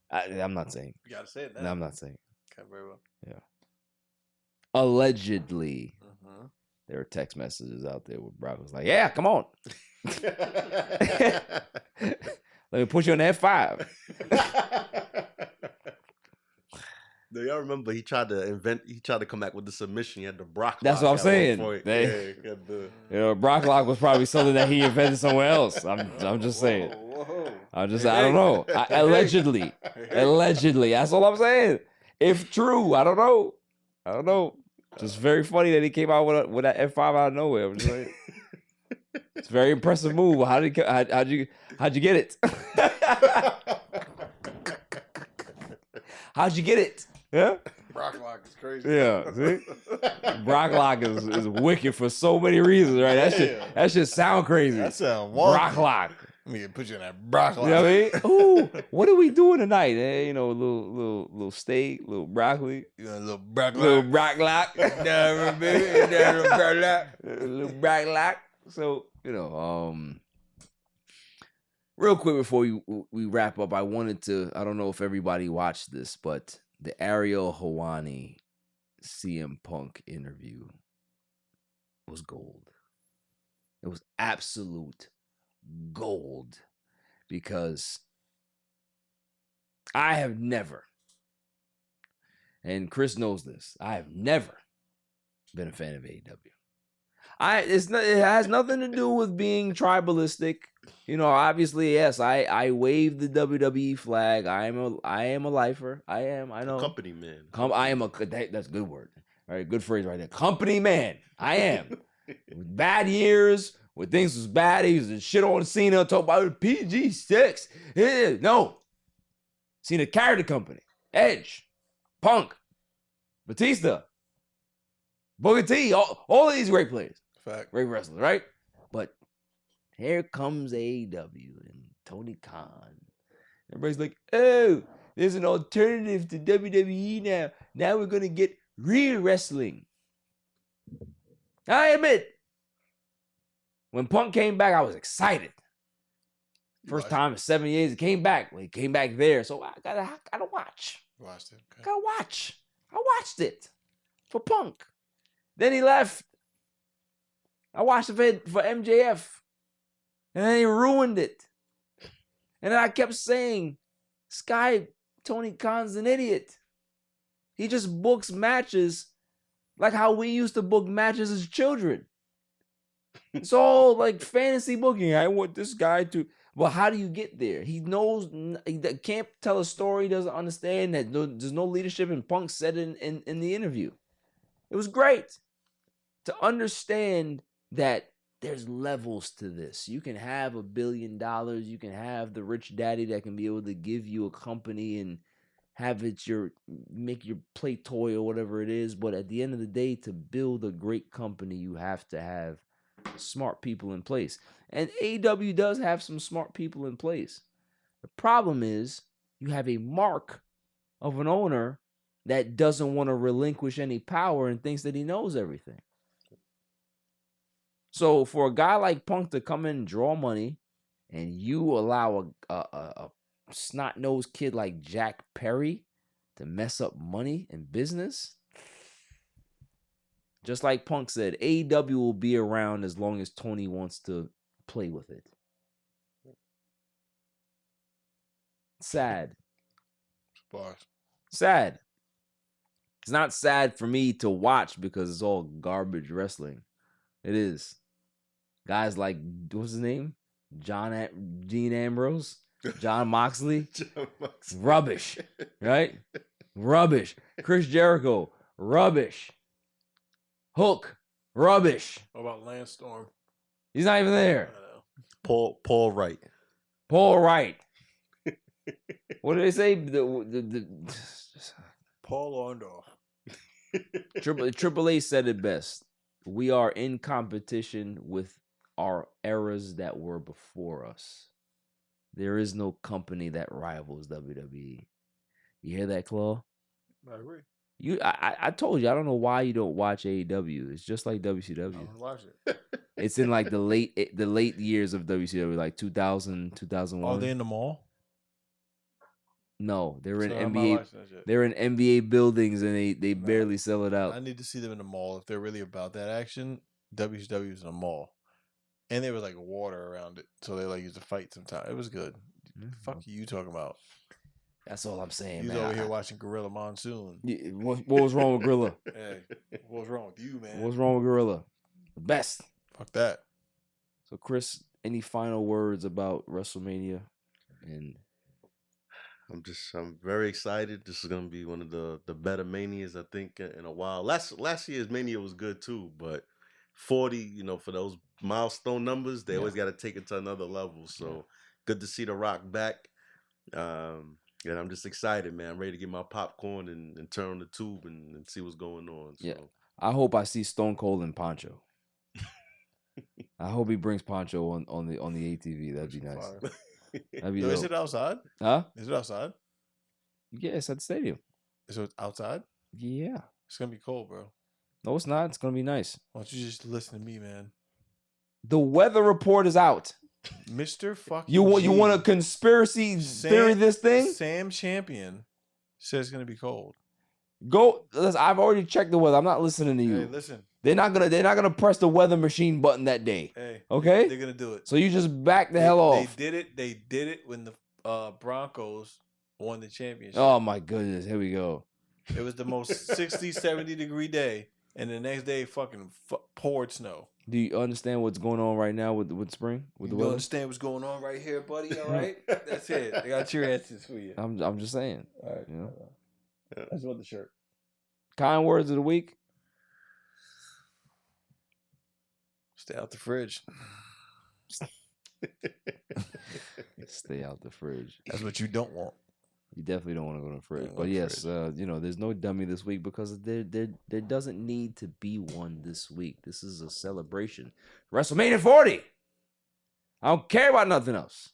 I'm not saying. You gotta say it now. No, I'm not saying. Okay, very well. Yeah. allegedly, there are text messages out there where Brock was like, "Yeah, come on, let me put you on the F5." Do y'all remember he tried to come back with the submission. He had the Brock. That's lock what I'm at one saying. point. They- Yeah, he had the- You know, Brock Lock was probably something that he invented somewhere else. I'm just saying. I don't know. Allegedly. That's all I'm saying. If true, I don't know. Just very funny that he came out with that F5 out of nowhere. I'm just saying. It's a very impressive move. How'd you get it? How'd you get it? Yeah. Brock Lock is crazy. Yeah, see? Brock Lock is wicked for so many reasons, right? That shit sound crazy. That sound Brock Lock. Let me put you in that Brock Lock. You know what I mean? Ooh, what are we doing tonight? You know, a little steak, little broccoli. You know, a little Brock Lock. Little Brock Lock. Brock Lock. Little Brock Lock. So, you know, real quick before we wrap up, I don't know if everybody watched this, but the Ariel Helwani CM Punk interview was gold. It was absolute gold, because I have never, and Chris knows this, I have never been a fan of AEW. It has nothing to do with being tribalistic. You know, obviously, yes, I wave the WWE flag. I am a lifer. I know. Company man. That's a good word. All right, good phrase right there. Company man. I am. With bad years, when things was bad, he was a shit on Cena, talk about PG6. Yeah, no. Cena carried the company. Edge, Punk, Batista, Booker T, all of these great players. Fact. Great wrestlers, right? But here comes AEW and Tony Khan. Everybody's like, oh, there's an alternative to WWE now. Now we're going to get real wrestling. I admit, when Punk came back, I was excited. First time in 7 years, he came back. Well, he came back there, so I gotta watch. Watched it. Okay. Gotta watch. I watched it for Punk. Then he left. I watched it for MJF. And then he ruined it. And then I kept saying, Tony Khan's an idiot. He just books matches like how we used to book matches as children. It's all like fantasy booking. I want this guy to... Well, how do you get there? He knows... He can't tell a story, doesn't understand that there's no leadership, and Punk said it in the interview. It was great to understand that there's levels to this. You can have $1 billion. You can have the rich daddy that can be able to give you a company and have it make your play toy or whatever it is. But at the end of the day, to build a great company, you have to have smart people in place. And AEW does have some smart people in place. The problem is you have a mark of an owner that doesn't want to relinquish any power and thinks that he knows everything. So for a guy like Punk to come in and draw money, and you allow a snot-nosed kid like Jack Perry to mess up money and business, just like Punk said, AEW will be around as long as Tony wants to play with it. Sad. Sad. It's not sad for me to watch because it's all garbage wrestling. It is. Guys like, what's his name? Dean Ambrose? John Moxley? Rubbish. Right? Rubbish. Chris Jericho? Rubbish. Hook? Rubbish. What about Lance Storm? He's not even there. Paul Wright. Paul Wright. What did they say? Paul Orndorff. Triple H said it best. We are in competition with our eras that were before us. There is no company that rivals WWE. You hear that, Claw? I agree. I told you, I don't know why you don't watch AEW. It's just like WCW. I'm gonna watch it. It's in like the late years of WCW, like 2000, 2001. Are they in the mall? No, they're in So how am I NBA. watching that shit? They're in NBA buildings and they barely sell it out. I need to see them in the mall if they're really about that action. WCW's in a mall, and there was like water around it, so they like used to fight sometime. It was good. Fuck you talking about? That's all I'm saying, You man. over here watching Gorilla Monsoon. What was wrong with Gorilla? Hey, what's wrong with you, man? What's wrong with Gorilla? The best. Fuck that. So, Chris, any final words about WrestleMania? And I'm very excited. This is gonna be one of the better manias I think in a while. Last year's mania was good too, but 40, you know, for those milestone numbers, they always got to take it to another level. So good to see The Rock back. And I'm just excited, man. I'm ready to get my popcorn and turn on the tube and see what's going on. So. yeah, I hope I see Stone Cold and Poncho. I hope he brings Poncho on the ATV. That'd be nice. That'd be Yo, is dope. it outside? Huh? Is it outside? Yeah, it's at the stadium. So it's outside? Yeah. It's gonna be cold, bro. No, it's not. It's gonna be nice. Why don't you just listen to me, man? The weather report is out. Mr. Fucking You want G. a conspiracy theory? This thing? Sam Champion says it's gonna be cold. Go. Listen, I've already checked the weather. I'm not listening to you. Hey, listen. They're not gonna press the weather machine button that day. Hey, okay. They're gonna do it. So you just back the hell off. They did it when the Broncos won the championship. Oh my goodness. Here we go. It was the most 60, 70 degree day, and the next day fucking poured snow. Do you understand what's going on right now with spring? With the You weather? understand what's going on right here, buddy? All right, that's it. I got your answers for you. I'm just saying. All right, You know? I just want the shirt. Kind words of the week. Stay out the fridge. Stay out the fridge. That's what you don't want. You definitely don't want to go to the fridge. Don't But go to yes, you know, there's no dummy this week because there doesn't need to be one this week. This is a celebration. WrestleMania 40. I don't care about nothing else.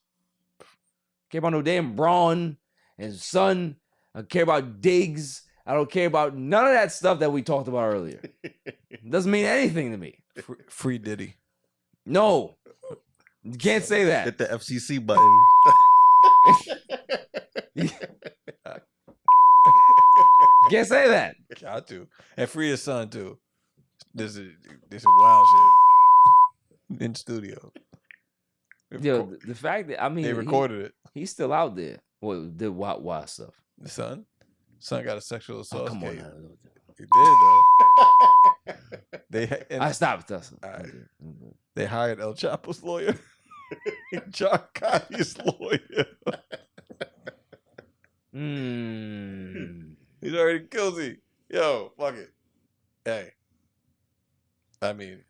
I don't care about no damn Braun and Son. I don't care about Diggs. I don't care about none of that stuff that we talked about earlier. It doesn't mean anything to me. Free Diddy. No. You can't say that. Hit the FCC button. Can't say that. Got to. And free his son too. This is wild shit. In studio. Yo, the fact that I mean they recorded it. He's still out there. What did wild stuff? The son? Son got a sexual assault. Come on case. now. He did though. I stopped us. They hired El Chapo's lawyer. John Cotty's lawyer. He's already guilty. Yo, fuck it. Hey. I mean,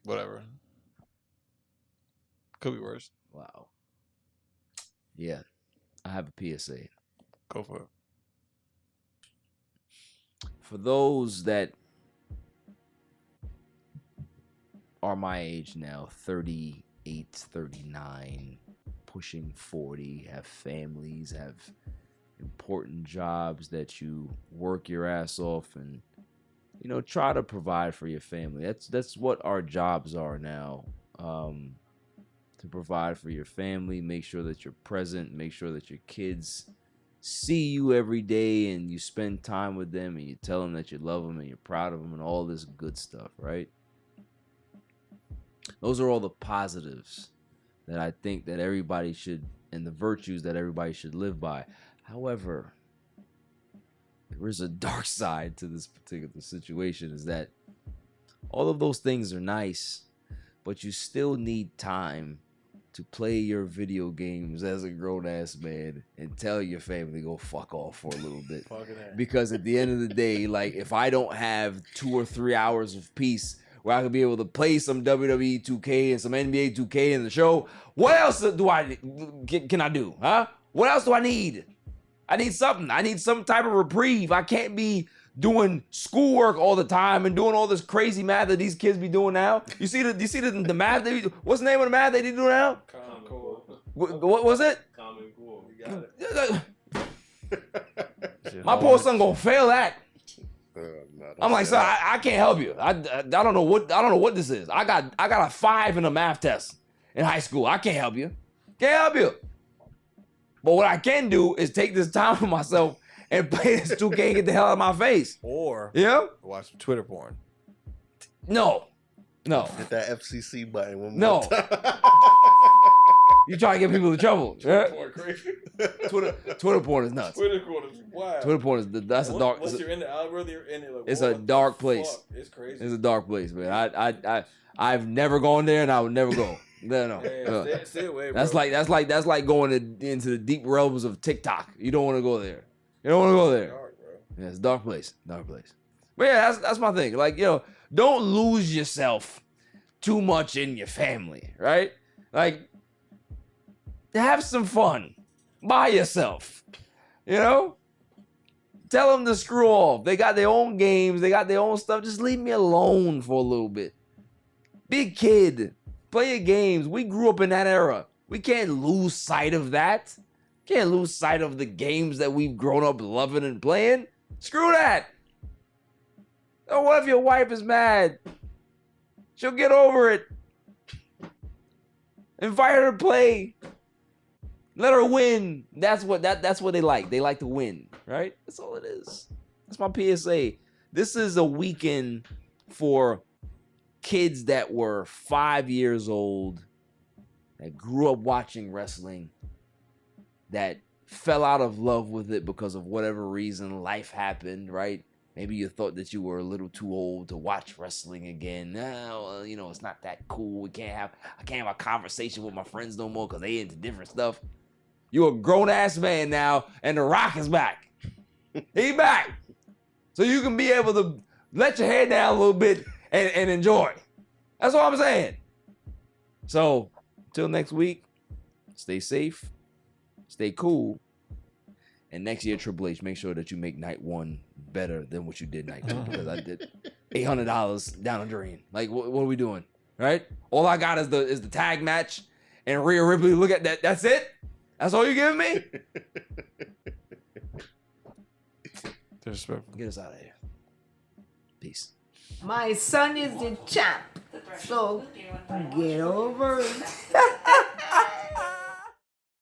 whatever. Could be worse. Wow. Yeah. I have a PSA. Go for it. For those that are my age now, 38, 39, pushing 40, have families, have important jobs that you work your ass off and, you know, try to provide for your family. That's what our jobs are now. To provide for your family, make sure that you're present, make sure that your kids see you every day and you spend time with them and you tell them that you love them and you're proud of them and all this good stuff, right? Those are all the positives that I think that everybody should, and the virtues that everybody should live by. However, there is a dark side to this particular situation, is that all of those things are nice, but you still need time to play your video games as a grown-ass man and tell your family to go fuck off for a little bit. Because at the end of the day, like, if I don't have 2 or 3 hours of peace where I could be able to play some WWE 2K and some NBA 2K in the show, what else can I do, huh? What else do I need? I need something. I need some type of reprieve. I can't be doing schoolwork all the time and doing all this crazy math that these kids be doing now. You see the math they do? What's the name of the math they do now? Common Core. What was it? Common Core. You got it. My poor son gonna fail that. I'm like, son, I can't help you. I don't know what this is. I got a 5 in a math test in high school. I can't help you. Can't help you. But what I can do is take this time for myself and play this 2K and get the hell out of my face. Or watch some Twitter porn. No. Hit that FCC button one No. more time. You trying to get people in trouble. Twitter porn crazy. Twitter porn is nuts. Twitter porn is wild. Twitter porn is that's a dark. Once you're in the algorithm, you're in it. Like, It's a dark place. Fuck? It's crazy. It's a dark place, man. I've never gone there, and I would never go. No. Yeah, stay away, bro. That's like going into the deep realms of TikTok. You don't want to go there. You don't want to go there. Dark, bro. Yeah, it's a dark place. Dark place. But yeah, that's my thing. Like, don't lose yourself too much in your family, right? Like, have some fun by yourself. Tell them to screw off. They got their own games. They got their own stuff. Just leave me alone for a little bit. Be a kid. Play your games. We grew up in that era. We can't lose sight of that. Can't lose sight of the games that we've grown up loving and playing. Screw that. Oh, what if your wife is mad? She'll get over it. Invite her to play. Let her win. That's what they like. They like to win, right? That's all it is. That's my PSA. This is a weekend for kids that were 5 years old, that grew up watching wrestling, that fell out of love with it because of whatever reason, life happened, right? Maybe you thought that you were a little too old to watch wrestling again. No, it's not that cool. I can't have a conversation with my friends no more because they into different stuff. You're a grown-ass man now, and The Rock is back. He back. So you can be able to let your head down a little bit and enjoy. That's all I'm saying. So, till next week, stay safe, stay cool, and next year, Triple H, make sure that you make night one better than what you did night two, because I did $800 down the drain. Like, what are we doing, right? All I got is the tag match, and Rhea Ripley, look at that. That's it? That's all you giving me? Disrespectful. Get us out of here. Peace. My son is the champ, so get over it.